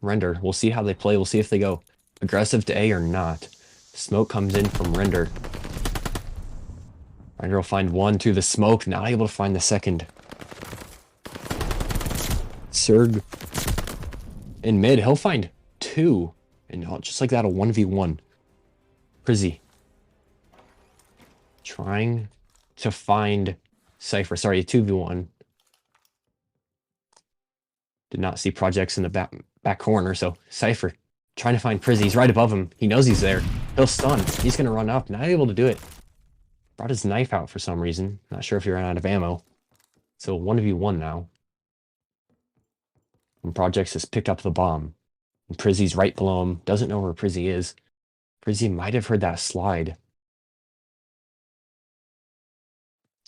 render. We'll see how they play. We'll see if they go aggressive to A or not. Smoke comes in from render. Render will find one to the smoke. Not able to find the second. Surg in mid. He'll find 2. And just like that, a 1v1. Prizzy. Trying to find Cypher. Sorry, 2v1. Did not see projects in the back corner, so Cypher trying to find Prizzy. He's right above him. He knows he's there. He'll stun. He's going to run up. Not able to do it. Brought his knife out for some reason. Not sure if he ran out of ammo. So 1v1 now. And Projects has picked up the bomb. And Prizzy's right below him. Doesn't know where Prizzy is. Prizzy might have heard that slide.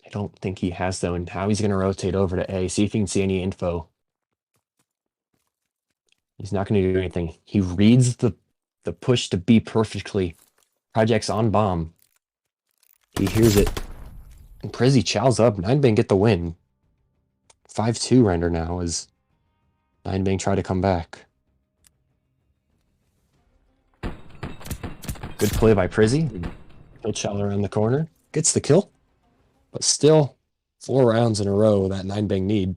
I don't think he has, though. And how he's going to rotate over to A. See if he can see any info. He's not going to do anything. He reads the push to B perfectly. Projects on bomb. He hears it. And Prizzy chows up. 9bang get the win. 5-2 render now as 9bang try to come back. Good play by Prizzy. He'll chow around the corner. Gets the kill. But still, 4 rounds in a row that 9bang need.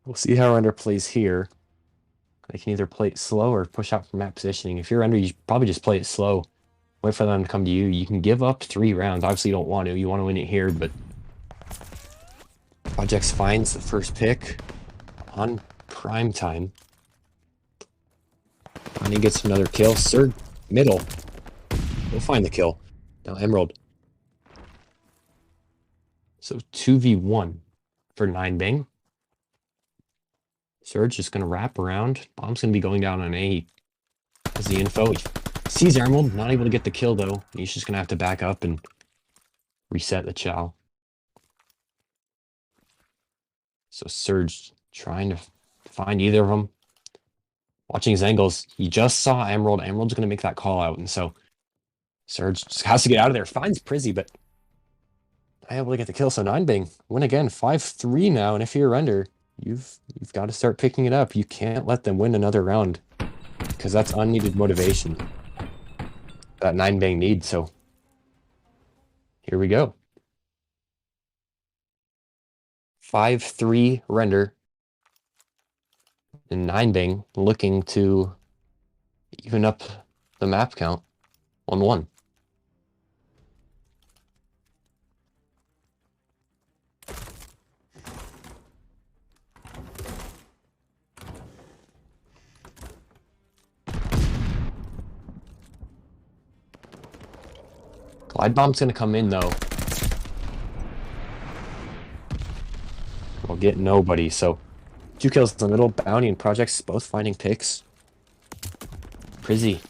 We'll see how Render plays here. They can either play it slow or push out from map positioning. If you're Render, you probably just play it slow. Wait for them to come to you. You can give up 3 rounds. Obviously, you don't want to. You want to win it here, but Projects finds the first pick on prime time. And he gets another kill. Surge middle. We'll find the kill. Now Emerald. So 2v1 for 9bang. Surge is going to wrap around. Bomb's going to be going down on A. Has the info. He sees Emerald. Not able to get the kill, though. He's just going to have to back up and reset the chow. So Surge trying to find either of them. Watching his angles. He just saw Emerald. Emerald's going to make that call out. And so Surge just has to get out of there. Finds Prizzy, but not able to get the kill. So 9bang win again. 5-3 now. And if you're Render, you've got to start picking it up. You can't let them win another round because that's unneeded motivation that 9bang needs. So here we go. 5-3 Render. And 9bang looking to even up the map count 1-1. Glide bomb's gonna come in though. We'll get nobody, so 2 kills in the middle. Bounty and Projects both finding picks. Prizzy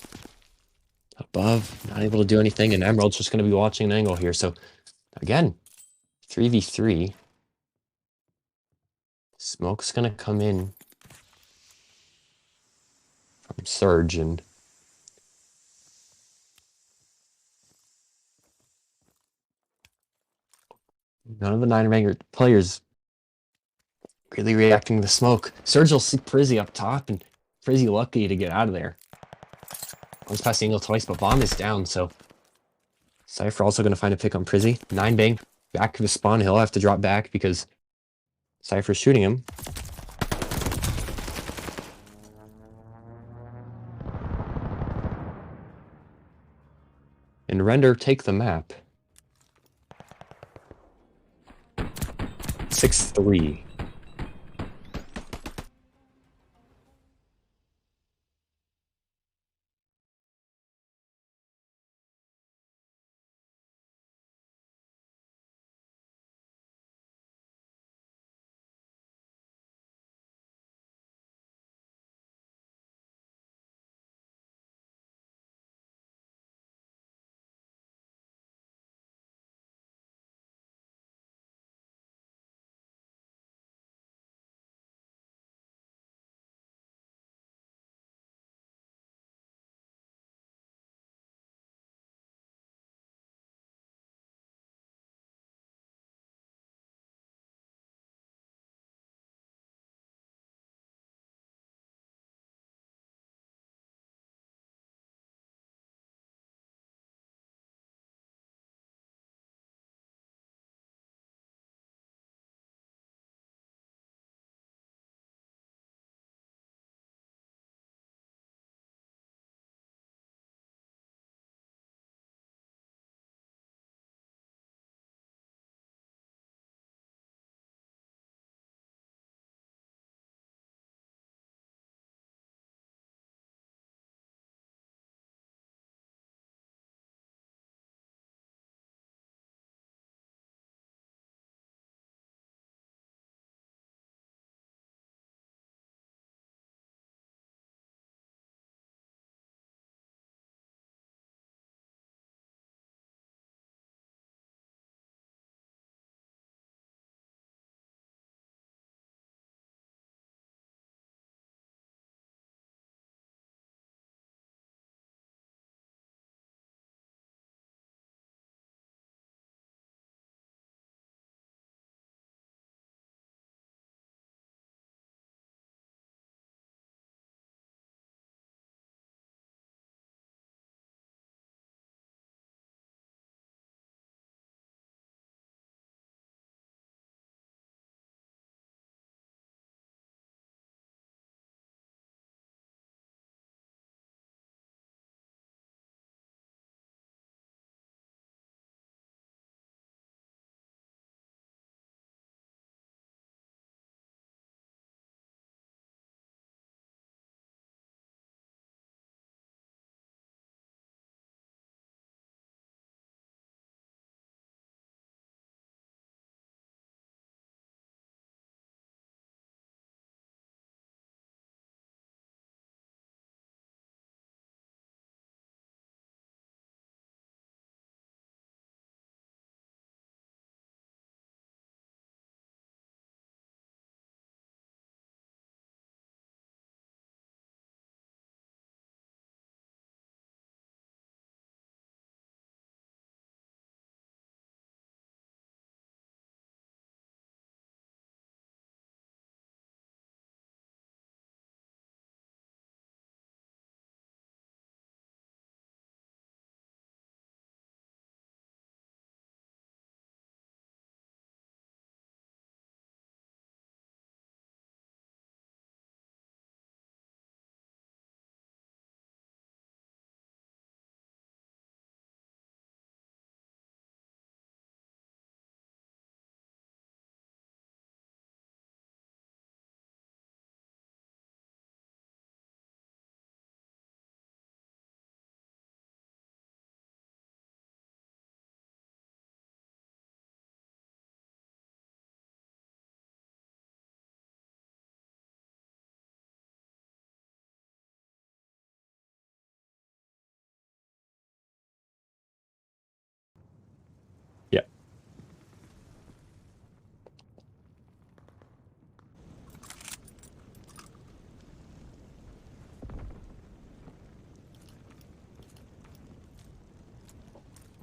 above, not able to do anything, and Emerald's just gonna be watching an angle here. So again, 3v3. Smoke's gonna come in from Surge, and none of the 9bang players really reacting to the smoke. Surge will see Prizzy up top, and Prizzy lucky to get out of there. Once past the angle twice, but bomb is down, so Cypher also going to find a pick on Prizzy. 9bang back to the spawn. He'll have to drop back because Cypher's shooting him. And Render take the map. 6-3.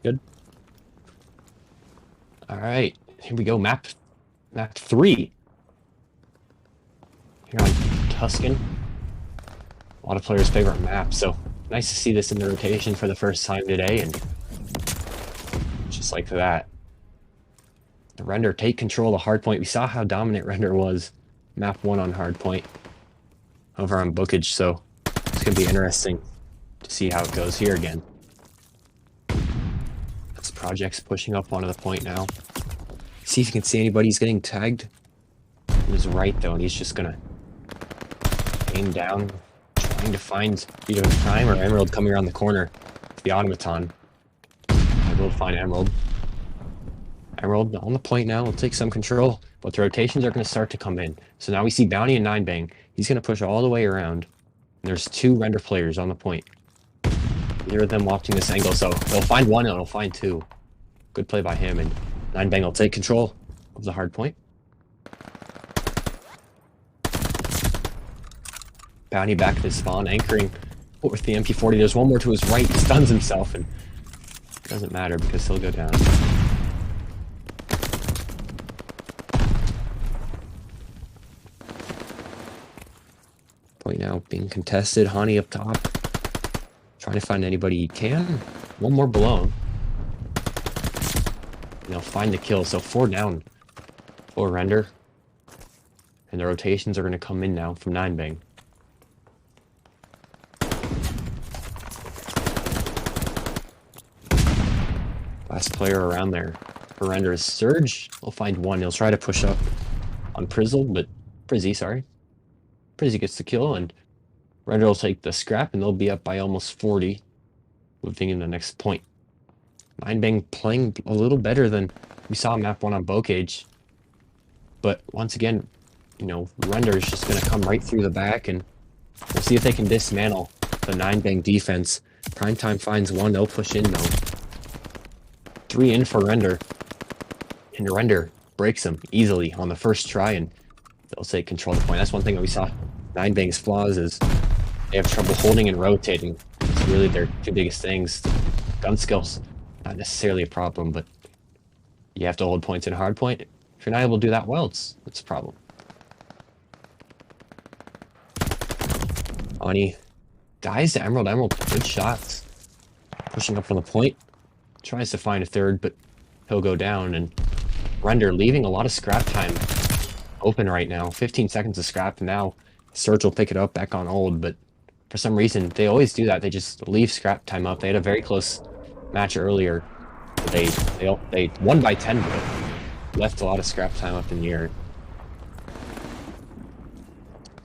Good. All right, here we go. Map 3. Here on Tuscan. A lot of players' favorite map, so nice to see this in the rotation for the first time today, and just like that. The Render take control of hardpoint. We saw how dominant Render was map 1 on hardpoint over on Bookage, so it's going to be interesting to see how it goes here again. That's Project's pushing up onto the point now. See if you can see anybody. He's getting tagged. He was right, though, and he's just going to aim down, trying to find either Prime or Emerald coming around the corner. The Automaton. I will find Emerald. Emerald on the point now. Will take some control, but the rotations are going to start to come in. So now we see Bounty and 9bang. He's going to push all the way around. And there's 2 Render players on the point. Neither of them watching this angle, so they'll find 1 and they'll find 2. Good play by him, and 9bang will take control of the hard point. Bounty back to spawn, anchoring with the MP40. There's one more to his right. He stuns himself, and it doesn't matter because he'll go down. Point now being contested. Hani up top. Trying to find anybody he can. One more below him. And they'll find the kill. So 4 down for Render. And the rotations are going to come in now from 9bang. Last player around there for Render is Surge. He'll find 1. He'll try to push up on Prizzy, sorry. Prizzy gets the kill, and Render will take the scrap, and they'll be up by almost 40, moving in the next point. 9bang playing a little better than we saw map 1 on Bocage. But once again, you know, Render is just going to come right through the back, and we'll see if they can dismantle the 9bang defense. Primetime finds 1, they'll push in though. 3 in for Render, and Render breaks them easily on the first try, and they'll take control of the point. That's one thing that we saw 9bang's flaws is they have trouble holding and rotating. It's really their 2 biggest things. Gun skills, not necessarily a problem, but you have to hold points in hard point. If you're not able to do that well, it's a problem. Ani dies to Emerald. Emerald, good shots. Pushing up from the point. Tries to find a 3rd, but he'll go down, and Render leaving a lot of scrap time open right now. 15 seconds of scrap, and now Surge will pick it up back on hold, but for some reason, they always do that. They just leave scrap time up. They had a very close match earlier. They won by 10, but left a lot of scrap time up in the air.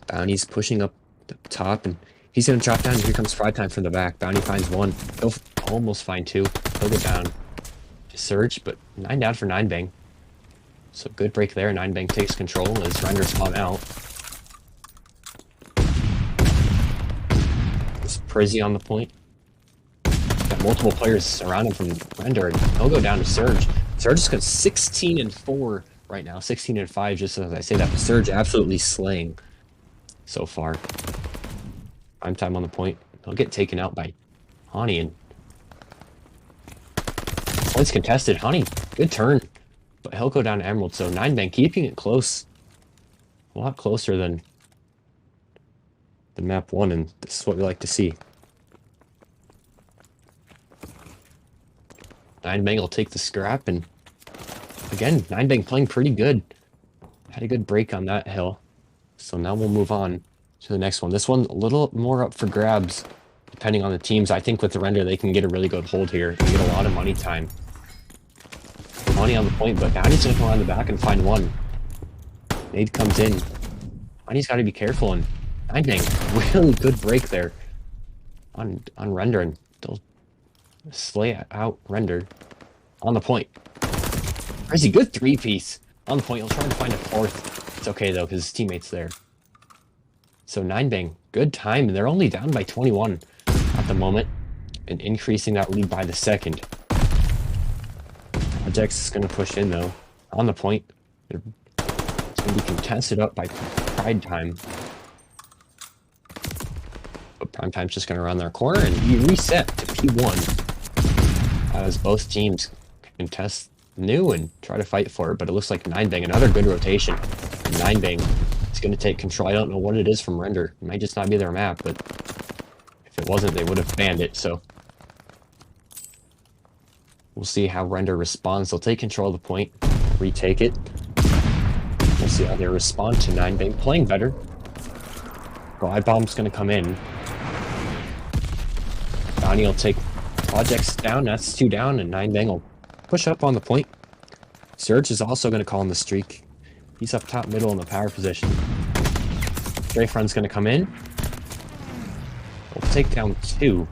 Bounty's pushing up the top, and he's going to drop down, and here comes Primetime from the back. Bounty finds 1. He'll almost find 2. He'll go down to Surge, but 9 down for 9bang. So good break there. 9bang takes control as Render spawn out. There's Prizzy on the point. Got multiple players around him from Render, and he'll go down to Surge. Surge is going 16-4 right now. 16-5, just as I say that. Surge absolutely slaying so far. Primetime on the point. He'll get taken out by Hani, and points contested. Hani, good turn. But he'll go down to Emerald, so 9bang keeping it close. A lot closer than map 1, and this is what we like to see. 9bang will take the scrap, and again, 9bang playing pretty good. Had a good break on that hill. So now we'll move on to the next one. This one a little more up for grabs, depending on the teams. I think with the Render, they can get a really good hold here and get a lot of money time. Money on the point, but Bounty's gonna come around the back and find 1. Nade comes in. Bounty's got to be careful, and 9bang, really good break there on Render, and they'll slay out Render on the point. Crazy, good 3-piece on the point. He'll try to find a 4th. It's okay though, because his teammate's there. So 9bang, good time, and they're only down by 21 at the moment, and increasing that lead by the second. Projects is going to push in though, on the point. It's going to be contested up by Primetime. But Primetime's just going to run their corner, and he reset to P1. as both teams contest new and try to fight for it, but it looks like 9bang, another good rotation. 9bang is going to take control. I don't know what it is from Render. It might just not be their map, but if it wasn't, they would have banned it, so we'll see how Render responds. They'll take control of the point, retake it. We'll see how they respond to 9bang playing better. Glide Bomb's going to come in. Bounty will take projects down. That's 2 down, and 9bang will push up on the point. Surge is also going to call in the streak. He's up top middle in the power position. Strafe Run's going to come in. We'll take down 2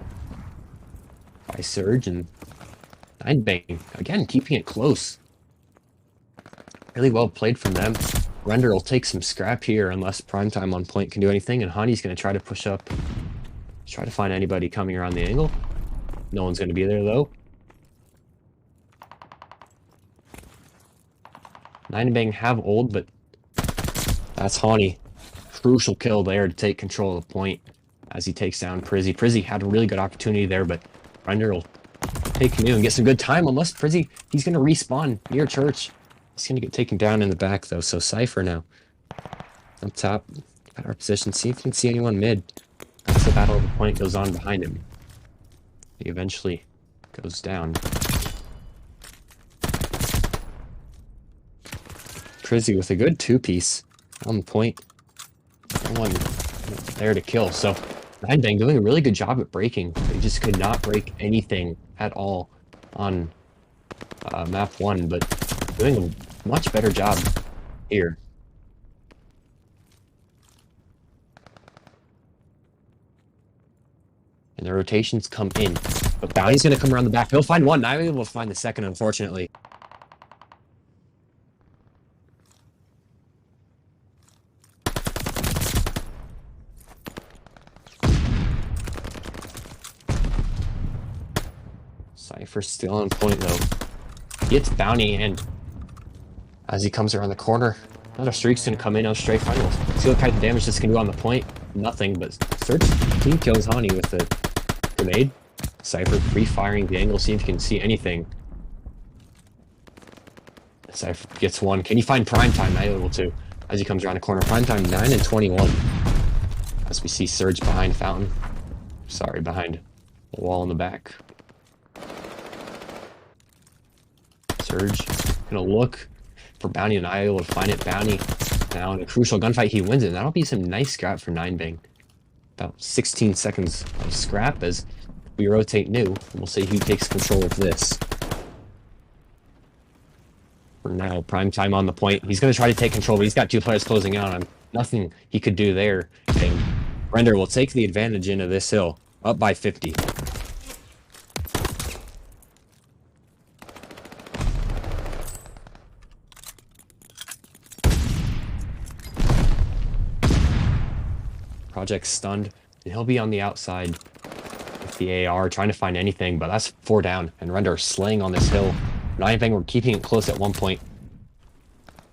by Surge, and 9bang, again, keeping it close. Really well played from them. Render will take some scrap here unless Primetime on point can do anything, and Honey's going to try to push up. Try to find anybody coming around the angle. No one's going to be there, though. 9bang have ult, but that's Honey. Crucial kill there to take control of the point as he takes down Prizzy. Prizzy had a really good opportunity there, but Render will take new and get some good time. Unless Prizzy, he's going to respawn near church. He's going to get taken down in the back, though. So Cypher now up top, at our position. See if you can see anyone mid. As the battle of the point goes on behind him, he eventually goes down. Prizzy with a good 2-piece on the point. No one there to kill. So 9bang doing a really good job at breaking. They just could not break anything at all on map 1, but doing a much better job here. And the rotations come in. But Bounty's going to come around the back. He'll find one. Not able to find the second, unfortunately. Cypher's still on point, though. Gets Bounty, and as he comes around the corner, another streak's going to come in on straight final. See what kind of damage this can do on the point. Nothing, but Surge team kills Honey with the grenade. Cypher pre-firing the angle, see if you can see anything. Cypher gets one. Can you find Primetime? Not able to. As he comes around the corner. Primetime 9 and 21. As we see Surge behind Fountain. Sorry, behind the wall in the back. Surge gonna look for Bounty, and not able to find it. Bounty now in a crucial gunfight, he wins it. And that'll be some nice scrap for 9bang. About 16 seconds of scrap as we rotate new. We'll see who takes control of this. For now, Primetime on the point. He's going to try to take control, but he's got 2 players closing out on him. Nothing he could do there. And Render will take the advantage into this hill, up by 50. Project stunned, and he'll be on the outside with the AR, trying to find anything, but that's 4 down, and Render slaying on this hill. 9bang were keeping it close at one point,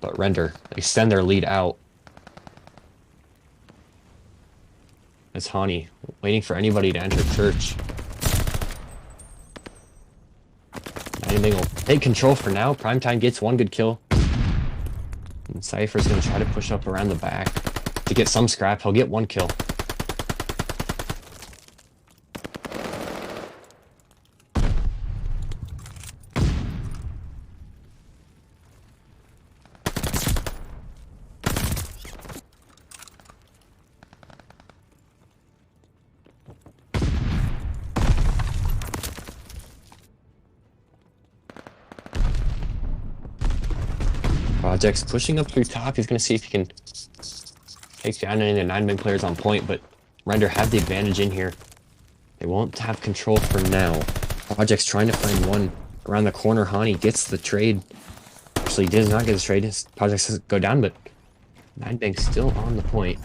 but Render extend their lead out. It's Hani waiting for anybody to enter church. 9bang will take control for now. Primetime gets 1 good kill. And Cypher's going to try to push up around the back to get some scrap. He'll get 1 kill. Project's pushing up through top. He's going to see if he can take down any of the 9bang players on point, but Render have the advantage in here. They won't have control for now. Project's trying to find one around the corner. Hani gets the trade. Actually, he does not get the trade. His Project doesn't go down, but 9bang's still on the point.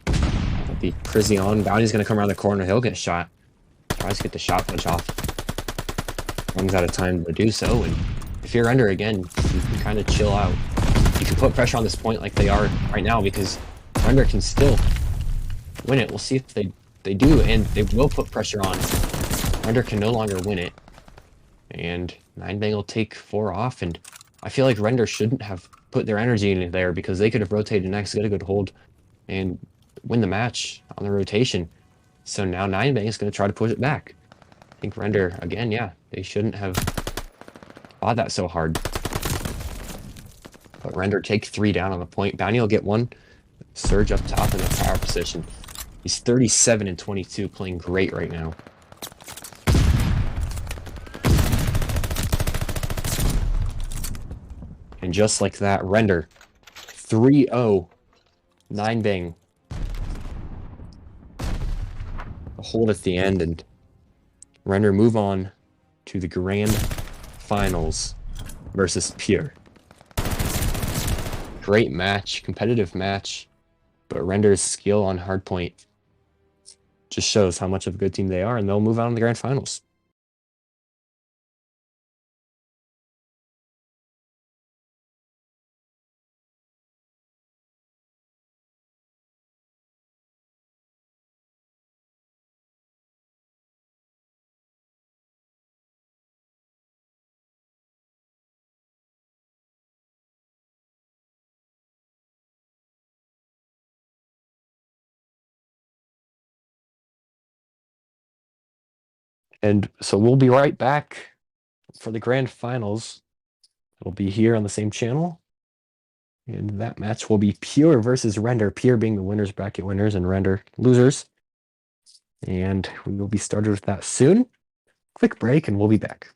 That'll be Prizzy on. Bounty's going to come around the corner. He'll get shot. Tries to get the shot punch off. Runs out of time to do so, and if you're Render again, you can kind of chill out. You can put pressure on this point like they are right now, because Render can still win it. We'll see if they do, and they will put pressure on. Render can no longer win it. And 9bang will take 4 off, and I feel like Render shouldn't have put their energy in there because they could have rotated next, get a good hold, and win the match on the rotation. So now 9bang is going to try to push it back. I think Render, again, yeah, they shouldn't have fought that so hard. But Render take 3 down on the point. Bounty will get 1. Surge up top in the tower position. He's 37 and 22, playing great right now. And just like that, Render 3-0, 9bang. A hold at the end, and Render move on to the grand finals versus Pure. Great match, competitive match, but Render's skill on hardpoint just shows how much of a good team they are, and they'll move on to the grand finals. And so we'll be right back for the grand finals. It'll be here on the same channel. And that match will be Pure versus Render. Pure being the winners bracket winners and Render losers. And we will be started with that soon. Quick break and we'll be back.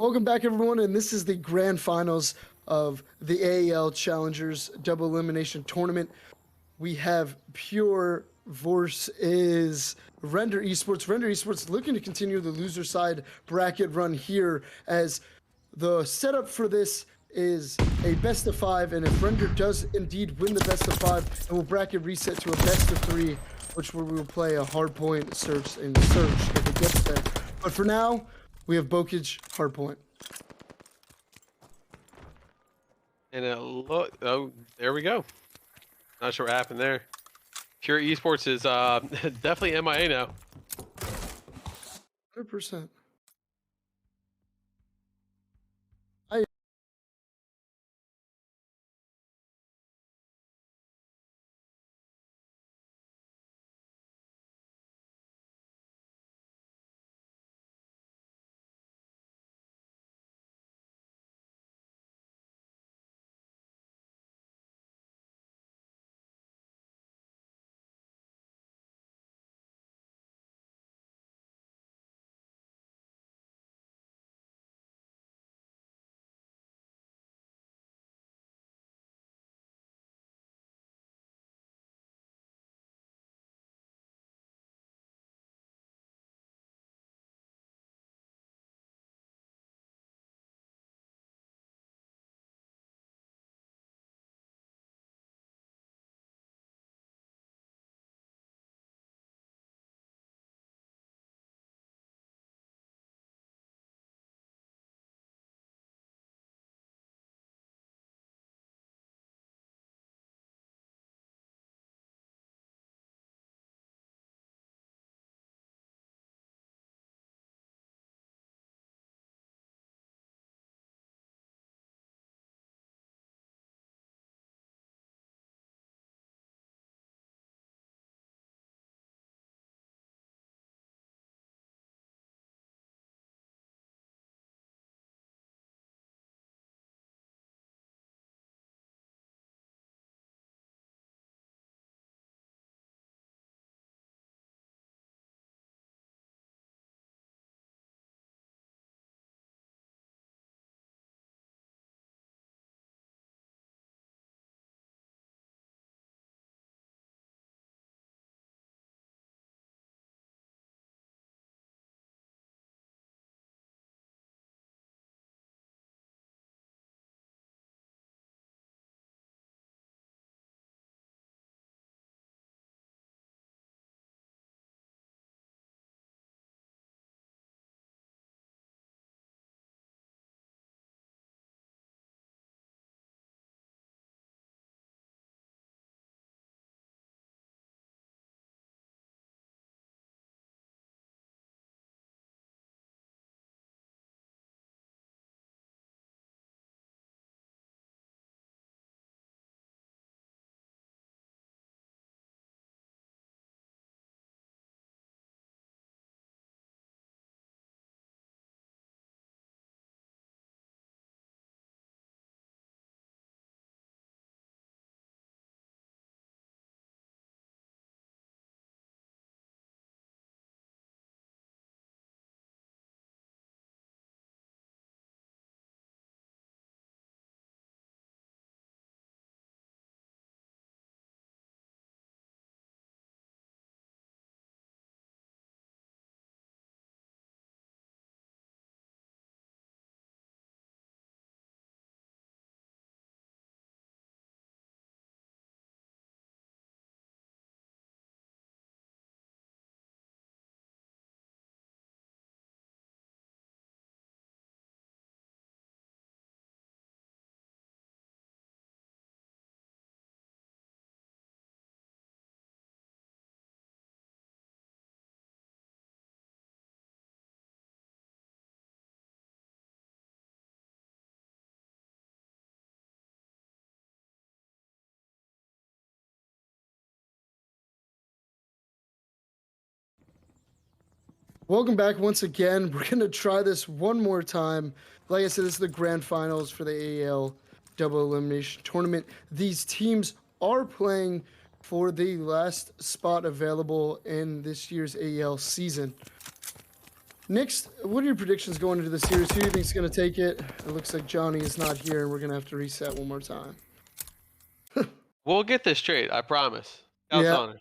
Welcome back, everyone, and this is the grand finals of the AEL Challengers Double Elimination Tournament. We have Pure versus Render Esports. Render Esports looking to continue the loser side bracket run here, as the setup for this is a best of 5, and if Render does indeed win the best of 5, it will bracket reset to a best of 3, which we will play a hardpoint search and search if it gets there. But for now, we have Bokage hardpoint. And look, oh, there we go. Not sure what happened there. Pure Esports is definitely MIA now. 100%. Welcome back once again. We're going to try this one more time. Like I said, this is the grand finals for the AEL Double Elimination Tournament. These teams are playing for the last spot available in this year's AEL season. Next, what are your predictions going into the series? Who do you think is going to take it? It looks like Johnny is not here, and we're going to have to reset one more time. We'll get this straight. I promise. Scout's Yeah. honor.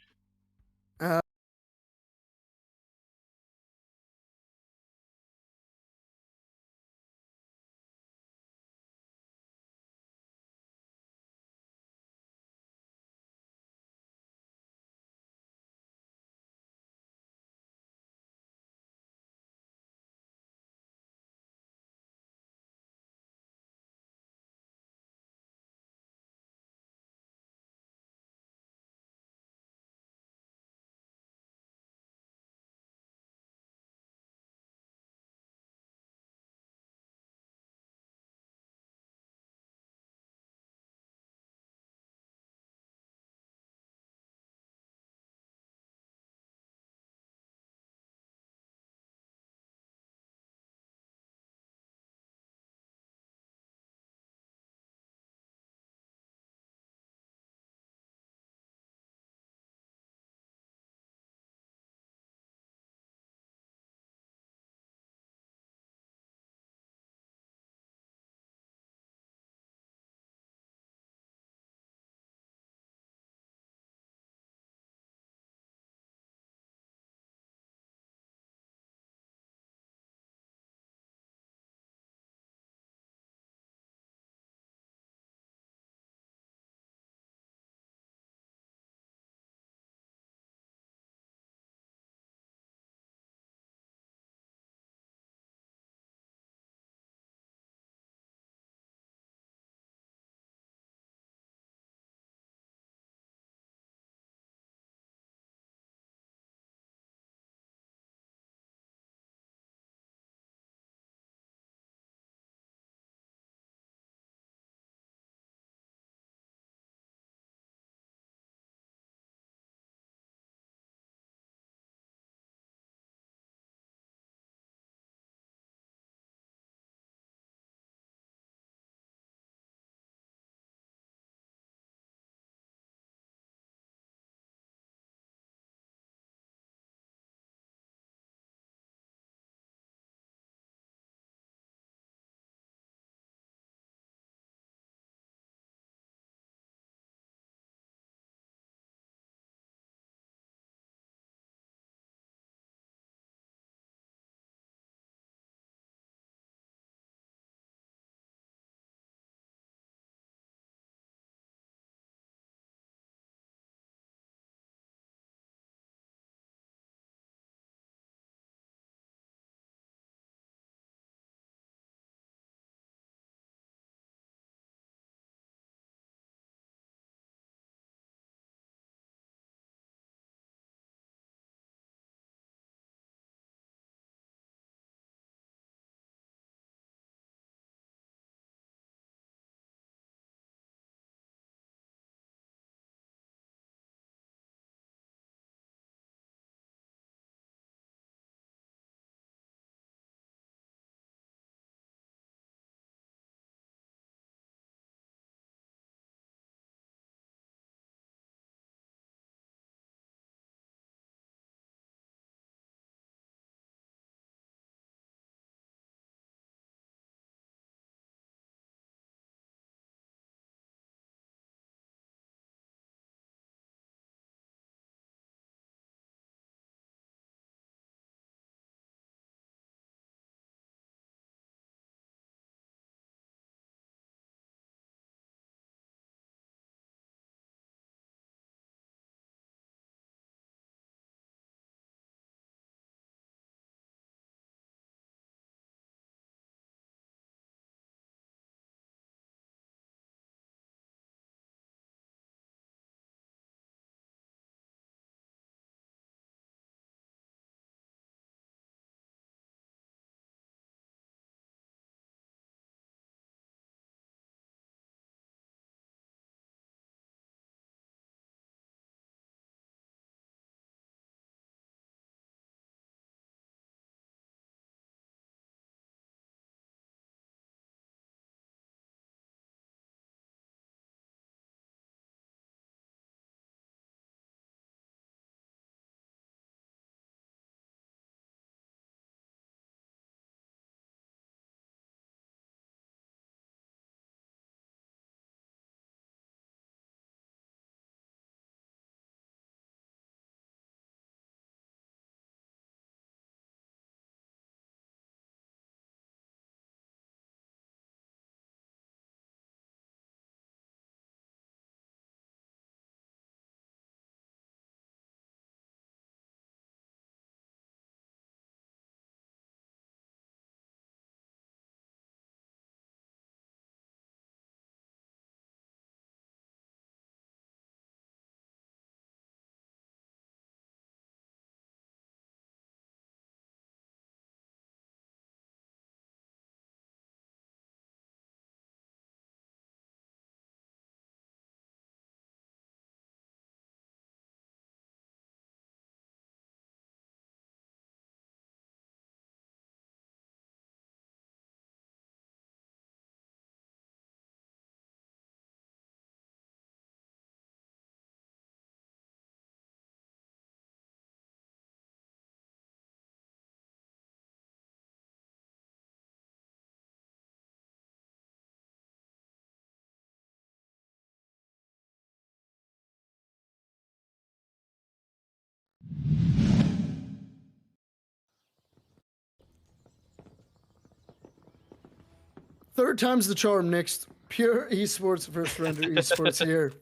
Third time's the charm, next. Pure Esports versus Render Esports here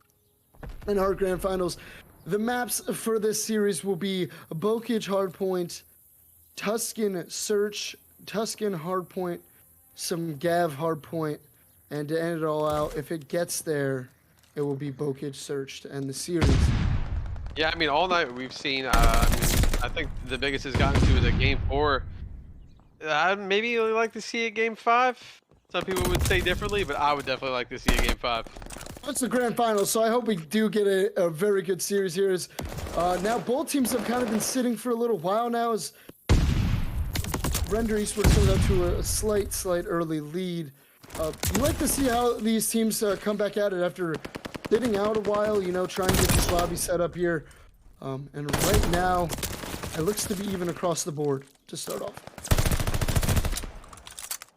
in our grand finals. The maps for this series will be Bokage Hardpoint, Tuscan Search, Tuscan Hardpoint, some Gav Hardpoint, and to end it all out, if it gets there, it will be Bokage Search to end the series. Yeah, I mean, all night we've seen. I think the biggest has gotten to is a game 4. I'd maybe like to see a game 5. Some people would say differently, but I would definitely like to see a game 5. It's the grand final, so I hope we do get a very good series here. Now both teams have kind of been sitting for a little while now as Render Esports comes up to a slight early lead. You like to see how these teams come back at it after sitting out a while, you know, trying to get this lobby set up here. And right now, it looks to be even across the board to start off.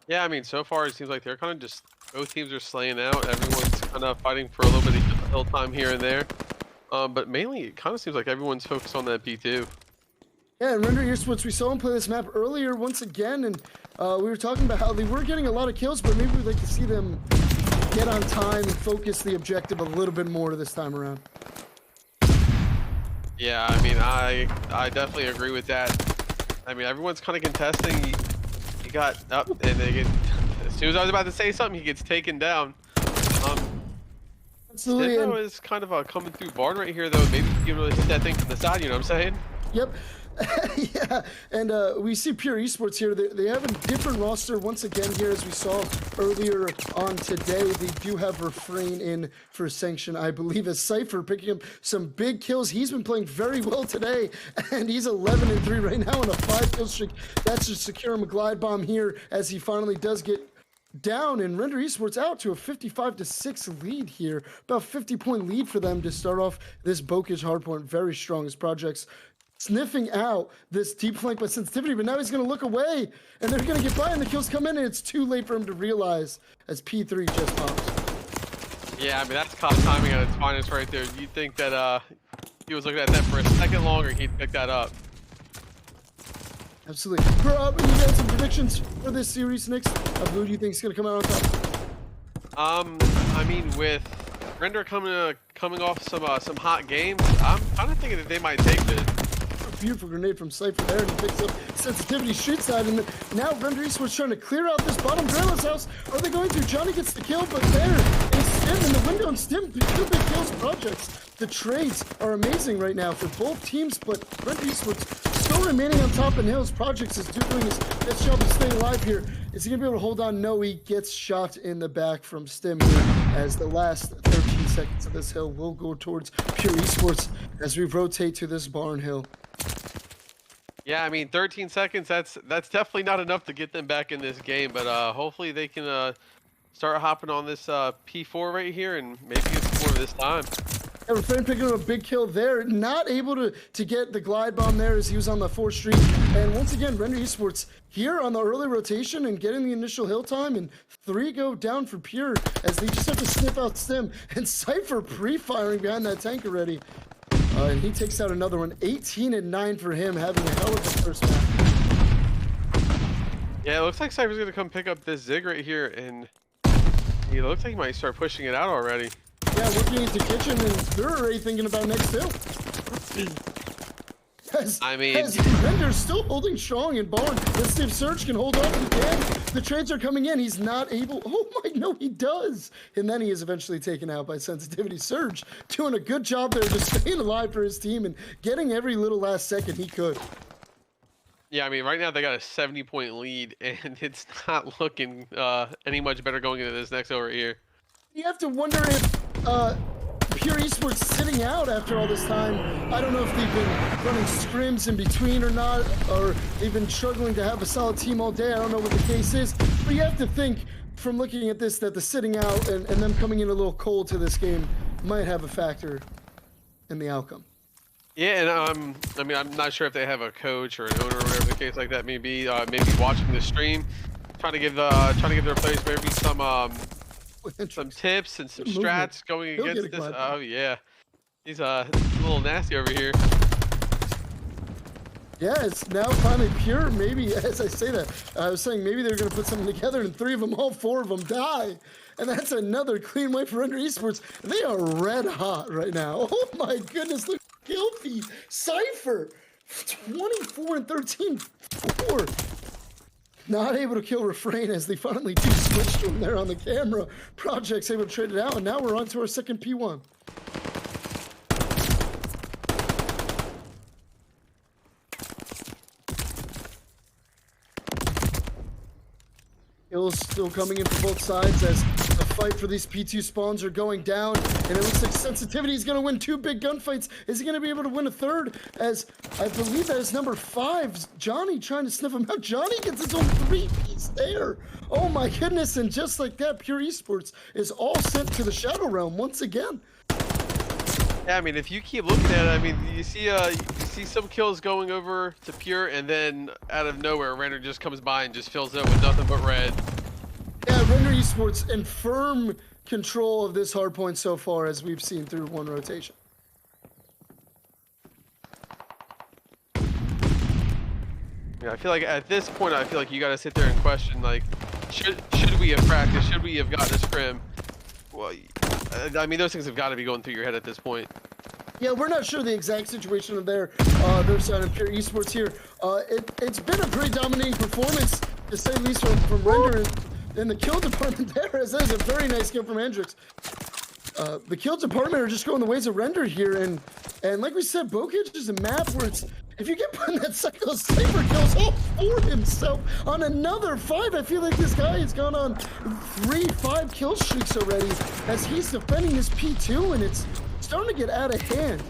Yeah, I mean, so far it seems like they're kind of just, both teams are slaying out. Everyone's kind of fighting for a little bit of hill time here and there. But mainly, it kind of seems like everyone's focused on that P2. Yeah, and Render Esports, we saw him play this map earlier once again, and we were talking about how they were getting a lot of kills, but maybe we'd like to see them get on time and focus the objective a little bit more this time around. Yeah, I mean, I definitely agree with that. I mean, everyone's kind of contesting. He got up, and they get, as soon as I was about to say something, he gets taken down. Absolutely. Stendo is kind of coming through barn right here, though. Maybe you can really hit that thing from the side, you know what I'm saying? Yep. Yeah, and we see Pure Esports here. They have a different roster once again here, as we saw earlier on today. They do have Refrain in for Sanction, I believe, as Cypher picking up some big kills. He's been playing very well today, and he's 11-3 right now on a 5-kill streak. That's just secure him a glide bomb here as he finally does get down, and Render Esports out to a 55-6 lead here. About 50-point lead for them to start off this Bokage Hardpoint. Very strong as projects sniffing out this deep flank by Sensitivity, but now he's going to look away, and they're going to get by, and the kills come in, and it's too late for him to realize as P3 just pops. Yeah, I mean, that's caught timing at its finest right there. You'd think that he was looking at that for a second longer, he'd pick that up. Absolutely. You got some predictions for this series, Nix? Who do you think is going to come out on top? I mean, with Render coming off some hot games, I'm kind of thinking that they might take this. Beautiful grenade from Cypher there, and he picks up Sensitivity street side, and now Render Esports trying to clear out this bottom Drill's house. Are they going to? Johnny gets the kill, but there is Stim in the window, and Stim, 2 big kills projects. The trades are amazing right now for both teams, but Render Esports still remaining on top, and Hills Projects is doing his best job of staying alive here. Is he going to be able to hold on? No, he gets shot in the back from Stim here, as the last 13 seconds of this hill will go towards Pure Esports as we rotate to this barn hill. Yeah, I mean, 13 seconds, that's definitely not enough to get them back in this game, but hopefully they can start hopping on this P4 right here and maybe get some more this time. Yeah, Refrain picking up a big kill there. Not able to get the glide bomb there as he was on the 4th street. And once again, Render Esports here on the early rotation and getting the initial hill time, and 3 go down for Pure as they just have to sniff out Stim. And Cypher pre-firing behind that tank already. And he takes out another one. 18-9 for him, having a hell of a first map. Yeah, it looks like Cypher's going to come pick up this Zig right here, and he looks like he might start pushing it out already. Yeah, looking into kitchen, and they're already thinking about next hill. I mean, Render's still holding strong in barn. Let's see if Surge can hold on again. The trades are coming in. He's not able. Oh my, no, he does. And then he is eventually taken out by Sensitivity. Surge doing a good job there, just staying alive for his team and getting every little last second he could. Yeah, I mean, right now they got a 70-point lead, and it's not looking any much better going into this next over here. You have to wonder if Pure Esports sitting out after all this time. I don't know if they've been running scrims in between or not, or they've been struggling to have a solid team all day. I don't know what the case is, but you have to think from looking at this that the sitting out and them coming in a little cold to this game might have a factor in the outcome. Yeah, and I mean, I'm not sure if they have a coach or an owner or whatever the case like that may be. Maybe watching the stream, trying to give their players maybe some tips and some strats going against this. Oh yeah, he's a little nasty over here. Yeah, it's now finally Pure. Maybe, as I say that, I was saying maybe they're going to put something together and 3 of them, all 4 of them die. And that's another clean wipe for Render Esports. They are red hot right now. Oh my goodness, look at kill feed. Cypher, 24 and 13, 4. Not able to kill Refrain as they finally do switch to him there on the camera. Project's able to trade it out, and now we're on to our second P1. Kills still coming in from both sides as the fight for these P2 spawns are going down, and it looks like Sensitivity is going to win 2 big gunfights. Is he going to be able to win a third? As I believe that is number 5, Johnny trying to sniff him out. Johnny gets his own 3-piece there. Oh my goodness, and just like that, Pure Esports is all sent to the Shadow Realm once again. Yeah, I mean, if you keep looking at it, I mean, you see some kills going over to Pure, and then out of nowhere, Render just comes by and just fills it with nothing but red. Yeah, Render Esports in firm control of this hardpoint so far, as we've seen through 1 rotation. Yeah, I feel like at this point, I feel like you got to sit there and question, like, should we have practiced? Should we have gotten a scrim? Well, I mean, those things have got to be going through your head at this point. Yeah, we're not sure the exact situation of their side of Pure Esports here. It's been a pretty dominating performance, to say the least, from Render in the kill department there, as that is a very nice kill from Hendrix. The kill department are just going the ways of Render here, and like we said, Bokage is a map where it's, if you get put in that cycle, Cypher kills all 4 himself on another 5. I feel like this guy has gone on 3-5 kill streaks already as he's defending his P2, and it's starting to get out of hand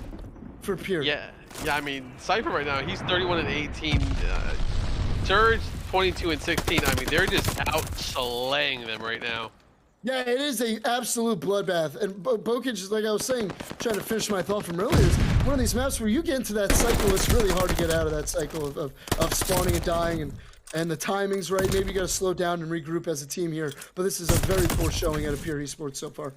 for Pure. Yeah, I mean, Cypher right now, he's 31 and 18. Surge, 22 and 16. I mean, they're just out slaying them right now. Yeah, it is a absolute bloodbath. And Bokage is, like I was saying, trying to finish my thought from earlier, is one of these maps where you get into that cycle, it's really hard to get out of that cycle of spawning and dying, and the timing's right. Maybe you got to slow down and regroup as a team here. But this is a very poor showing out of Pure Esports so far.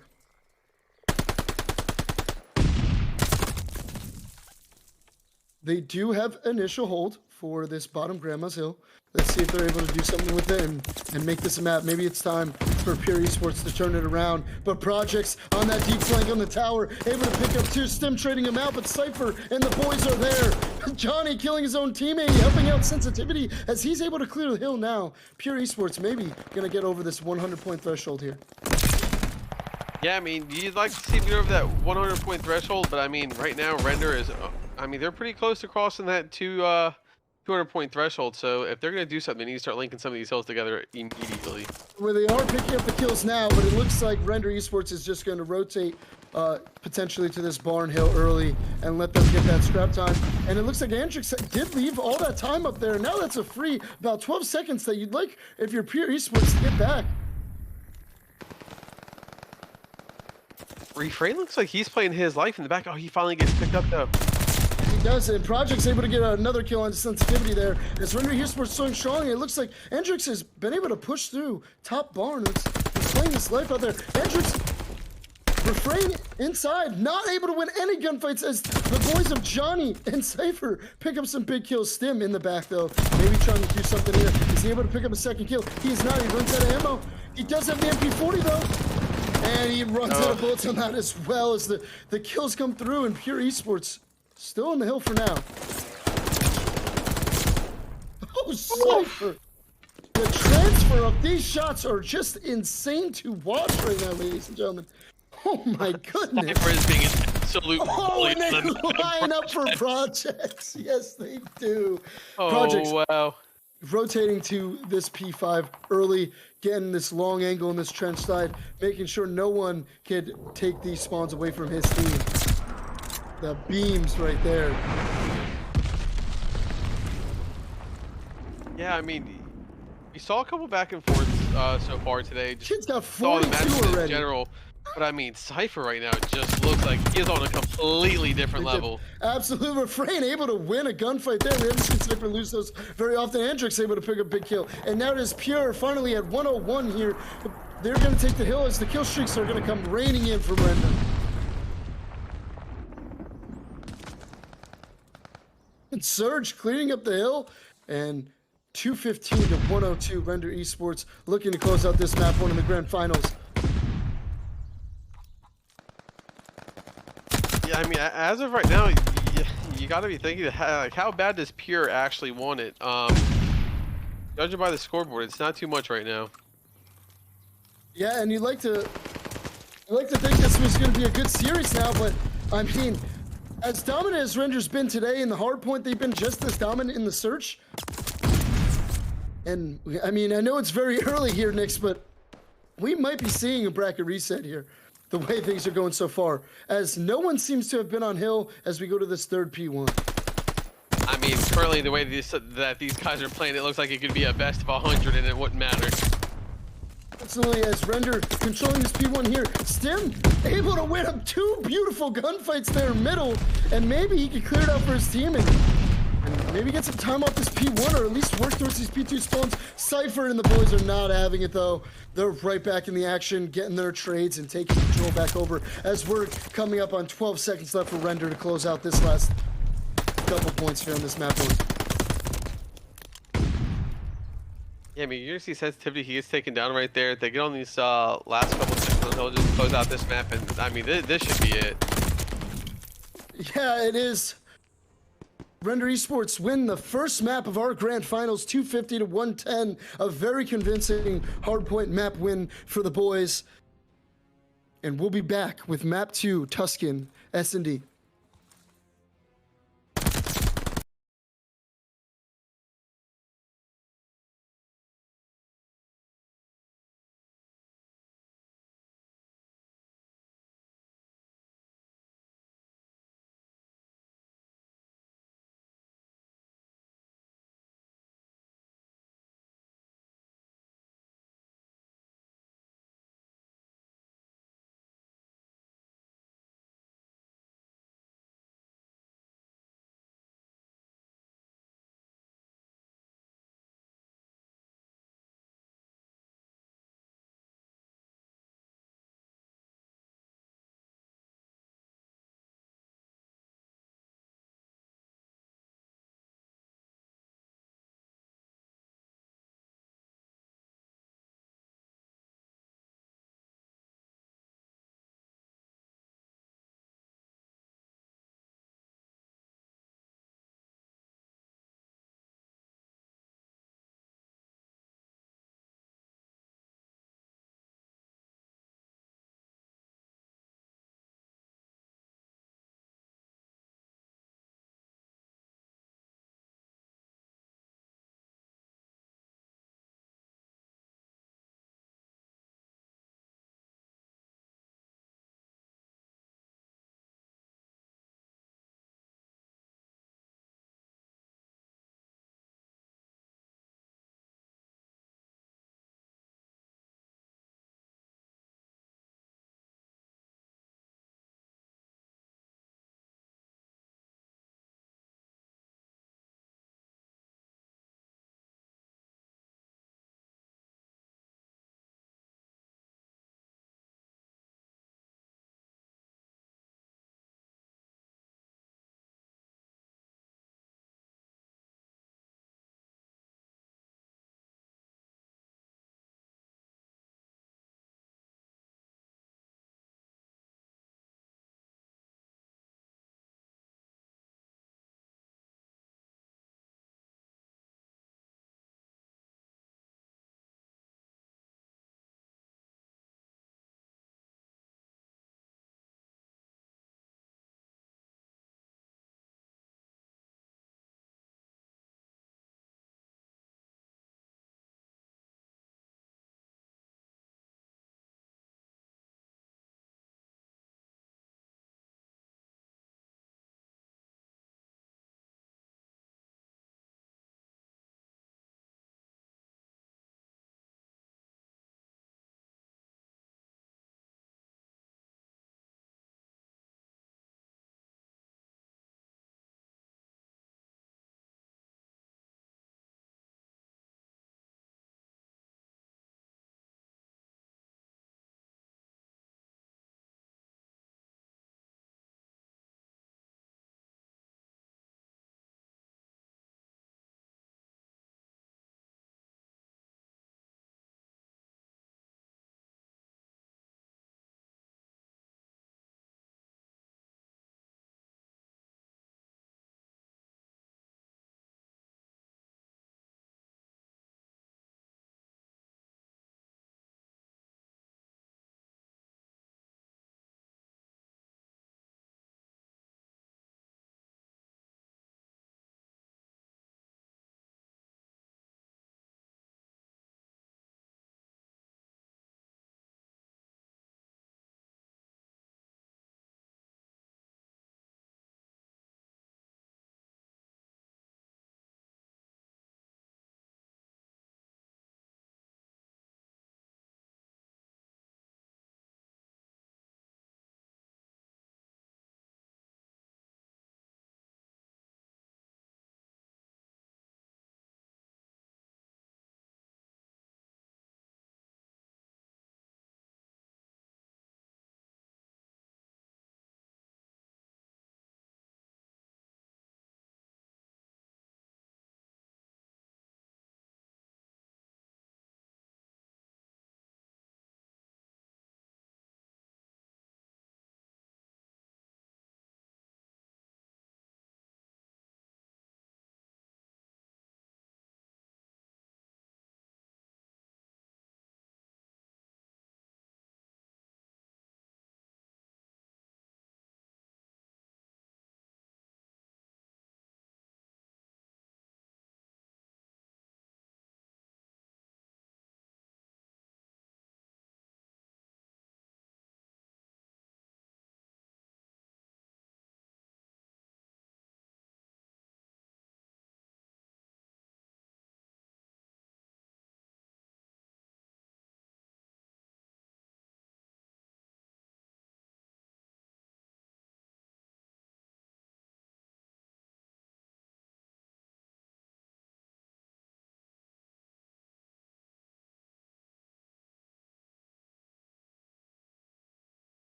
They do have initial hold for this bottom Grandma's Hill. Let's see if they're able to do something with it and make this a map. Maybe it's time for Pure Esports to turn it around. But Projects on that deep flank on the tower, able to pick up 2, Stim trading him out, but Cypher and the boys are there. Johnny killing his own teammate, helping out Sensitivity as he's able to clear the hill now. Pure Esports maybe gonna get over this 100-point threshold here. Yeah, I mean, you'd like to see them get over that 100-point threshold, but I mean, right now, Render is, I mean, they're pretty close to crossing that 200-point threshold, so if they're going to do something, they need to start linking some of these hills together immediately. Well, they are picking up the kills now, but it looks like Render Esports is just going to rotate potentially to this barn hill early and let them get that scrap time. And it looks like Andrix did leave all that time up there. Now that's a free about 12 seconds that you'd like, if you're Pure Esports, to get back. Refrain looks like he's playing his life in the back. Oh, he finally gets picked up, though. He does, and Project's able to get another kill on Sensitivity there. As Render Esports showing strong, and it looks like Hendrix has been able to push through top barn. He's playing his life out there. Hendrix, Refrain inside, not able to win any gunfights as the boys of Johnny and Cypher pick up some big kills. Stim in the back, though, maybe trying to do something here. Is he able to pick up a second kill? He is not. He runs out of ammo. He does have the MP40, though. And he runs out of bullets on that as well as the kills come through, and Pure Esports still on the hill for now. Oh, Cypher! The transfer of these shots are just insane to watch right now, ladies and gentlemen. Oh my goodness. Cypher is being an absolute bully. And they line up for Projects. Yes, they do. Oh, Projects wow. rotating to this P5 early, getting this long angle in this trench side, making sure no one could take these spawns away from his team. The beams right there. Yeah, I mean, we saw a couple back and forths so far today. Kid's got Saw the 42 matches in already. general. But I mean, Cypher right now just looks like he's on a completely different level. Absolute Refrain able to win a gunfight there. We haven't seen Cypher lose those very often. Hendrix able to pick up a big kill. And now it is Pure finally at 101 here. They're going to take the hill as the kill streaks are going to come raining in from Render. and Surge cleaning up the hill, and 215 to 102. Render Esports looking to close out this map one in the grand finals. Yeah, I mean, as of right now, you got to be thinking, like, how bad does Pure actually want it? Judging by the scoreboard, it's not too much right now. Yeah, and you'd like to think this was going to be a good series now, but I mean, as dominant as Render's been today in the hard point, they've been just as dominant in the search. And I mean, I know it's very early here, Nix, but we might be seeing a bracket reset here, the way things are going so far, as no one seems to have been on hill as we go to this third P1. I mean, currently the way that these guys are playing, it looks like it could be a best of 100 and it wouldn't matter. Personally, as Render controlling this P1 here, Stim able to win up 2 beautiful gunfights there middle, and maybe he can clear it out for his team and maybe get some time off this P1 or at least work towards these P2 spawns. Cypher and the boys are not having it though. They're right back in the action, getting their trades and taking control back over as we're coming up on 12 seconds left for Render to close out this last couple points here on this map board. Yeah, I mean, you're gonna see sensitivity. He gets taken down right there. They get on these last couple seconds. They'll just close out this map, and I mean, this should be it. Yeah, it is. Render Esports win the first map of our grand finals, 250 to 110. A very convincing hardpoint map win for the boys. And we'll be back with map 2, Tuscan S&D.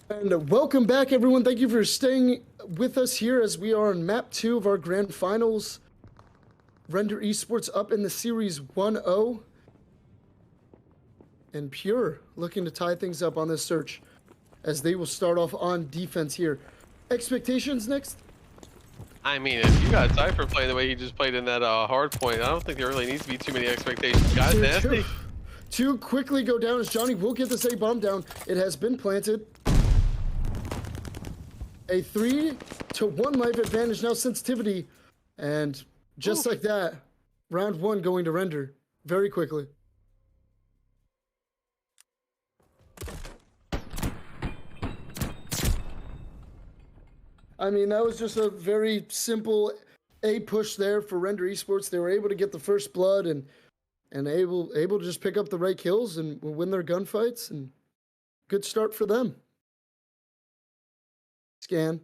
And welcome back, everyone. Thank you for staying with us here as we are on map 2 of our grand finals. Render Esports up in the series 1-0. And Pure looking to tie things up on this search as they will start off on defense here. Expectations next? I mean, if you got Cypher playing the way he just played in that hard point, I don't think there really needs to be too many expectations. Guys, nasty. Two quickly go down as Johnny will get this A bomb down. It has been planted. A 3-1 life advantage now, sensitivity. And just like that, round 1 going to Render very quickly. I mean, that was just a very simple A push there for Render Esports. They were able to get the first blood and able to just pick up the right kills and win their gunfights, and good start for them. Scan.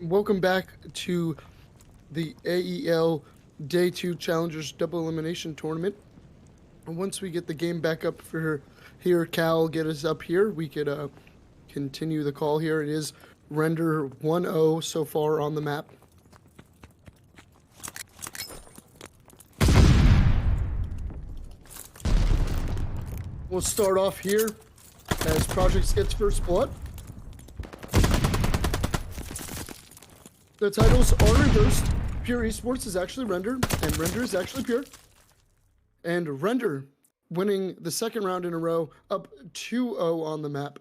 Welcome back to the AEL Day 2 Challengers Double Elimination Tournament. And once we get the game back up for here, Cal, get us up here. We could continue the call here. It is render 1-0 so far on the map. We'll start off here as Projects gets first blood. The titles are reversed. Pure Esports is actually Render, and Render is actually Pure. And Render winning the second round in a row, up 2-0 on the map.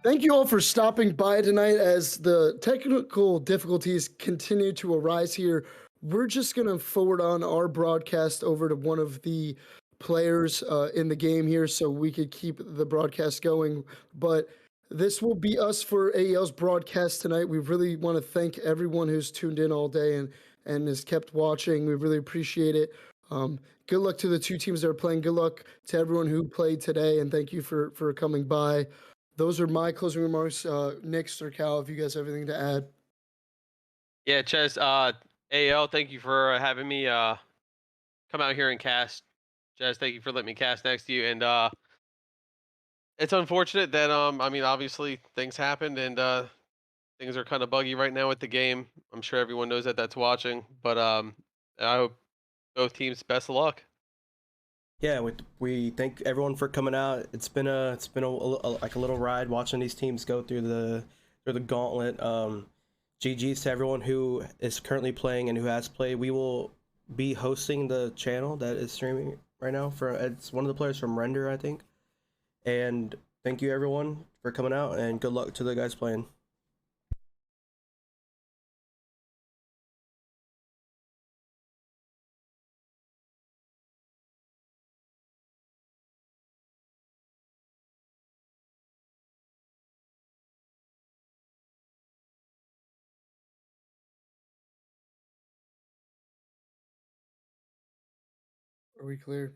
Thank you all for stopping by tonight as the technical difficulties continue to arise here. We're just going to forward on our broadcast over to one of the players in the game here so we could keep the broadcast going. But this will be us for AEL's broadcast tonight. We really want to thank everyone who's tuned in all day and has kept watching. We really appreciate it. Good luck to the two teams that are playing. Good luck to everyone who played today, and thank you for coming by. Those are my closing remarks. Nick or Cal, if you guys have anything to add. Yeah, Ches, AL, thank you for having me come out here and cast. Ches, thank you for letting me cast next to you. And it's unfortunate that I mean, obviously things happened and things are kind of buggy right now with the game. I'm sure everyone knows that that's watching, but I hope both teams best of luck. Yeah, we thank everyone for coming out. It's been like a little ride watching these teams go through the gauntlet. GG's to everyone who is currently playing and who has played. We will be hosting the channel that is streaming right now. For it's one of the players from Render, I think. And thank you everyone for coming out, and good luck to the guys playing. Are we cleared?